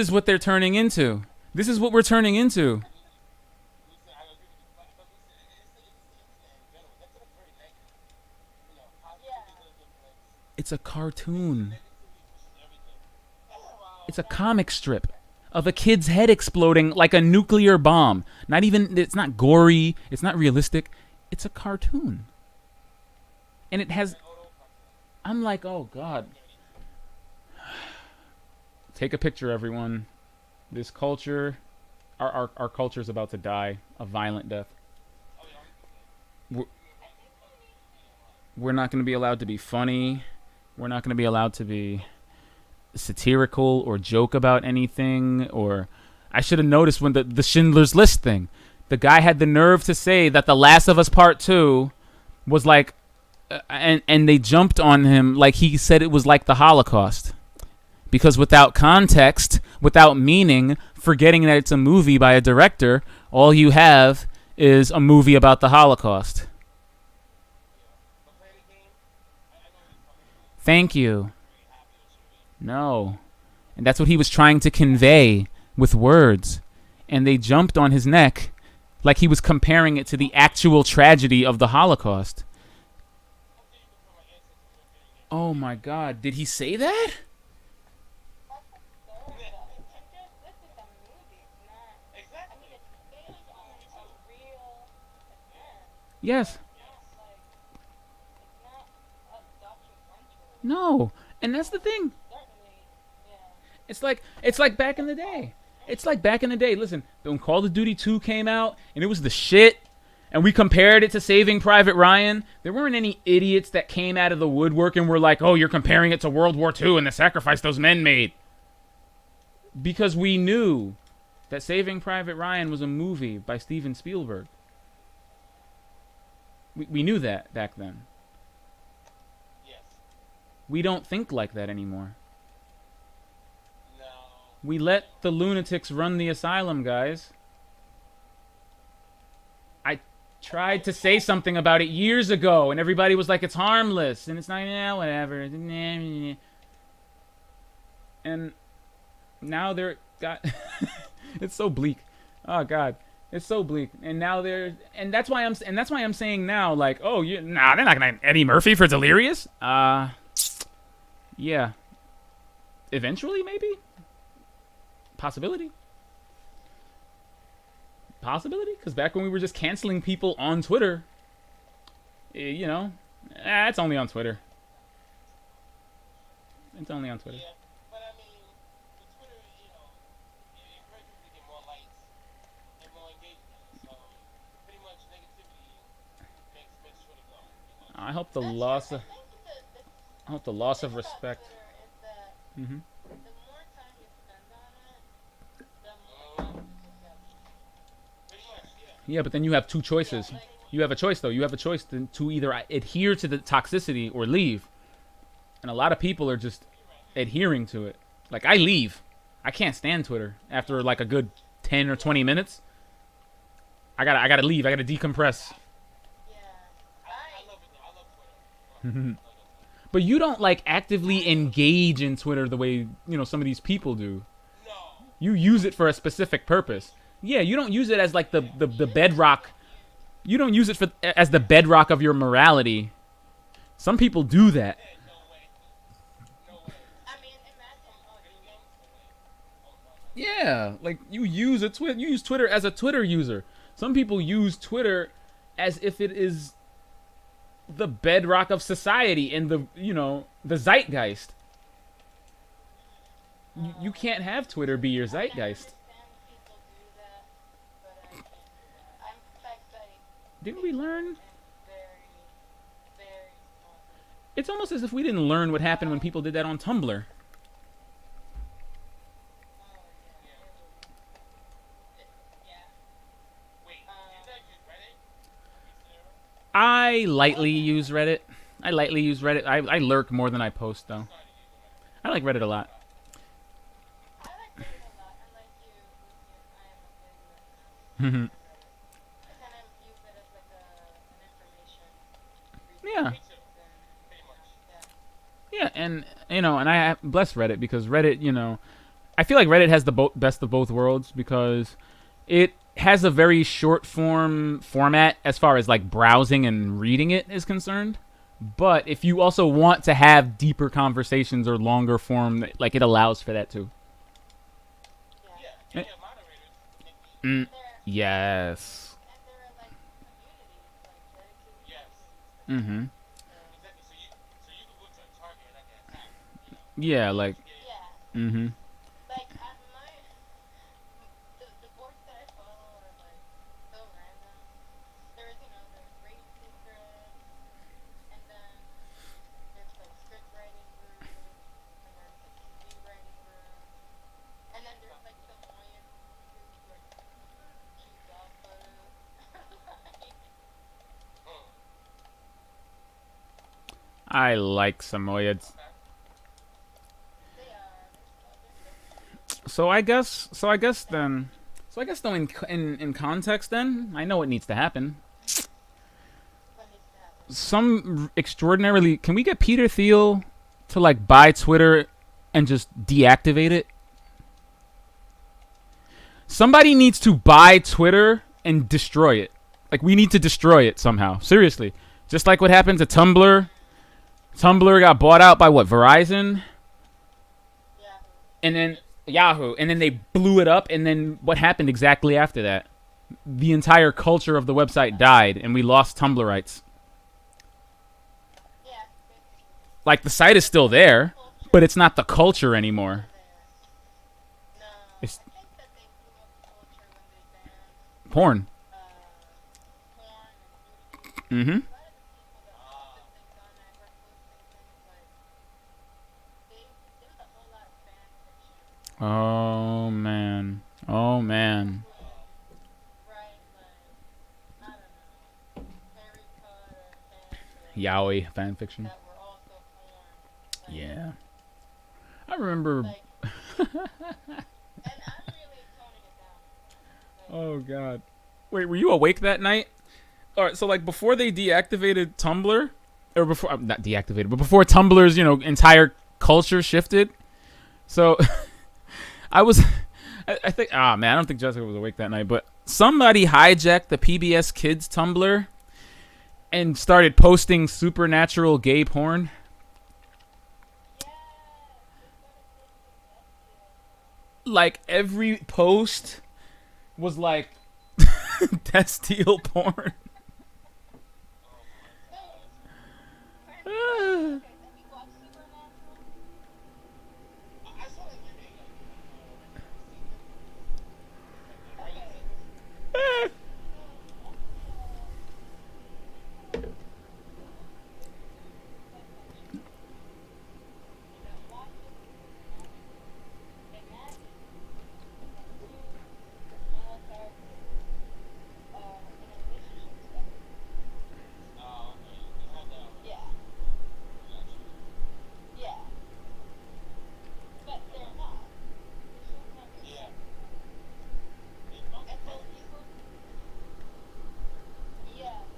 what they're turning into. This is what we're turning into. It's a cartoon. It's a comic strip of a kid's head exploding like a nuclear bomb. It's not gory. It's not realistic. It's a cartoon. And it has, I'm like, oh God. Take a picture, everyone. This culture, our culture is about to die a violent death. We're not going to be allowed to be funny. We're not going to be allowed to be satirical or joke about anything. Or I should have noticed when the Schindler's List thing. The guy had the nerve to say that The Last of Us Part 2 was like, and they jumped on him like he said it was like the Holocaust. Because without context, without meaning, forgetting that it's a movie by a director, all you have is a movie about the Holocaust. Thank you. No. And that's what he was trying to convey with words. And they jumped on his neck like he was comparing it to the actual tragedy of the Holocaust. Oh my God. Did he say that? Yes. No. And that's the thing. It's like back in the day. It's like back in the day. Listen, when Call of Duty 2 came out and it was the shit, and we compared it to Saving Private Ryan, there weren't any idiots that came out of the woodwork and were like, oh, you're comparing it to World War II and the sacrifice those men made. Because we knew that Saving Private Ryan was a movie by Steven Spielberg. We knew that back then. Yes. We don't think like that anymore. No. We let the lunatics run the asylum, guys. I tried to say something about it years ago, and everybody was like, it's harmless, and it's not, whatever. And now they're got... It's so bleak. Oh, God. It's so bleak, and now that's why I'm saying now, like, oh, they're not gonna Eddie Murphy for Delirious. Yeah, eventually, maybe, possibility, because back when we were just canceling people on Twitter, it's only on Twitter. It's only on Twitter. Yeah, but I mean, with Twitter, it encourages people to get more likes and more engagement. So pretty much negativity makes Twitter go. I hope the loss of respect. Mm-hmm. The more time you spend on it, the more Pretty much, yeah. Yeah, but then you have two choices. You have a choice, though. You have a choice to either adhere to the toxicity or leave. And a lot of people are just adhering to it. Like, I leave. I can't stand Twitter after, like, a good 10 or 20 minutes. I gotta leave. I gotta decompress. yeah. I love it though. I love Twitter. But you don't, like, actively engage in Twitter the way, some of these people do. No. You use it for a specific purpose. Yeah, you don't use it as, like, the bedrock. You don't use it as the bedrock of your morality. Some people do that. No way. No way. I mean, imagine. Yeah, like, you use Twitter as a Twitter user. Some people use Twitter as if it is the bedrock of society and the zeitgeist. You can't have Twitter be your zeitgeist. People do that, but I can't do that. I'm in fact Didn't we learn? very, very small. It's almost as if we didn't learn what happened when people did that on Tumblr. Wait, is that just Reddit? I lightly use Reddit. I lurk more than I post, though. I like Reddit a lot. I like Reddit a lot. Unlike you, I am a big nerd now. I kind of use it as like an information. Yeah. Me too. Pretty much. Yeah, and and I bless Reddit because Reddit, I feel like Reddit has the best of both worlds because it has a very short format as far as like browsing and reading it is concerned. But if you also want to have deeper conversations or longer form, like it allows for that too. Yeah, you have moderators. Yes. And there are like communities, like dedicated Yes. Mm-hmm. Exactly. So you can go to a target and I can attack. Yeah, like. Yeah. Mm-hmm. Like on the boards that I follow are like so random. There's rape secrets, and then there's like script writing I like Samoyeds. They are. So I guess though in context then, I know what needs to happen. What needs to happen? Some extraordinarily, can we get Peter Thiel to like buy Twitter and just deactivate it? Somebody needs to buy Twitter and destroy it. Like we need to destroy it somehow. Seriously. Just like what happened to Tumblr. Tumblr got bought out by what, Verizon? Yeah. And then Yahoo, and then they blew it up, and then what happened exactly after that? The entire culture of the website died, and we lost Tumblrites. Yeah. Basically. Like, the site is still there, but it's not the culture anymore. No. It's- I think that they blew up the culture when they banned Porn. porn and nudity. Mm-hmm. A lot of the people that posted things on there were posting things like there was a whole lot of fan fiction. Oh, man. Oh, man. Right, like I don't know, Harry Potter fan Yaoi fanfiction. that were also porn. Like, Yeah. I remember... Like, and I'm really toning it down. Like, Oh, God. Wait, were you awake that night? Alright, so, like, before they deactivated Tumblr, or before... not deactivated, but before Tumblr's, entire culture shifted, so... I was... I think... Ah, man, I don't think Jessica was awake that night, but somebody hijacked the PBS Kids Tumblr and started posting supernatural gay porn. yeah, Like, every post was like... Testicle porn. okay, have you watched Supernatural? I saw that video. Okay.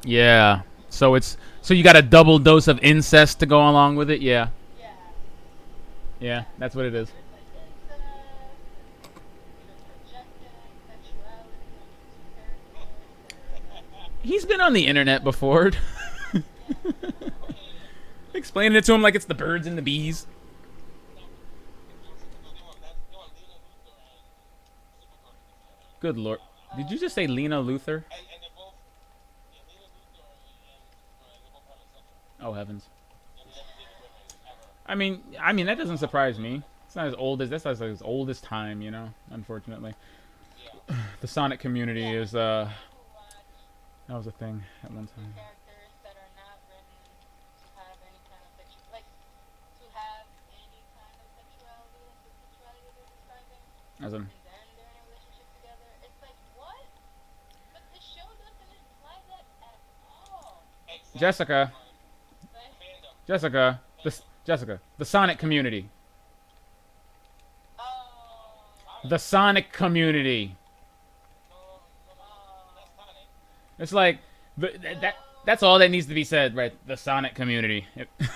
Yeah. So you got a double dose of incest to go along with it? Yeah. Yeah. Yeah, that's what it is. He's been on the internet before. Explaining it to him like it's the birds and the bees. Good lord. Did you just say Lena Luthor? And they're both, yeah, Lena Luthor and they're both homosexual. Oh heavens. They've never dated women ever. I mean that doesn't surprise me. It's not as old as as old as time, unfortunately. Yeah. The Sonic community is that was a thing at one time. Characters that are not written to have any kind of to have any kind of sexuality, like the sexuality they're describing, As in and then they're in a relationship together. It's like, what? But the show doesn't imply that at all. Exactly. Jessica, Like, Fandom. Jessica, the Sonic community. oh, The Sonic community. That's Sonic. It's like that's all that needs to be said, right? The Sonic community. if you go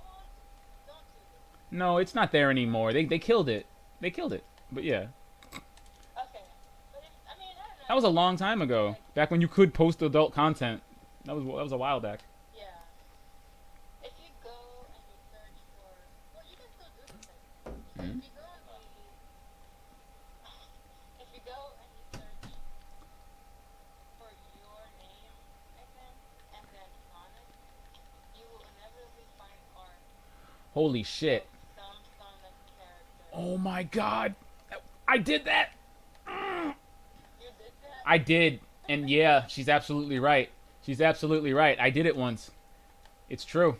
on, don't do this. No, it's not there anymore. They killed it. They killed it. But yeah, Okay. But if, I mean, I don't know. that was a long time ago. Back when you could post adult content. That was a while back. Yeah. If you go and you search for, well, you can still do this thing. Mhm. If you go on if you go and you search for your name, I think, and then Sonic, you will inevitably find art Holy shit. of some Sonic character. Oh my god. I did that. You did that? I did. And yeah, she's absolutely right. She's absolutely right. I did it once. It's true.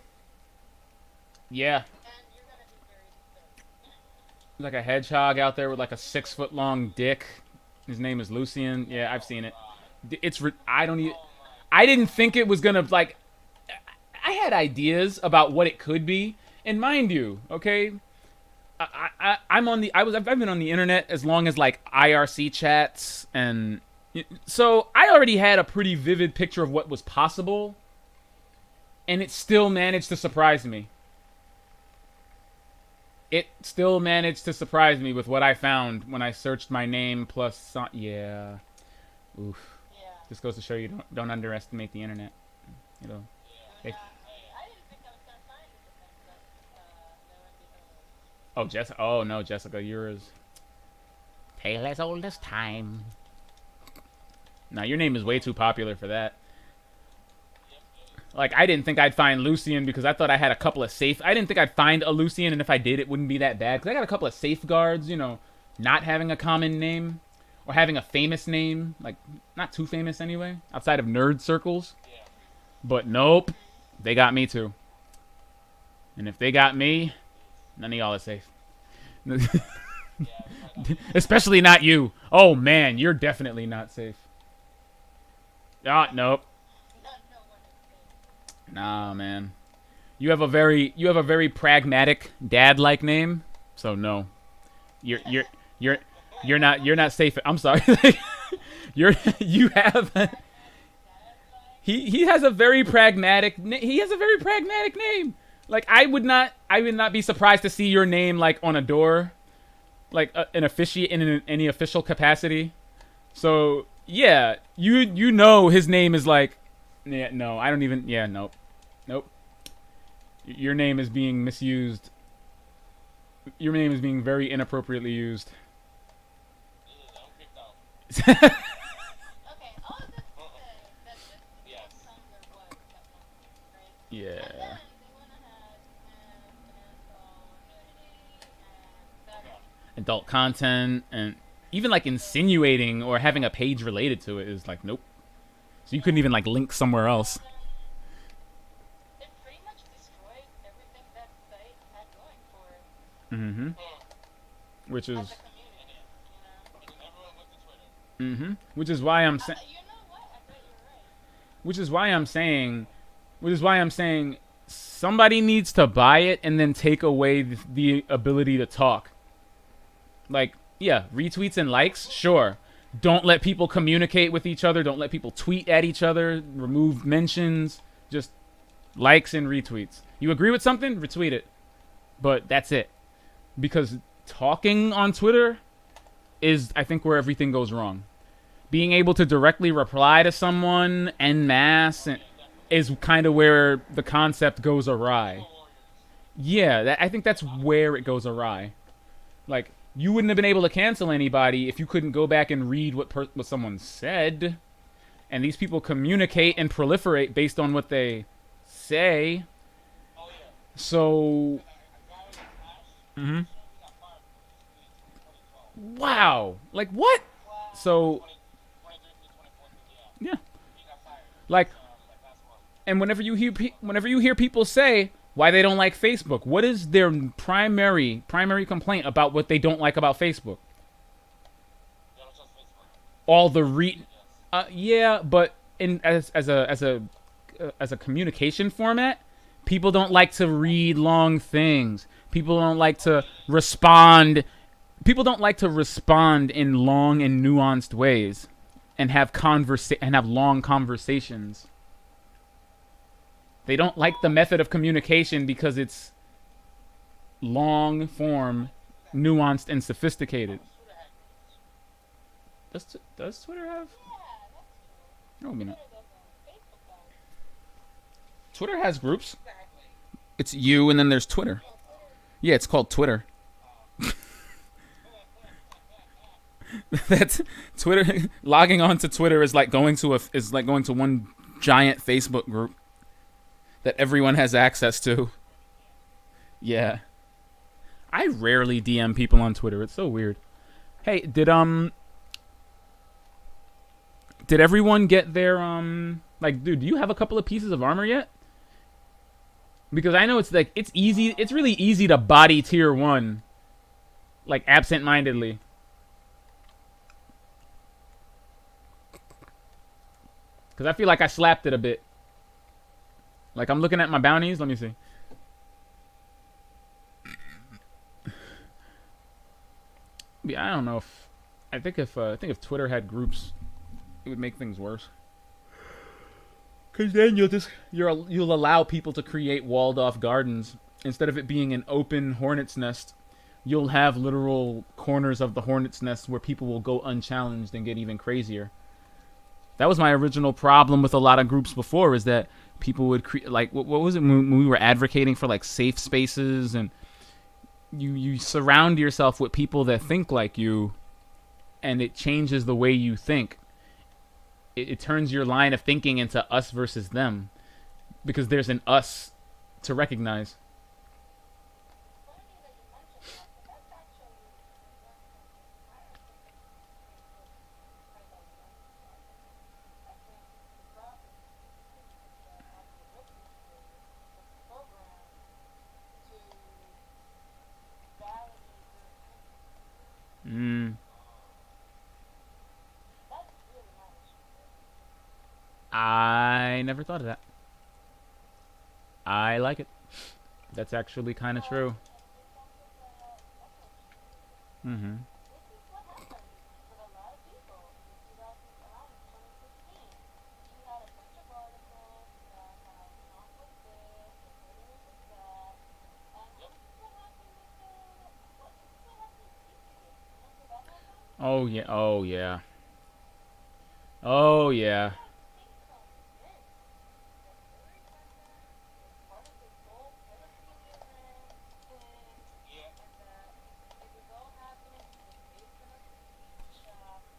Yeah. And you're gonna be very disturbed. Like a hedgehog out there with like a 6-foot long dick. His name is Lucian. Yeah, I've seen it. I don't even. I didn't think it was gonna like. had ideas about what it could be, and mind you, okay, I've been on the internet as long as like IRC chats, and so I already had a pretty vivid picture of what was possible, and it still managed to surprise me. It still managed to surprise me with what I found when I searched my name plus yeah. Oof. Yeah. Just goes to show you don't underestimate the internet. You know. I If, didn't think I was gonna find anything, but lo and behold. oh, Jessica. Oh no, Jessica, yours. Tale as old as time. Now your name is way too popular for that. Like, I didn't think I'd find Lucian because I thought I had a couple of I didn't think I'd find a Lucian, and if I did, it wouldn't be that bad. Because I got a couple of safeguards, you know, not having a common name or having a famous name. Like, not too famous anyway, outside of nerd circles. But nope, they got me too. And if they got me, none of y'all are safe. Especially not you. Oh, man, you're definitely not safe. Ah, nope. No one is safe. Nah, man. You have a very pragmatic dad-like name, so no. You're not safe. I'm sorry. You have he has a very pragmatic name. Like I would not be surprised to see your name like on a door, like an officiate in any official capacity. So, yeah, you know his name is like, yeah, no, I don't even, yeah, nope. Your name is being misused. Your name is being very inappropriately used. Okay, all of this to say that this is Yes. what Tumblr was at one point, right? Yeah. And then they went ahead and installed nudity and that. Adult content and even like insinuating or having a page related to it is like, nope. So you couldn't even like link somewhere else. It pretty much destroyed everything that site had going for it Mm-hmm. Which as is, a community, you know? Everyone went to Twitter. mm-hmm. Which is why I'm saying. You know what? I bet you're right. Which is why I'm saying somebody needs to buy it and then take away the ability to talk. Like, yeah, retweets and likes, sure. Don't let people communicate with each other. Don't let people tweet at each other. Remove mentions. Just likes and retweets. You agree with something? Retweet it. But that's it. Because talking on Twitter is, I think, where everything goes wrong. Being able to directly reply to someone en masse is kind of where the concept goes awry. Yeah, I think that's where it goes awry. Like, you wouldn't have been able to cancel anybody if you couldn't go back and read what someone said. And these people communicate and proliferate based on what they say. So, wow. Like, what? So, yeah. Like, and whenever you hear people say why they don't like Facebook, what is their primary complaint about what they don't like about Facebook? All the yeah, but as a communication format, people don't like to read long things. People don't like to respond. People don't like to respond in long and nuanced ways, and have long conversations. They don't like the method of communication because it's long form, nuanced, and sophisticated. Does Twitter have? No, I mean, Twitter has groups. It's you, and then there's Twitter. Yeah, it's called Twitter. That's Twitter. Logging on to Twitter is like going to one giant Facebook group that everyone has access to. Yeah. I rarely DM people on Twitter. It's so weird. Hey, did everyone get their like, dude, do you have a couple of pieces of armor yet? Because I know it's really easy to body tier 1 like absent-mindedly. Cuz I feel like I slapped it a bit. Like I'm looking at my bounties. Let me see. Yeah, I don't know if I think if Twitter had groups, it would make things worse. Cause then you'll allow people to create walled off gardens instead of it being an open hornet's nest. You'll have literal corners of the hornet's nest where people will go unchallenged and get even crazier. That was my original problem with a lot of groups before, is that people would create, like, what was it when we were advocating for like safe spaces, and you surround yourself with people that think like you, and it changes the way you think. It turns your line of thinking into us versus them, because there's an us to recognize. Mm. I never thought of that. I like it. That's actually kind of true. Mm-hmm. Oh yeah. Oh yeah. Oh yeah. Yeah.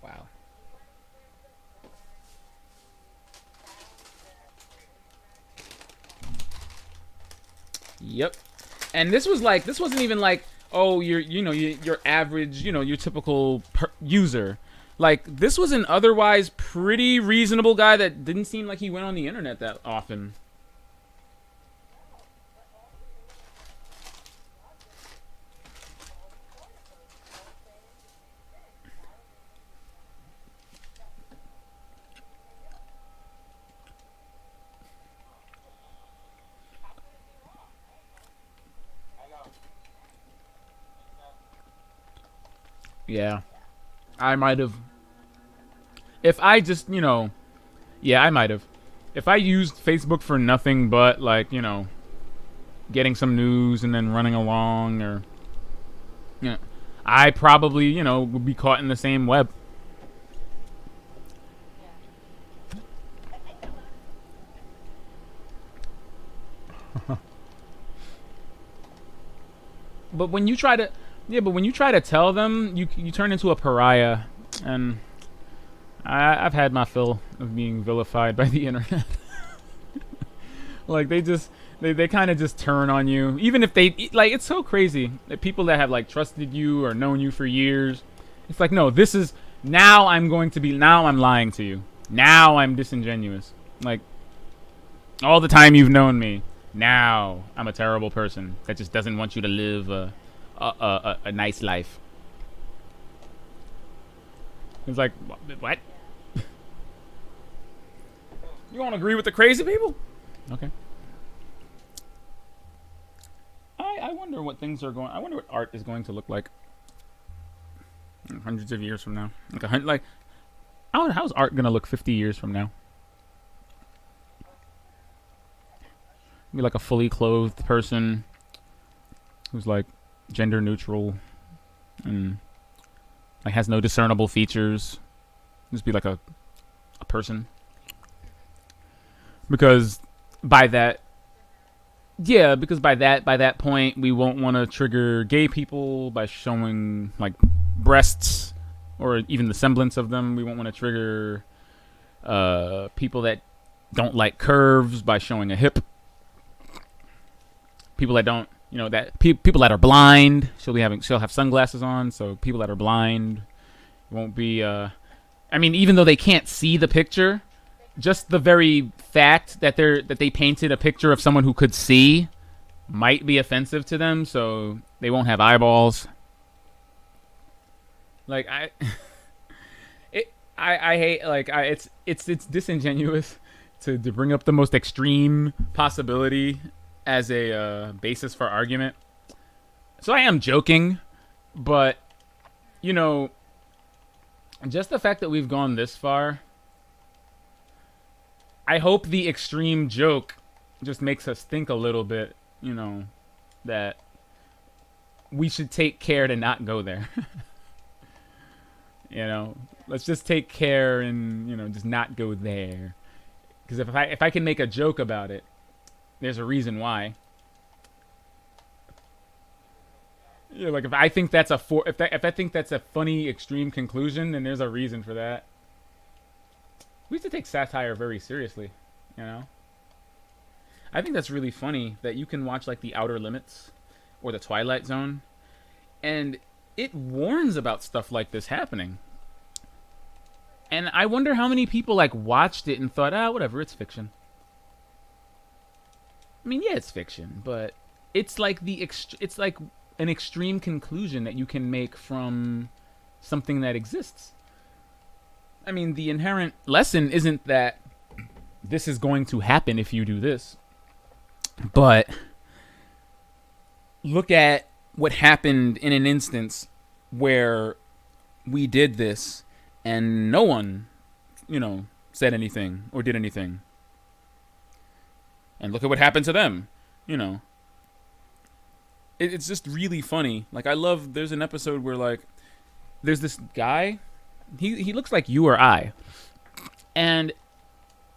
Wow. Yep. And this wasn't even like, oh, your average, your typical user. Like, this was an otherwise pretty reasonable guy that didn't seem like he went on the internet that often. I know. Yeah. I might have. If I just, yeah, I might have. If I used Facebook for nothing but, like, getting some news and then running along, or, I probably, would be caught in the same web. But when you try to, tell them, you turn into a pariah, and I've had my fill of being vilified by the internet. Like, they kind of just turn on you, even if they, like, it's so crazy that people that have, like, trusted you or known you for years, it's like, no, now I'm lying to you, now I'm disingenuous, like, all the time you've known me, now I'm a terrible person that just doesn't want you to live a nice life. It's like, what? You won't agree with the crazy people? Okay. I wonder what things are going. I wonder what art is going to look like hundreds of years from now. How's art gonna look 50 years from now? Be like a fully clothed person who's like gender neutral and like has no discernible features. Just be like a person. Because by that point we won't want to trigger gay people by showing like breasts or even the semblance of them. We won't want to trigger people that don't like curves by showing a hip. People that don't, people that are blind. She'll have sunglasses on, so people that are blind won't be. Even though they can't see the picture, just the very fact that they painted a picture of someone who could see might be offensive to them, so they won't have eyeballs. Like I hate, it's disingenuous to bring up the most extreme possibility as a basis for argument. So I am joking, but you know, just the fact that we've gone this far, I hope the extreme joke just makes us think a little bit, you know, that we should take care to not go there. You know, let's just take care and, you know, just not go there. Because if I can make a joke about it, there's a reason why. Yeah, like if I think that's if I think that's a funny extreme conclusion, then there's a reason for that. We used to take satire very seriously, you know. I think that's really funny that you can watch like The Outer Limits or The Twilight Zone, and it warns about stuff like this happening. And I wonder how many people like watched it and thought, whatever, it's fiction. I mean, yeah, it's fiction, but it's like it's like an extreme conclusion that you can make from something that exists. I mean, the inherent lesson isn't that this is going to happen if you do this, but look at what happened in an instance where we did this and no one, you know, said anything or did anything. And look at what happened to them, you know. It's just really funny. Like, I love, there's an episode where, like, there's this guy, he looks like you or I, and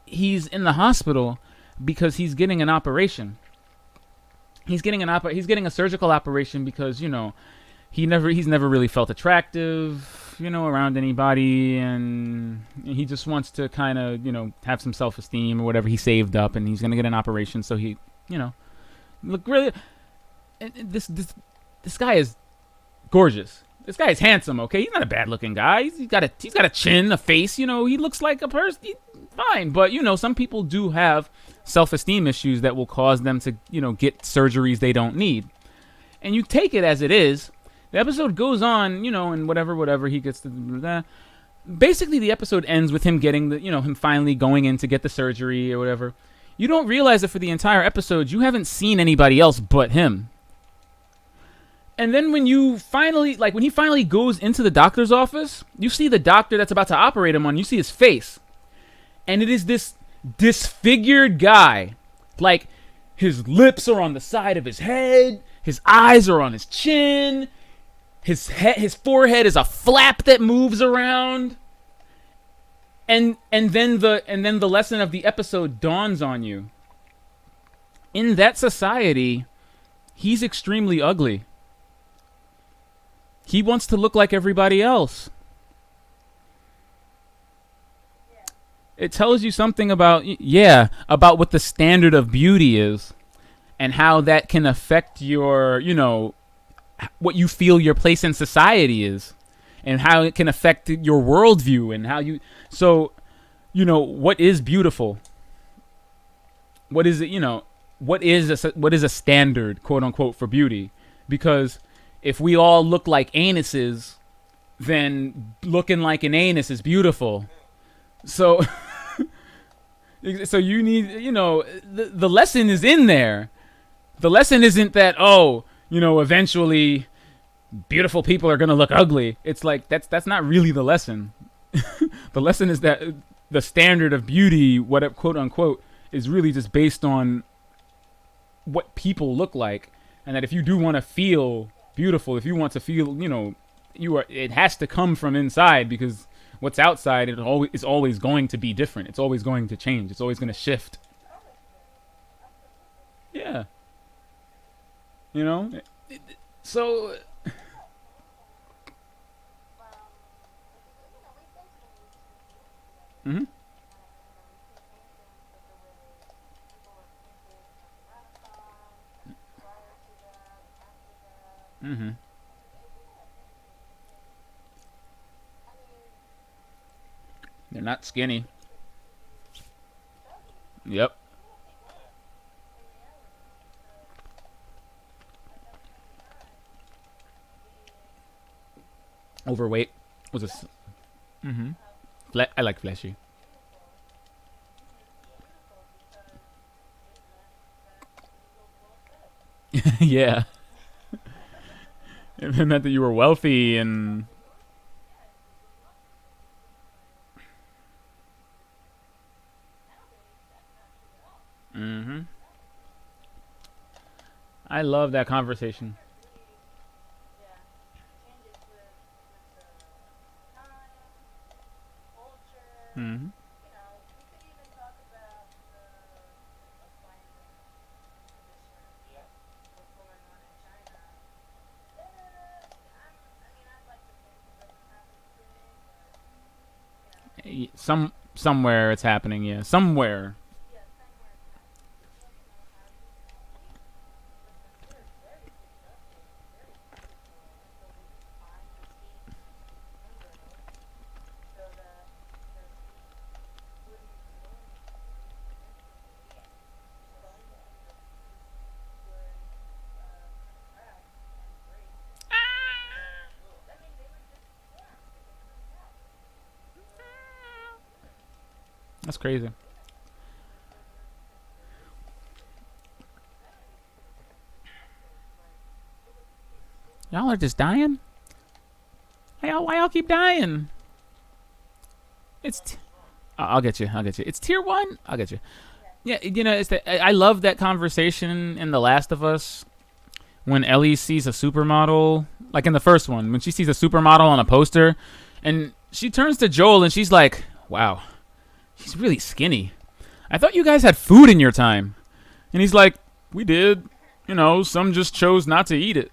he's in the hospital because he's getting an operation. He's getting a surgical operation because, you know, he's never really felt attractive, you know, around anybody, and he just wants to kind of, you know, have some self-esteem or whatever. He saved up and he's going to get an operation, so he, you know, look really. And this guy is gorgeous. This guy is handsome. Okay, he's not a bad-looking guy. He's got a chin, a face. You know, he looks like a person. Fine, but you know, some people do have self-esteem issues that will cause them to, you know, get surgeries they don't need. And you take it as it is. The episode goes on, you know, and whatever he gets to. Basically, the episode ends with him getting him finally going in to get the surgery or whatever. You don't realize that for the entire episode, you haven't seen anybody else but him. And then when he finally goes into the doctor's office, you see the doctor that's about to operate him on, you see his face. And it is this disfigured guy. Like, his lips are on the side of his head, his eyes are on his chin, his forehead is a flap that moves around. And then the lesson of the episode dawns on you. In that society, he's extremely ugly. He wants to look like everybody else. It tells you something about what the standard of beauty is and how that can affect your, you know, what you feel your place in society is and how it can affect your worldview and how you, so, you know, what is beautiful? What is it, you know, what is a standard, quote unquote, for beauty? Because if we all look like anuses, then looking like an anus is beautiful. So, so you need, you know, the lesson is in there. The lesson isn't that, oh, you know, eventually beautiful people are going to look ugly. It's like, that's not really the lesson. The lesson is that the standard of beauty, what quote unquote, is really just based on what people look like. And that if you do want to feel beautiful, if you want to feel, you know, it has to come from inside, because what's outside is always going to be different. It's always going to change. It's always going to shift. Yeah. You know? So mm-hmm. Mm-hmm. They're not skinny. Yep. Overweight was a. Mm-hmm. I like fleshy. Yeah. It meant that you were wealthy and. Mm-hmm. I love that conversation. Yeah, changes with the time, culture. Mm-hmm. You know, we could even talk about the climate condition, Yeah. what's going on in China. I mean, I'd like to think it doesn't happen today, but you know, Somewhere it's happening. Yeah, somewhere. yeah, somewhere it's happening. Just let me know how you listen. We're very productive, very beautiful until we find the sweet embryo, so that the sweet woody balloon eventually explodes into the juicy wood crack and break. I mean, they would just form. They would freak out. That's crazy. Y'all are just dying. Why y'all keep dying? It's. I'll get you. I'll get you. It's tier 1. I'll get you. Yeah, you know, it's I love that conversation in The Last of Us when Ellie sees a supermodel, like in the first one, when she sees a supermodel on a poster, and she turns to Joel and she's like, "Wow, she's really skinny. I thought you guys had food in your time." And he's like, "We did. You know, some just chose not to eat it."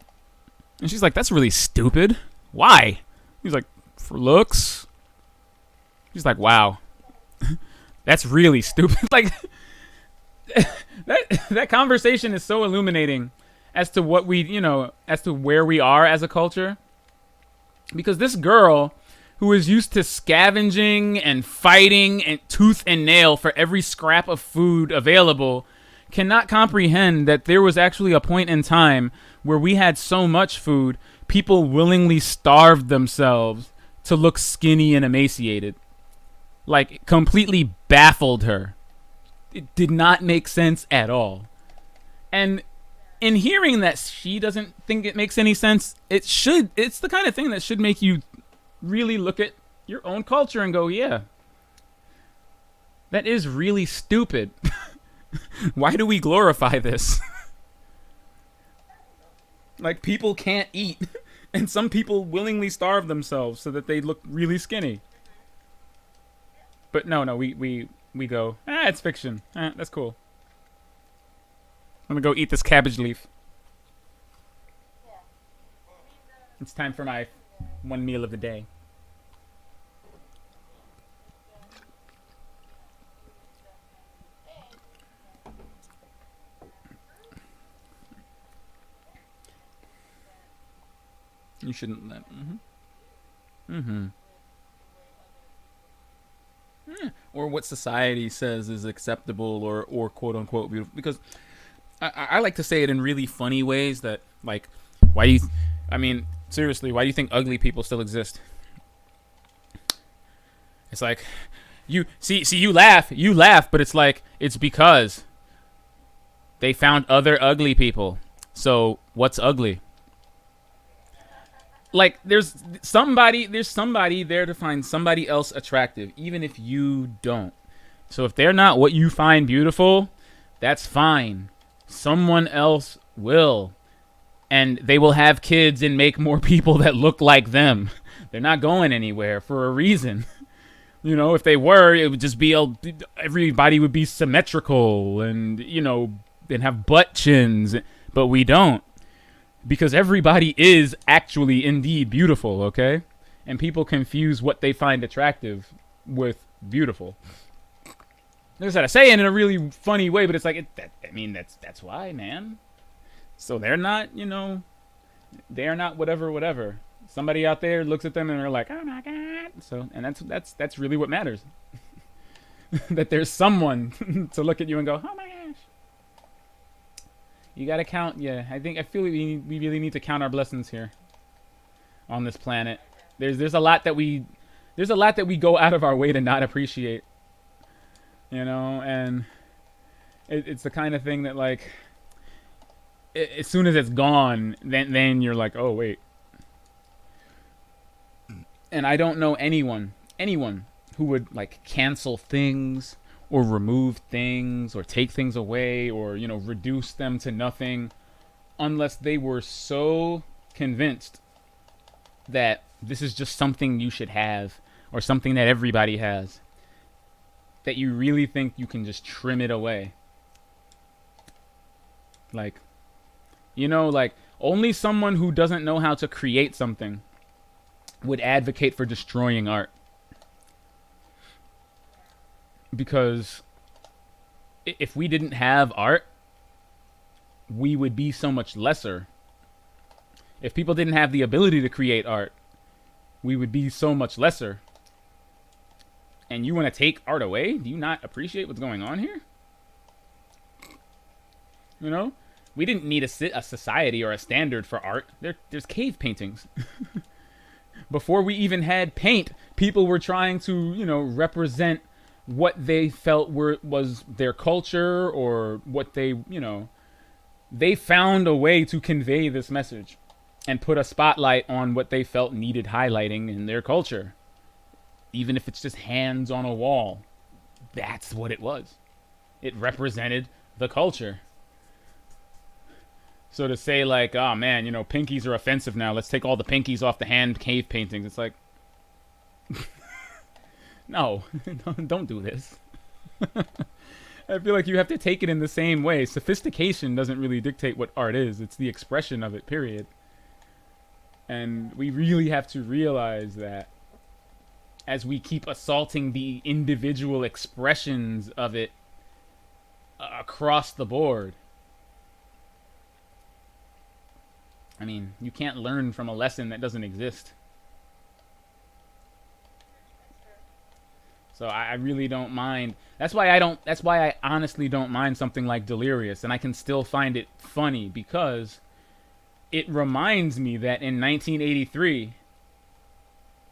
And she's like, "That's really stupid. Why?" He's like, "For looks." She's like, "Wow, that's really stupid." Like that conversation is so illuminating as to what we, you know, as to where we are as a culture. Because this girl who is used to scavenging and fighting and tooth and nail for every scrap of food available cannot comprehend that there was actually a point in time where we had so much food, people willingly starved themselves to look skinny and emaciated. Like, completely baffled her. It did not make sense at all. And in hearing that she doesn't think it makes any sense, it's the kind of thing that should make you really look at your own culture and go, yeah, that is really stupid. Why do we glorify this? Like, people can't eat, and some people willingly starve themselves so that they look really skinny. But no, we go, it's fiction. That's cool. I'm gonna go eat this cabbage leaf. It's time for my one meal of the day. You shouldn't let. Or what society says is acceptable or quote unquote beautiful. Because I like to say it in really funny ways that, like, why do you. I mean, seriously, why do you think ugly people still exist? It's like, you laugh, but it's like, it's because they found other ugly people. So what's ugly? Like, there's somebody there to find somebody else attractive, even if you don't. So if they're not what you find beautiful, that's fine. Someone else will. And they will have kids and make more people that look like them. They're not going anywhere for a reason. You know, if they were, it would just be everybody would be symmetrical and, you know, and have butt chins. But we don't. Because everybody is actually indeed beautiful, okay? And people confuse what they find attractive with beautiful. Like I said, I say it in a really funny way, but it's like, that's why, man. So they're not, you know, they're not whatever. Somebody out there looks at them and they're like, oh my God. So, and that's really what matters. That there's someone to look at you and go, oh my gosh. You gotta count, yeah. I feel we really need to count our blessings here on this planet. There's a lot that we go out of our way to not appreciate. You know, and it's the kind of thing that, like, as soon as it's gone, then you're like, oh wait. And I don't know anyone who would like cancel things or remove things or take things away or reduce them to nothing unless they were so convinced that this is just something you should have or something that everybody has, that you really think you can just trim it away. Like, like only someone who doesn't know how to create something would advocate for destroying art. Because if we didn't have art, we would be so much lesser. If people didn't have the ability to create art, we would be so much lesser. And you want to take art away? Do you not appreciate what's going on here? We didn't need a society or a standard for art. There's cave paintings. Before we even had paint, people were trying to, represent what they felt was their culture or what they found a way to convey this message and put a spotlight on what they felt needed highlighting in their culture. Even if it's just hands on a wall. That's what it was. It represented the culture. So to say like, oh man, pinkies are offensive now. Let's take all the pinkies off the hand cave paintings. It's like, no, don't do this. I feel like you have to take it in the same way. Sophistication doesn't really dictate what art is. It's the expression of it, period. And we really have to realize that as we keep assaulting the individual expressions of it across the board. I mean, you can't learn from a lesson that doesn't exist. So I really don't mind. That's why I honestly don't mind something like Delirious, and I can still find it funny because it reminds me that in 1983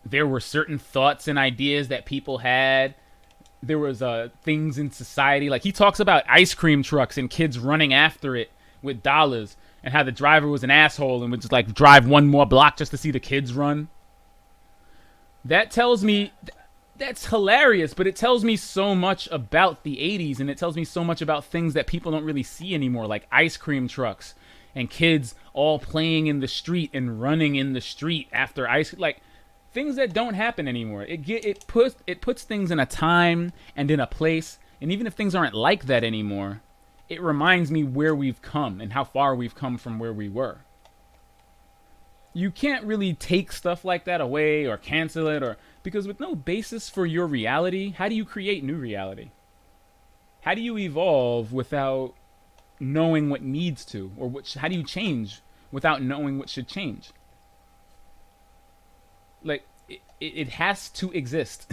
there were certain thoughts and ideas that people had. There was things in society, like he talks about ice cream trucks and kids running after it with dollars, and how the driver was an asshole and would just like drive one more block just to see the kids run. That tells me that's hilarious, but it tells me so much about the 80s, and it tells me so much about things that people don't really see anymore, like ice cream trucks and kids all playing in the street and running in the street after ice, like things that don't happen anymore. It puts things in a time and in a place, and even if things aren't like that anymore, it reminds me where we've come and how far we've come from where we were. You can't really take stuff like that away or cancel it, or because with no basis for your reality, how do you create new reality? How do you evolve without knowing what needs to, or how do you change without knowing what should change? Like, it has to exist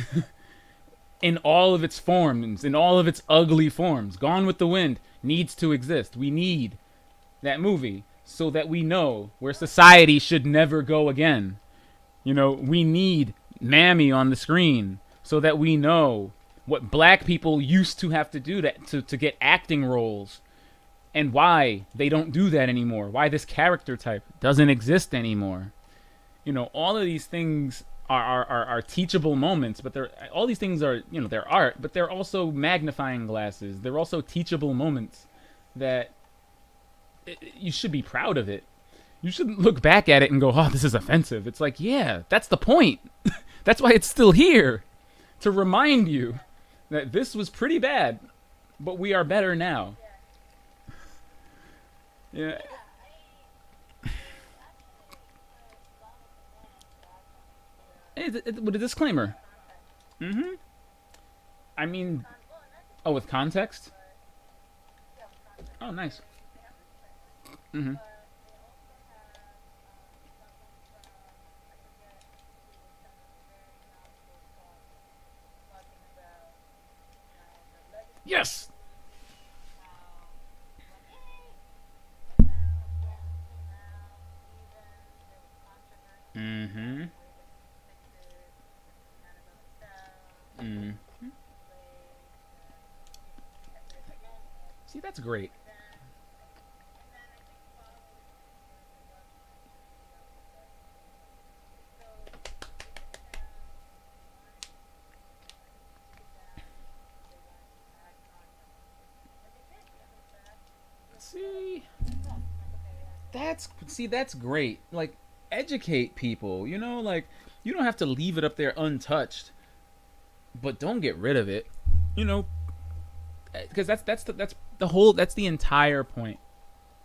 in all of its forms, in all of its ugly forms. Gone with the Wind needs to exist. We need that movie so that we know where society should never go again. We need Mammy on the screen so that we know what black people used to have to do to get acting roles, and why they don't do that anymore. Why this character type doesn't exist anymore. All of these things are teachable moments, but all these things are, they're art, but they're also magnifying glasses. They're also teachable moments that you should be proud of it. You shouldn't look back at it and go, oh, this is offensive. It's like, yeah, that's the point. That's why it's still here. To remind you that this was pretty bad, but we are better now. Yeah. With a disclaimer. Mm-hmm. I mean, oh, with context? Oh, nice. Mm-hmm. Yes! Mm-hmm. Mm. See, that's great. That's great. Like, educate people. Like, you don't have to leave it up there untouched, but don't get rid of it. You know, because that's the entire point.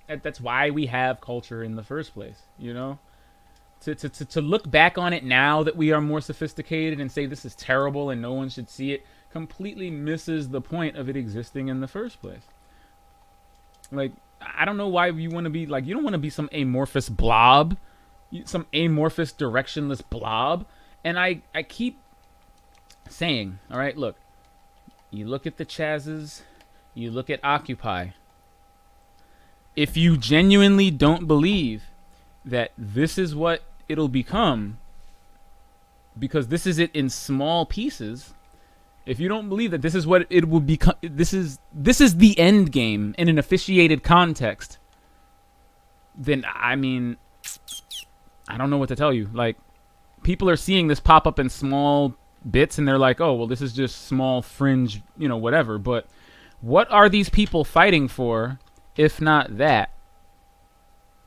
That's why we have culture in the first place. To look back on it now that we are more sophisticated and say this is terrible and no one should see it completely misses the point of it existing in the first place. Like, I don't know why you want to be like, you don't want to be some amorphous blob, some amorphous directionless blob. And I keep saying, all right, look, you look at the Chazes, you look at Occupy. If you genuinely don't believe that this is what it'll become, because this is it in small pieces, if you don't believe that this is what it will become, this is the end game in an officiated context, then I mean, I don't know what to tell you. Like, people are seeing this pop up in small bits and they're like, oh, well, this is just small fringe, whatever. But what are these people fighting for if not that?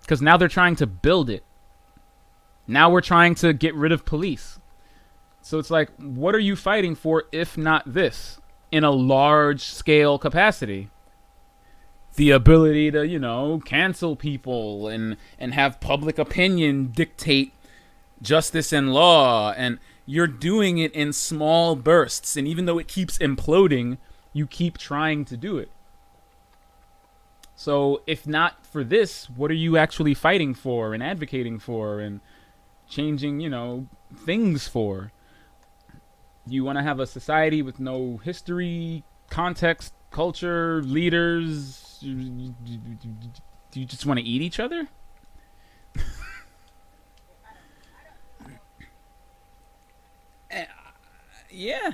Because now they're trying to build it. Now we're trying to get rid of police. So it's like, what are you fighting for if not this in a large scale capacity? The ability to, cancel people and have public opinion dictate justice and law. And you're doing it in small bursts. And even though it keeps imploding, you keep trying to do it. So if not for this, what are you actually fighting for and advocating for and changing, things for? You want to have a society with no history, context, culture, leaders? Do you just want to eat each other? Yeah.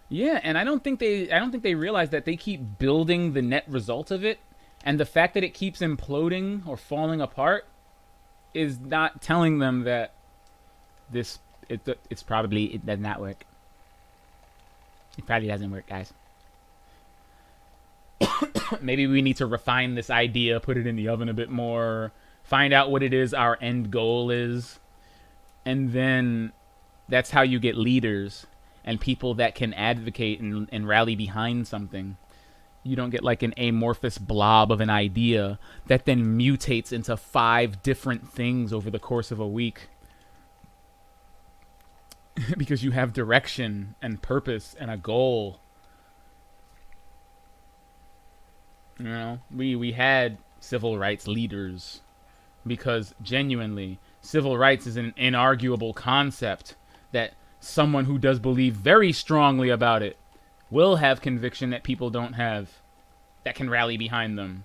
Yeah, and I don't think they realize that they keep building the net result of it, and the fact that it keeps imploding or falling apart is not telling them that it's probably, it does not work. It probably doesn't work, guys. Maybe we need to refine this idea, put it in the oven a bit more, find out what it is our end goal is, and then that's how you get leaders and people that can advocate and rally behind something. You don't get like an amorphous blob of an idea that then mutates into 5 different things over the course of a week. Because you have direction and purpose and a goal. We had civil rights leaders because genuinely civil rights is an inarguable concept that someone who does believe very strongly about it will have conviction that people don't have, that can rally behind them.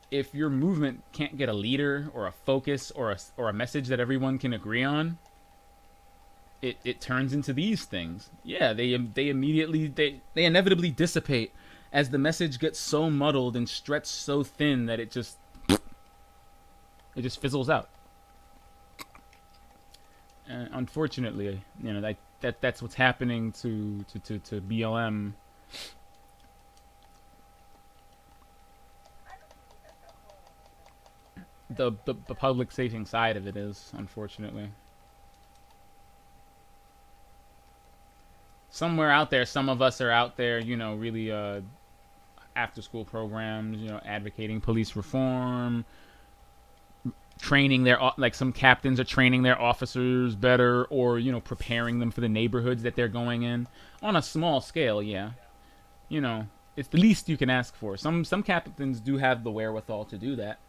If your movement can't get a leader or a focus or a message that everyone can agree on, it turns into these things. Yeah, they inevitably dissipate as the message gets so muddled and stretched so thin that it just fizzles out. Unfortunately, that's what's happening to BLM. The public facing side of it is, unfortunately. Somewhere out there, some of us are out there, really after school programs, advocating police reform, training their, like some captains are training their officers better, or preparing them for the neighborhoods that they're going in on a small scale. Yeah, it's the least you can ask for. Some captains do have the wherewithal to do that,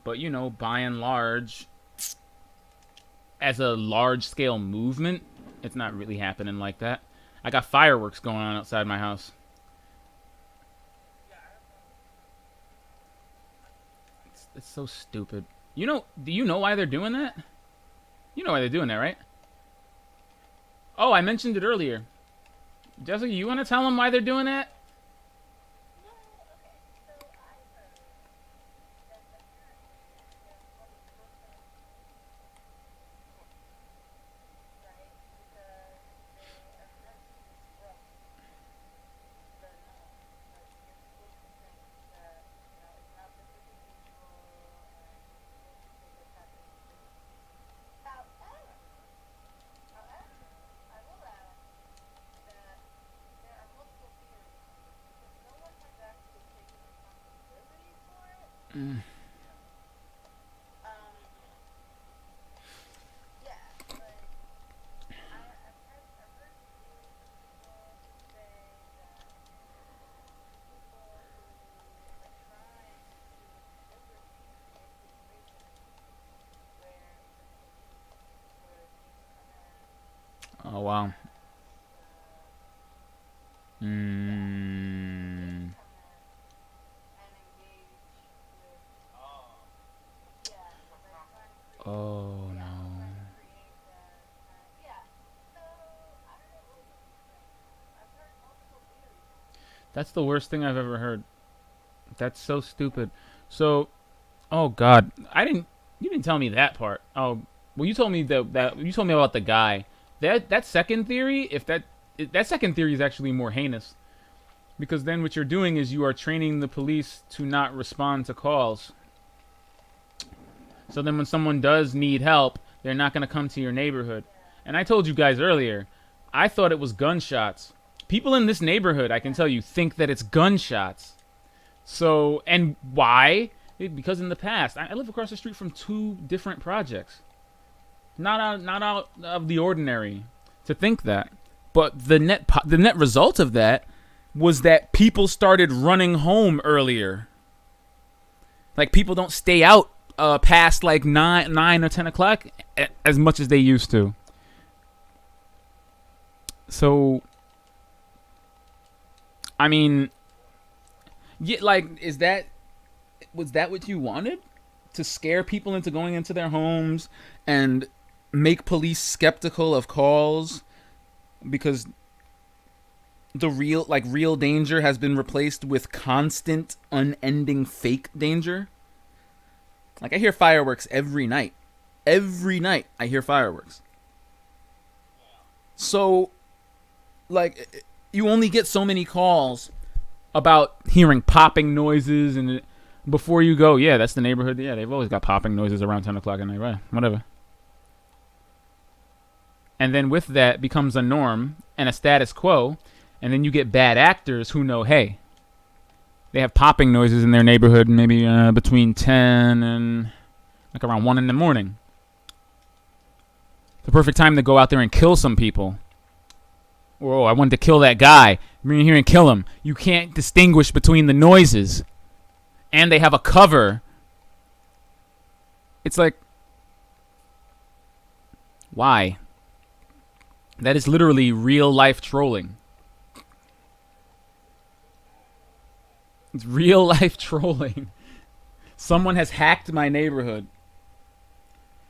but by and large, as a large scale movement, it's not really happening like that. I got fireworks going on outside my house. It's so stupid. Do you know why they're doing that? You know why they're doing that, right? Oh, I mentioned it earlier. Jessica, you want to tell them why they're doing that? Yeah, but I've heard people say that people who are trying to deliberately create situations where the police would come in Oh wow. and Mm. come in and engage with, yeah, like trying to create, Oh yeah, no. trying to create that kind, yeah. So I don't know what you think. I've heard multiple theories. That's the worst thing I've ever heard. That's so stupid. So, oh god, I didn't. You didn't tell me that part. Oh, well, you told me that you told me about the guy. That second theory, if that second theory is actually more heinous, because then what you're doing is you are training the police to not respond to calls. So then when someone does need help, they're not going to come to your neighborhood. And I told you guys earlier, I thought it was gunshots. People in this neighborhood, I can tell you, think that it's gunshots. So, and why? Because in the past, I live across the street from 2 different projects. Not out of the ordinary to think that. But the net result of that was that people started running home earlier. Like, people don't stay out past like 9 or 10 o'clock as much as they used to. So, I mean, yeah, like, was that what you wanted? To scare people into going into their homes and make police skeptical of calls because the real danger has been replaced with constant, unending fake danger? Like, I hear fireworks every night. Every night I hear fireworks. So, like, you only get so many calls about hearing popping noises, and before you go, yeah, that's the neighborhood. Yeah, they've always got popping noises around 10 o'clock at night, right? Whatever. And then with that becomes a norm and a status quo, and then you get bad actors who know, hey, they have popping noises in their neighborhood maybe between 10 and like around 1 in the morning. The perfect time to go out there and kill some people. Or, oh, I wanted to kill that guy. Bring him here and kill him. You can't distinguish between the noises. And they have a cover. It's like, why? That is literally real life trolling. It's real life trolling. Someone has hacked my neighborhood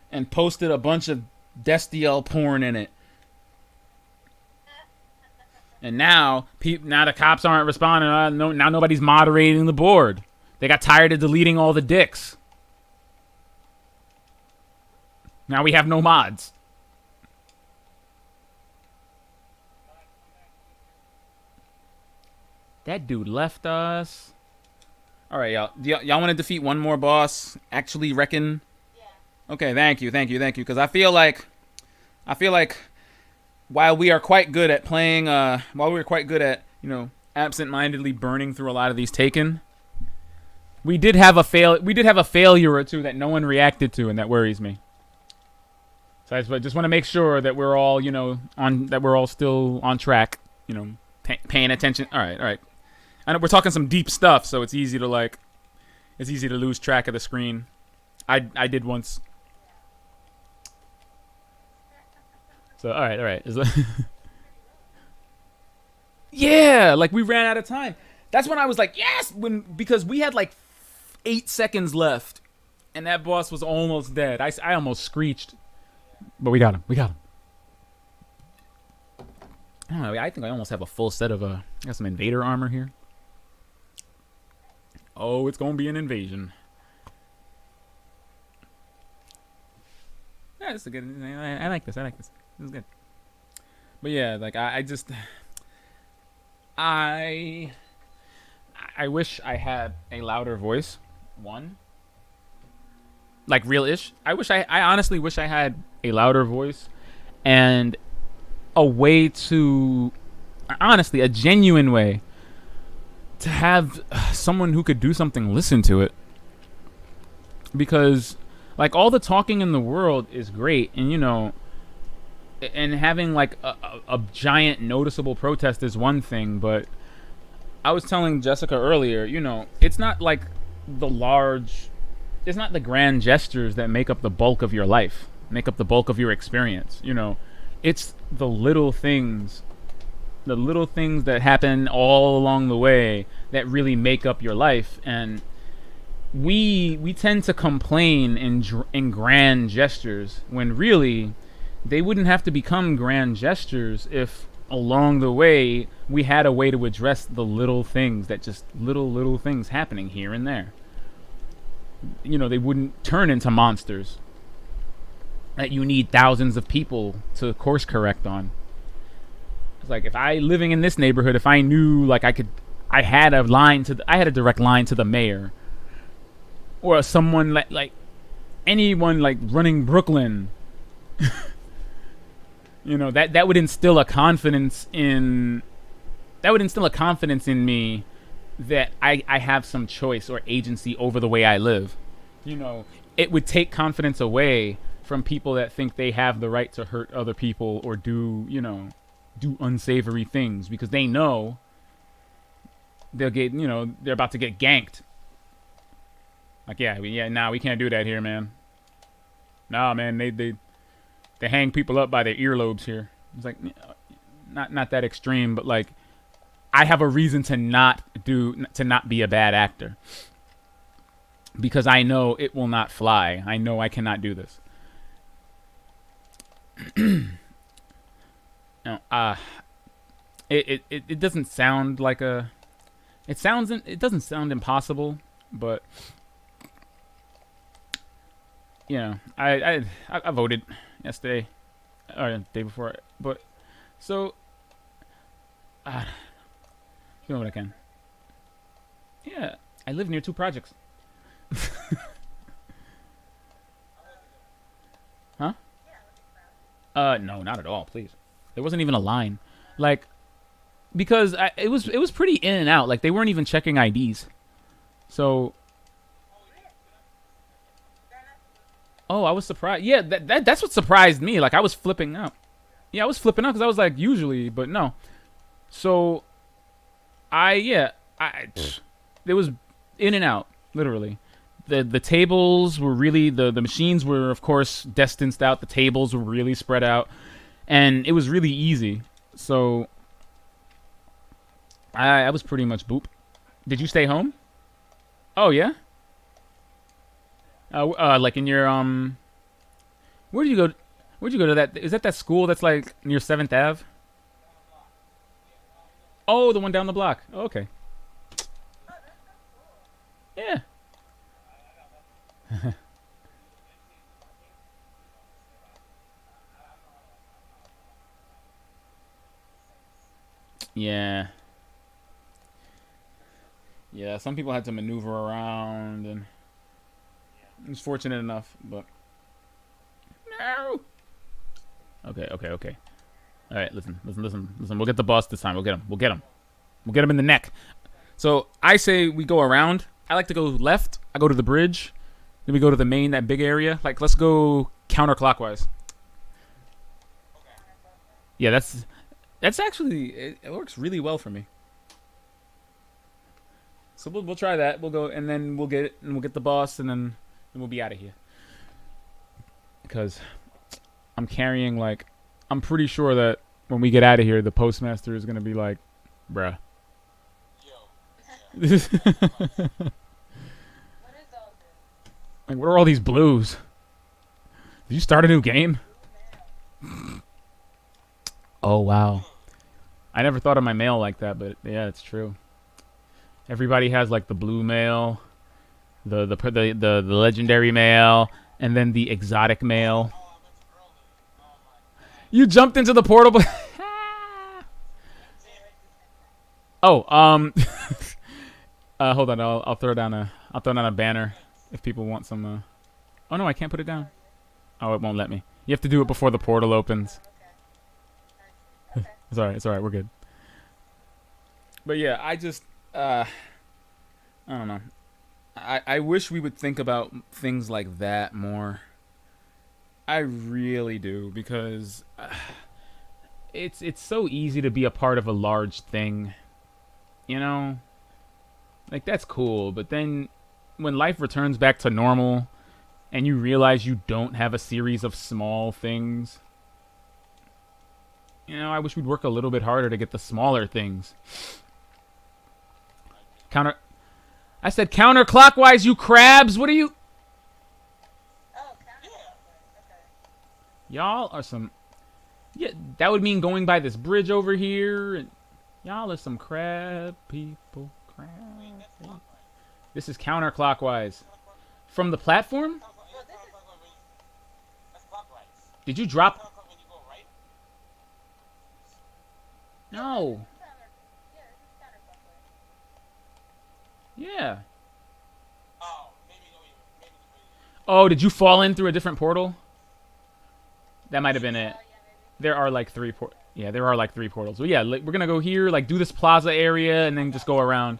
and posted a bunch of Destiel porn in it. And now the cops aren't responding. Now nobody's moderating the board. They got tired of deleting all the dicks. Now we have no mods. That dude left us. All right, y'all. Y'all want to defeat one more boss? Actually reckon? Yeah. Okay, thank you. Because I feel like while we are quite good at playing, absent-mindedly burning through a lot of these Taken, we did have a failure or two that no one reacted to, and that worries me. So I just want to make sure that we're all, we're all still on track, paying attention. All right. I know we're talking some deep stuff, so it's easy to lose track of the screen. I did once. So all right. Yeah, like we ran out of time. That's when I was like, yes, because we had like 8 seconds left, and that boss was almost dead. I almost screeched, but we got him. I don't know. I think I almost have a full set of I got some invader armor here. Oh, it's gonna be an invasion. Yeah, this is good. I like this. This is good. But yeah, like I wish I had a louder voice. One. Like real-ish. I honestly wish I had a louder voice and a way to, honestly, a genuine way to have someone who could do something listen to it. because like all the talking in the world is great, and and having like a giant noticeable protest is one thing, but I was telling Jessica earlier, it's not like the large, it's not the grand gestures that make up the bulk of your life, make up the bulk of your experience. It's the little things that happen all along the way that really make up your life. And we tend to complain in grand gestures when really they wouldn't have to become grand gestures if along the way we had a way to address the little things that just little things happening here and there. They wouldn't turn into monsters that you need thousands of people to course correct on. It's like if I living in this neighborhood, if I knew like I had a direct line to the mayor or someone like anyone like running Brooklyn. That would instill a confidence in me that I have some choice or agency over the way I live. It would take confidence away from people that think they have the right to hurt other people or do unsavory things because they know they'll get, they're about to get ganked. Like, we can't do that here, man. Nah, man, they hang people up by their earlobes here. It's like, not that extreme, but like, I have a reason to not be a bad actor because I know it will not fly. I know I cannot do this. It doesn't sound like it doesn't sound impossible, but I voted yesterday or the day before, but so doing what I can. Yeah, I live near 2 projects. Huh? No, not at all, please. There wasn't even a line. Like, because it was pretty in and out. Like, they weren't even checking IDs. So, oh, I was surprised. Yeah, that's what surprised me. Like, I was flipping out. Yeah, I was flipping out because I was like, usually, but no. So, it was in and out, literally. The tables were really, the machines were, of course, distanced out. The tables were really spread out. And it was really easy. So, I was pretty much boop. Did you stay home? Oh, yeah? Like in your, where'd you go? Where'd you go to that? Is that school that's like near 7th Ave? Oh, the one down the block. Oh, okay. Yeah. Yeah. Yeah, some people had to maneuver around, and I was fortunate enough, but no. Okay. All right, listen. We'll get the boss this time. We'll get him in the neck. So I say we go around. I like to go left. I go to the bridge. Then we go to the main, that big area. Like, let's go counterclockwise. Yeah, that's actually, it works really well for me. So we'll try that. We'll go, and then we'll get it, and we'll get the boss, and then we'll be out of here. Because I'm carrying, like, I'm pretty sure that when we get out of here, the postmaster is going to be like, bruh. Yo. Like, what are all these blues? Did you start a new game? Oh, wow. I never thought of my mail like that, but yeah, it's true. Everybody has like the blue mail, the legendary mail, and then the exotic mail. You jumped into the portal. Oh, hold on. I'll throw down a banner if people want some. Oh no, I can't put it down. Oh, it won't let me. You have to do it before the portal opens. It's alright. We're good. But yeah, I don't know. I wish we would think about things like that more. I really do, because it's so easy to be a part of a large thing, you know? Like, that's cool, but then when life returns back to normal and you realize you don't have a series of small things, I wish we'd work a little bit harder to get the smaller things. Counter. I said counterclockwise, you crabs. What are you? Oh, okay. Y'all are some. Yeah, that would mean going by this bridge over here. And y'all are some crab people. Crab. This is counterclockwise. From the platform? That's clockwise. Did you drop? Counterclockwise when you go right. No. Yeah, this is counterclockwise. Yeah. Oh, maybe maybe. Oh, did you fall in through a different portal? That might have been it. Oh, yeah, maybe. There are like three there are like three portals. Well, yeah, we're gonna go here, like do this plaza area, and then just go around.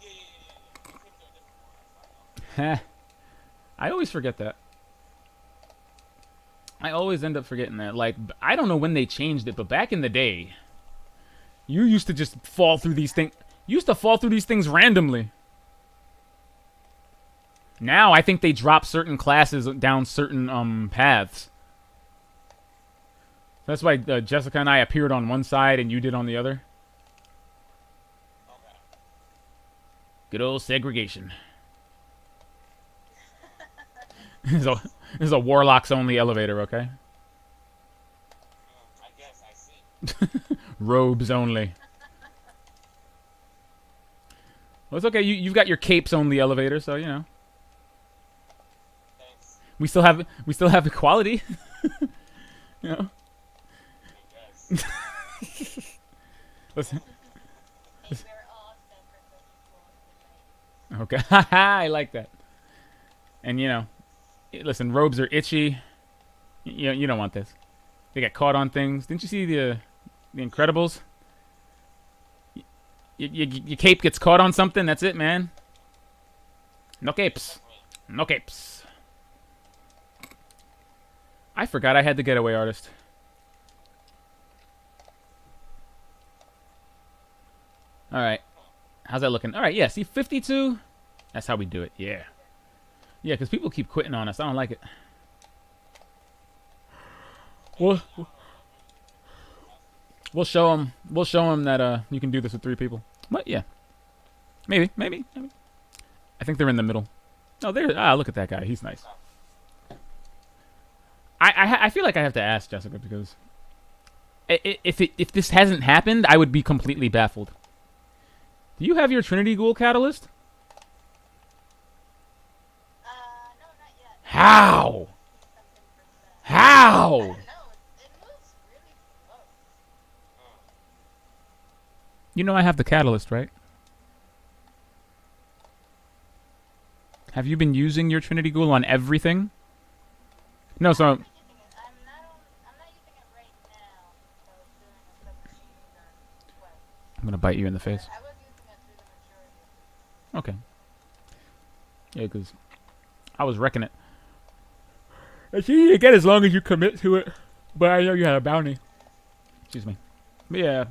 Yeah. Seems to a different one. I always forget that. I always end up forgetting that. Like, I don't know when they changed it, but back in the day, you used to just fall through these things. You used to fall through these things randomly. Now, I think they drop certain classes down certain paths. That's why Jessica and I appeared on one side and you did on the other. Okay. Good old segregation. This is a warlocks only elevator, okay? I guess I see. Robes only. Well, it's okay. You've got your capes only elevator, so you know. Thanks. We still have equality. You know. I guess. Listen. Hey, we're all separate but equal. Okay. I like that. And you know, listen, robes are itchy. You don't want this. They get caught on things. Didn't you see the Incredibles? Your cape gets caught on something. That's it, man. No capes. No capes. I forgot I had the getaway artist. All right. How's that looking? All right, yeah. See, 52. That's how we do it. Yeah. Yeah, because people keep quitting on us. I don't like it. We'll show them. We'll show them that you can do this with 3 people. But yeah, maybe. I think they're in the middle. Oh, there. Look at that guy. He's nice. I feel like I have to ask Jessica because if this hasn't happened, I would be completely baffled. Do you have your Trinity Ghoul catalyst? No, not yet. How? Something for that. How? No, it moves really slow. You know I have the catalyst, right? Have you been using your Trinity Ghoul on everything? No, so I'm not using it right now. I was doing a submachine gun quest. I'm gonna bite you in the face. I was using it through the majority of it. Okay. Yeah, because I was wrecking it. It's easy to get as long as you commit to it, but I know you had a bounty. Excuse me. But yeah.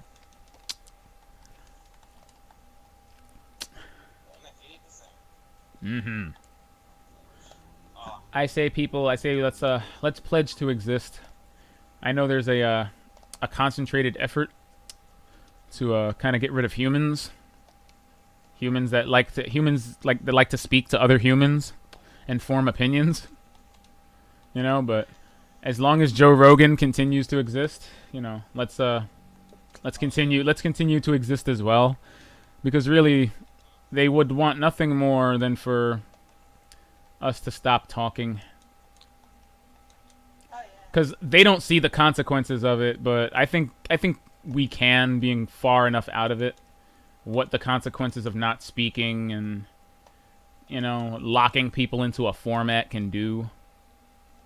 Mm-hmm. I say, people. Let's pledge to exist. I know there's a concentrated effort to kind of get rid of humans. Humans that like to speak to other humans and form opinions. You know, but as long as Joe Rogan continues to exist, you know, let's continue to exist as well, because really, they would want nothing more than for us to stop talking. Oh, yeah. Because they don't see the consequences of it, but I think we can, being far enough out of it, what the consequences of not speaking and, you know, locking people into a format can do.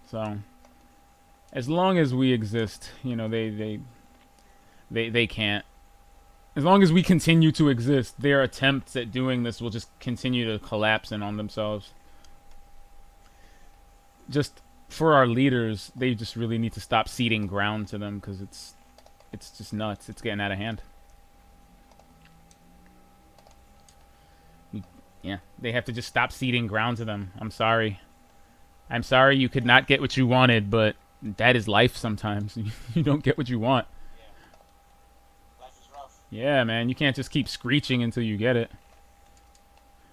So, as long as we exist, you know, they can't. As long as we continue to exist, their attempts at doing this will just continue to collapse in on themselves. Just for our leaders, they just really need to stop ceding ground to them because it's just nuts. It's getting out of hand. Yeah, they have to just stop ceding ground to them. I'm sorry. I'm sorry you could not get what you wanted, but that is life sometimes. You don't get what you want. Yeah. Life is rough. Yeah, man, you can't just keep screeching until you get it.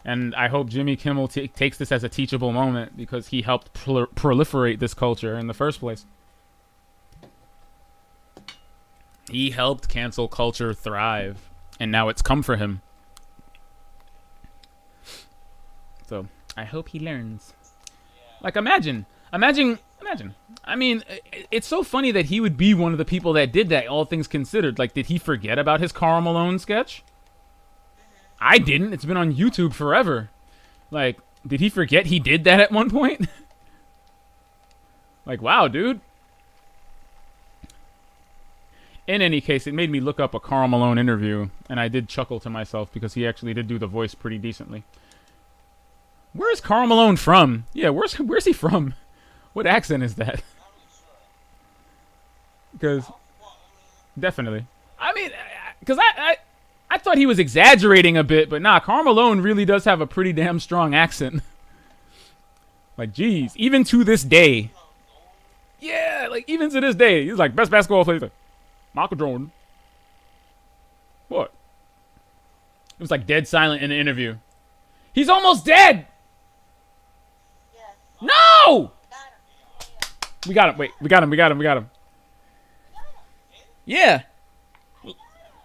And I hope Jimmy Kimmel takes this as a teachable moment because he helped proliferate this culture in the first place. He helped cancel culture thrive, and now it's come for him. So I hope he learns. Like, imagine. I mean, it's so funny that he would be one of the people that did that, all things considered. Like, did he forget about his Karl Malone sketch? I didn't. It's been on YouTube forever. Like, did he forget he did that at one point? Like, wow, dude. In any case, it made me look up a Karl Malone interview, and I did chuckle to myself because he actually did do the voice pretty decently. Where's Karl Malone from? Yeah, where's he from? What accent is that? Not really sure. Because definitely, I mean, because I thought he was exaggerating a bit, but nah, Karl Malone really does have a pretty damn strong accent. Like, geez, even to this day. Yeah, like even to this day, he's like best basketball player, Michael Jordan. What? It was like dead silent in the interview. He's almost dead. Yes. No! Got him. Yeah. We got him. Wait, we got him. Yeah.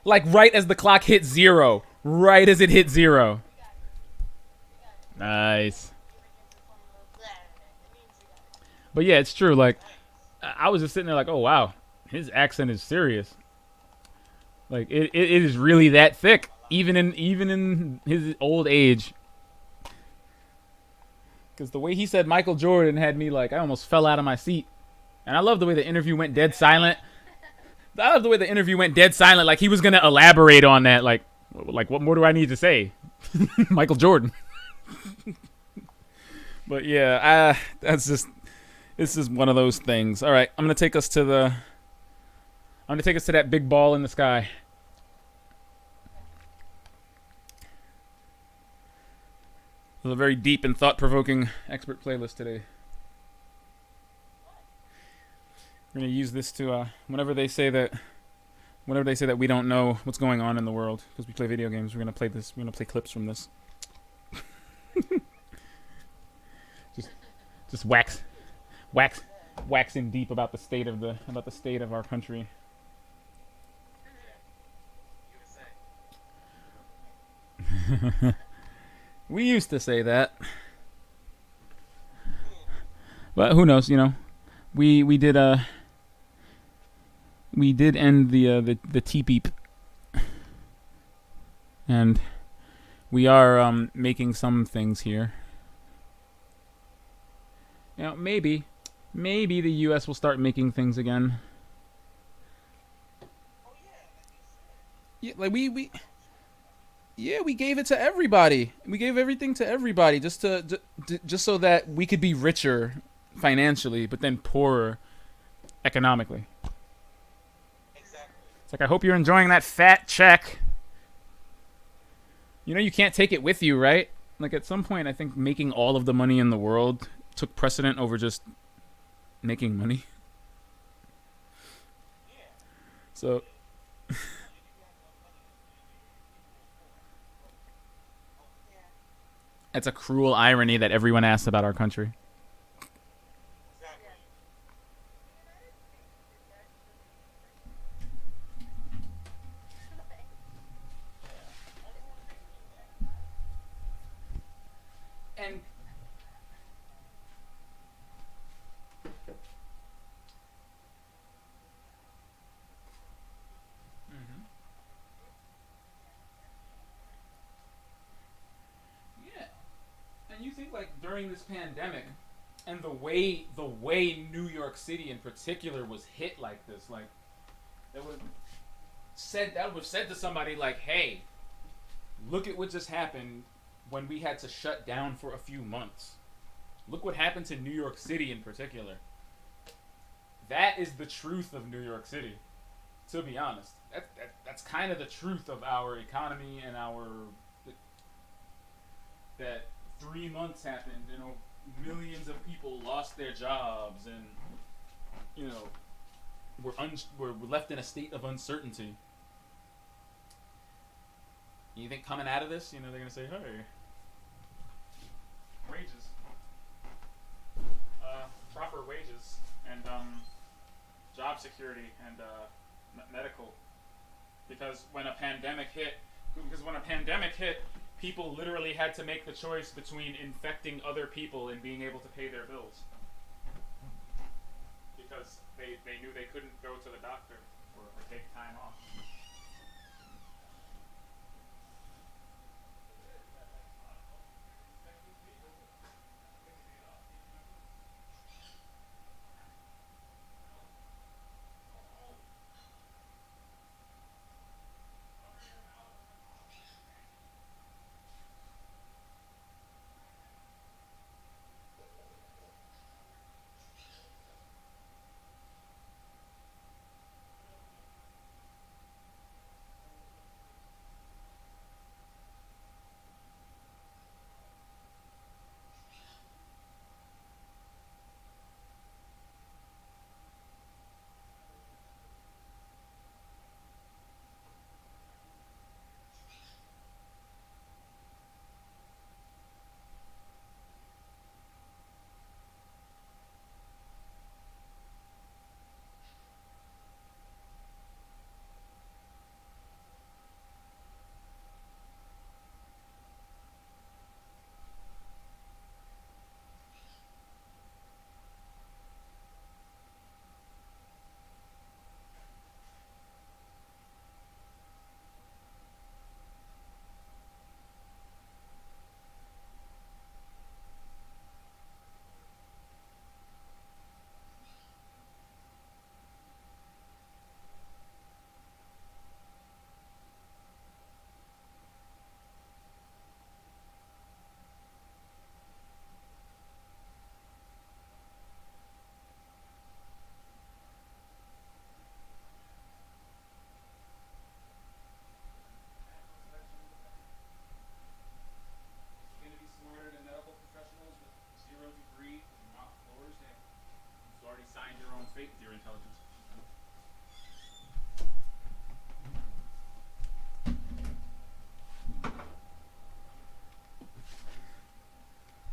Like right as the clock hit 0. Right as it hit 0. Nice. But yeah, it's true. Like, I was just sitting there like, oh wow, his accent is serious. Like it is really that thick, even in his old age. Because the way he said Michael Jordan had me like, I almost fell out of my seat. And I love the way the interview went dead silent. Like he was gonna elaborate on that. Like what more do I need to say? Michael Jordan. But yeah, this is one of those things. All right, I'm gonna take us to that big ball in the sky. It was a very deep and thought-provoking expert playlist today. We're gonna use this to whenever they say that we don't know what's going on in the world because we play video games. We're gonna play this. We're gonna play clips from this. just waxing deep about the state of our country. We used to say that, but who knows? You know, we did end the teep, and we are making some things here. You know, maybe the U.S. will start making things again. Yeah, like we gave it to everybody. We gave everything to everybody just so that we could be richer financially, but then poorer economically. Exactly. It's like, I hope you're enjoying that fat check. You know, you can't take it with you, right? Like, at some point, I think making all of the money in the world took precedent over just making money. Yeah. So, it's a cruel irony that everyone asks about our country. Exactly. And yeah, and you think like during this pandemic, and the way New York City in particular was hit like this, like there was said to somebody like, "Hey, look at what just happened when we had to shut down for a few months. Look what happened to New York City in particular." That is the truth of New York City, to be honest. That's kind of the truth of our economy and our that 3 months happened. Millions of people lost their jobs, and you know we're left in a state of uncertainty. You think coming out of this, they're gonna say, "Hey, wages, proper wages, and job security, and medical," because when a pandemic hit, people literally had to make the choice between infecting other people and being able to pay their bills, because they knew they couldn't go to the doctor or take time off.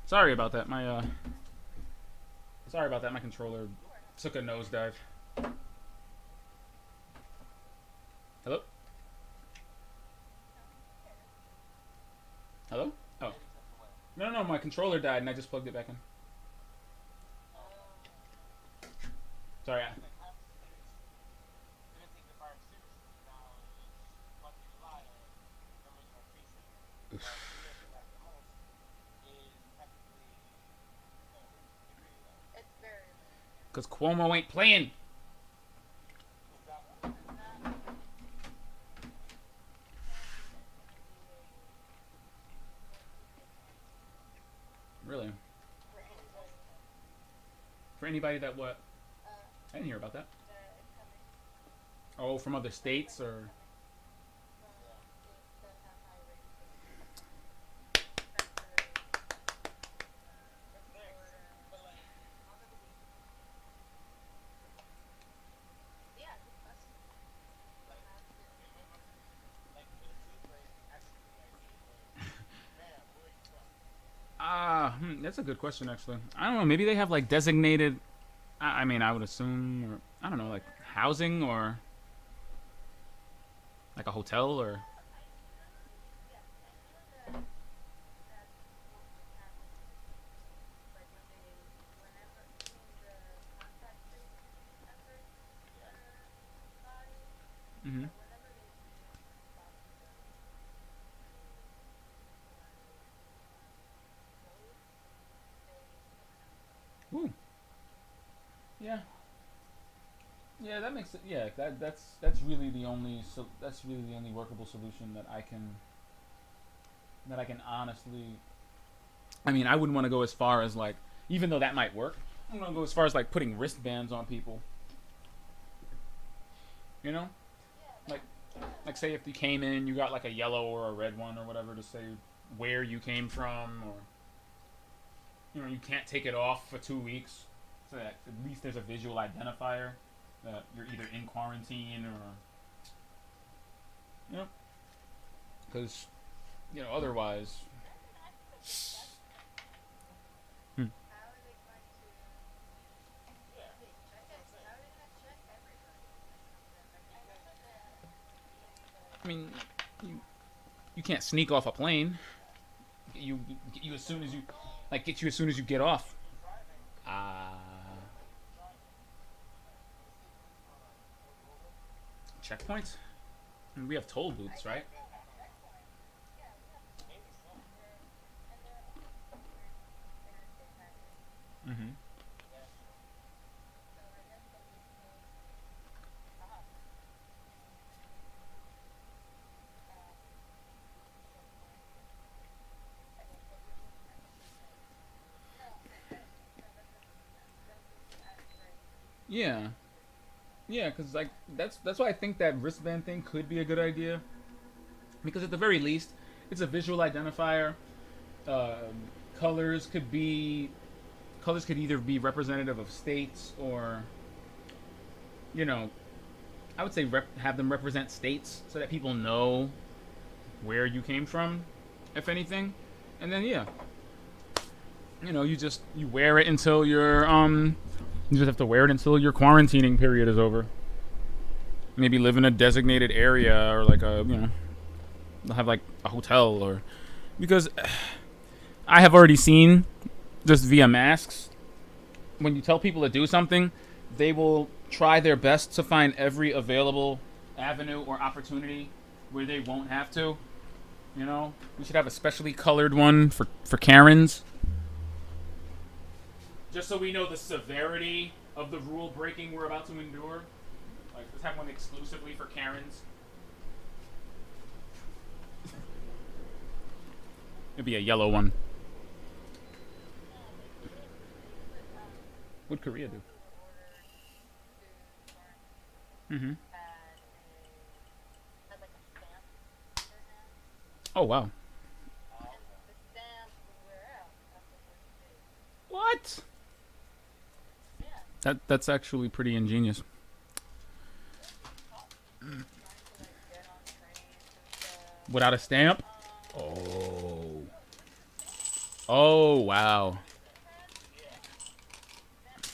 Sorry about that. My controller took a nosedive. Hello? Hello? Oh. No, my controller died and I just plugged it back in. Sorry. Didn't take the virus seriously. Now it's what they rely on the original facing. But here they like the most is technically low. It really low. It's very low. Because Cuomo ain't playing. Exactly. And that can't be Really? for anybody. For anybody that what? Uh, I didn't hear about that. that is coming. Oh, from other states or? From states that have high rates of infection rates, like Thanks. Florida, But like, all the states. Yeah, good question. What like, has been? like for the food place, actually a good idea. But, ma'am, where are you from? That's a good question actually. I don't know. Maybe they have like designated. I mean, I would assume, or I don't know, like housing or like a hotel or. I know, yes, I know that that's what was happening. Like whenever during the contact tracing efforts Yeah. body, Mm-hmm. that whenever they see spots of them, closed, they put them out. Ooh. Yeah. Yeah, that makes it. Yeah, that's really the only. So that's really the only workable solution that I can honestly. I mean, I wouldn't want to go as far as like, even though that might work. I don't want to go as far as like putting wristbands on people. You know, like like say if you came in, you got like a yellow or a red one or whatever to say where you came from, or you can't take it off for 2 weeks, so that at least there's a visual identifier that you're either in quarantine or because otherwise. Hmm. How are they going to Yeah, check that's it? what I'm How are saying. they gonna check everybody that comes in? I know that I mean, you can't sneak off a plane. Get you as soon as you like get you as soon as you get off. you're driving, Ah, you're driving. Let's say police want to pull you over. checkpoints. And we have toll booths, right? They don't have checkpoints. Yeah, we have toll Maybe booths, so. and they're on interstate highways. Mm-hmm. That's true. So I guess they'll be closed cops. Checkpoint. I guess they'll be looking at the checkpoint. No, no, that doesn't make sense. They'll be at where you Yeah, yeah, because like that's why I think that wristband thing could be a good idea because at the very least, it's a visual identifier. Um, colors could be colors could either be representative of states or you know I would say have them represent states so that people know where you came from, if anything, and then yeah, you wear it until you just have to wear it until your quarantining period is over. Maybe live in a designated area or like they'll have like a hotel or because I have already seen just via masks when you tell people to do something, they will try their best to find every available avenue or opportunity where they won't have to. We should have a specially colored one for Karens. Just so we know the severity of the rule breaking we're about to endure. Like, let's have one exclusively for Karens. It'd be a yellow one. What'd Korea do? Mm-hmm. had like a stamp in their hand, Oh wow. Oh, and okay. the stamp would wear out after 30 days. What? Yeah, That's actually pretty ingenious. trying to like get on trains and stuff. Without a stamp? Oh. Oh wow. Yeah. Stamp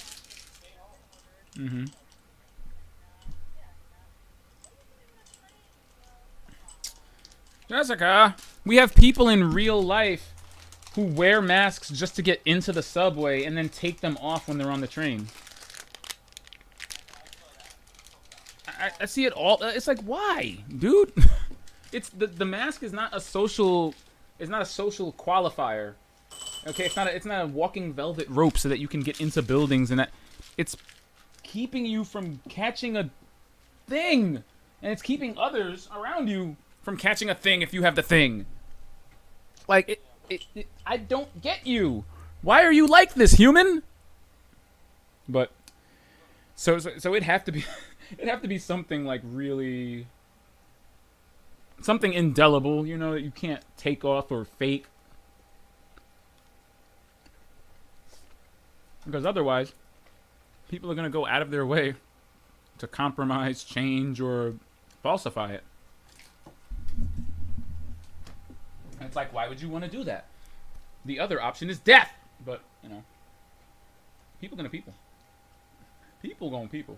Stay home. ordered. Mm-hmm. Yeah, what are you doing with money? Come on. Jessica, we have people in real life who wear masks just to get into the subway and then take them off when they're on the train. I saw that. So dumb. I see it all. It's like, why, dude? It's the mask is not a social. It's not a social qualifier. Okay, it's not a walking velvet rope so that you can get into buildings and that. It's keeping you from catching a thing, and it's keeping others around you from catching a thing if you have the thing. Like I don't get you. Why are you like this, human? But so it'd have to be it'd have to be something like really something indelible, that you can't take off or fake. Because otherwise, people are going to go out of their way to compromise, change, or falsify it. And it's like, why would you want to do that? The other option is death. But, people gonna people. People gonna people.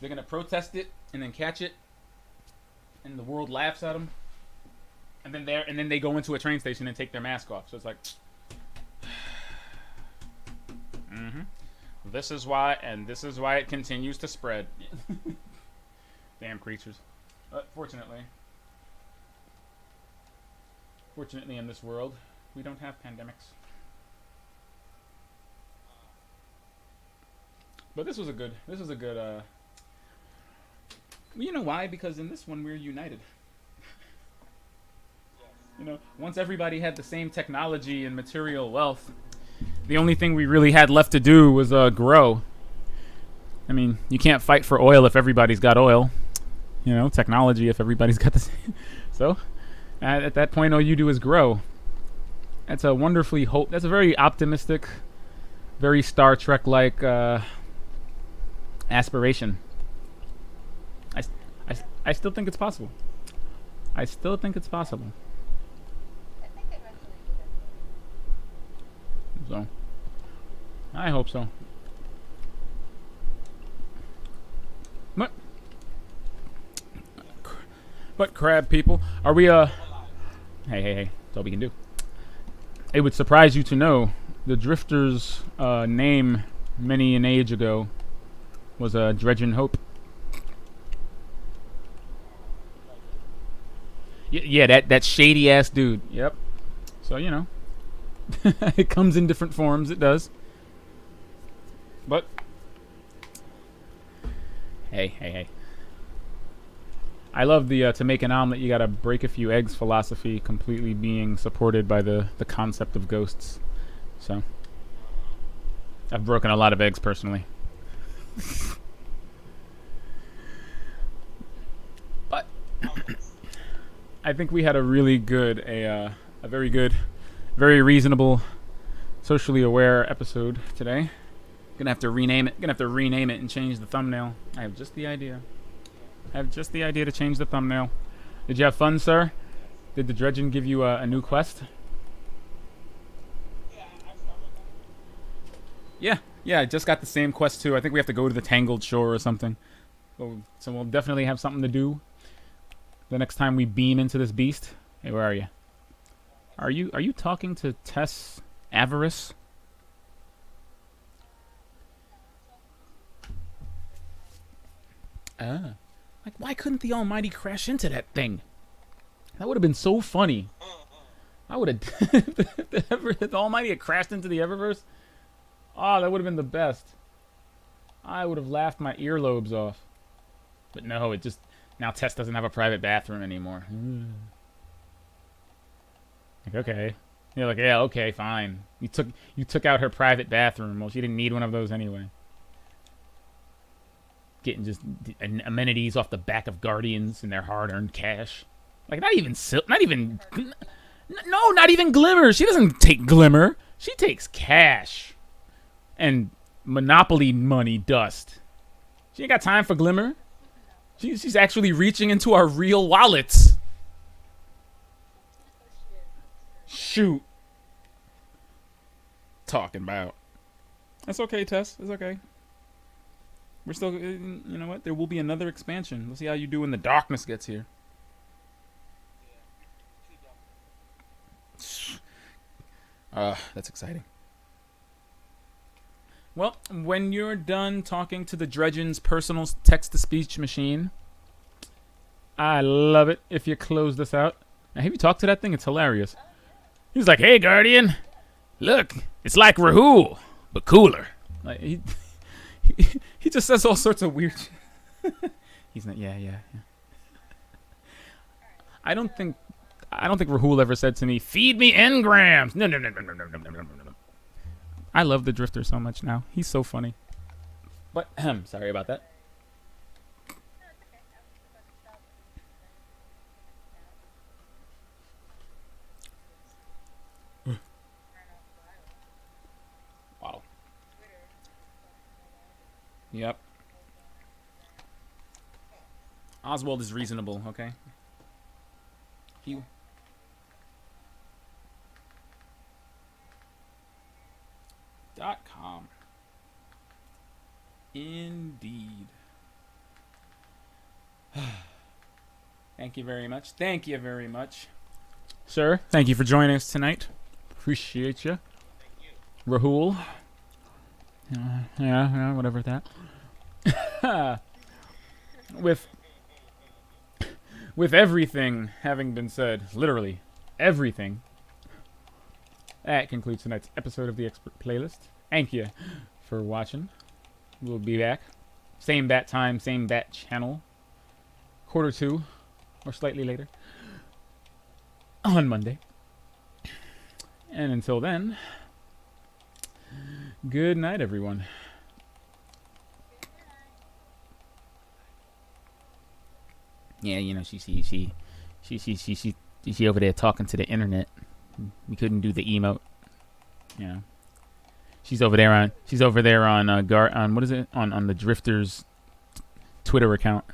They're gonna protest it and then catch it, and the world laughs at them. And then they go into a train station and take their mask off. So it's like, mm-hmm. This is why it continues to spread. Damn creatures. But fortunately, in this world, we don't have pandemics. But this was a good. This was a good. You know why? Because in this one we're united. You know, once everybody had the same technology and material wealth, the only thing we really had left to do was grow. I mean, you can't fight for oil if everybody's got oil. You know, technology if everybody's got the same. So, at that point, all you do is grow. That's a wonderfully hope. That's a very optimistic, very Star Trek-like aspiration. I still think it's possible. I still think it's possible. I think eventually you get So, I hope so. But crab people, are we hey, that's all we can do. It would surprise you to know the Drifter's name many an age ago was Dredgen Hope. Yeah, that shady ass dude. Yep. So you know, it comes in different forms. It does. But hey. I love the to make an omelet you gotta break a few eggs philosophy, completely being supported by the concept of ghosts. So I've broken a lot of eggs personally. But I think we had a really good, a very good, very reasonable, socially aware episode today. Gonna have to rename it. And change the thumbnail. I have just the idea. To change the thumbnail. Did you have fun, sir? Did the Dredgen give you a new quest? Yeah, I just got the same quest too. I think we have to go to the Tangled Shore or something. So we'll definitely have something to do the next time we beam into this beast. Hey, where are you? Are you talking to Tess Avarice? Like, why couldn't the Almighty crash into that thing? That would have been so funny. I would have... if the Almighty had crashed into the Eververse, oh, that would have been the best. I would have laughed my earlobes off. But no, it just... Now Tess doesn't have a private bathroom anymore. Like, okay. You're like, yeah, okay, fine. You took out her private bathroom. Well, she didn't need one of those anyway. Getting just amenities off the back of Guardians and their hard-earned cash. Like, not even Glimmer. She doesn't take Glimmer. She takes cash and Monopoly money dust. She ain't got time for Glimmer. She's actually reaching into our real wallets. Shoot. Talking about. That's okay, Tess. It's okay. We're still, you know what? There will be another expansion. We'll see how you do when the darkness gets here. That's exciting. Well, when you're done talking to the Dredgen's personal text-to-speech machine, I love it if you close this out. Now, have you talked to that thing? It's hilarious. He's like, hey, Guardian, look, it's like Rahul, but cooler. Like, he just says all sorts of weird shit. He's not, yeah. I don't think Rahul ever said to me, feed me engrams. No. I love the Drifter so much now. He's so funny. But, sorry about that. Wow. Yep. Oswald is reasonable, okay? .com. Indeed. Thank you very much. Thank you very much. Sir, thank you for joining us tonight. Appreciate you. Thank you. Rahul. Yeah, whatever that. With everything having been said, literally everything, that concludes tonight's episode of the Expert Playlist. Thank you for watching. We'll be back. Same bat time, same bat channel. 1:45 or slightly later on Monday. And until then, good night, everyone. Yeah, you know, she over there talking to the internet. We couldn't do the emote. You know, she's over there on what is it on the Drifters Twitter account.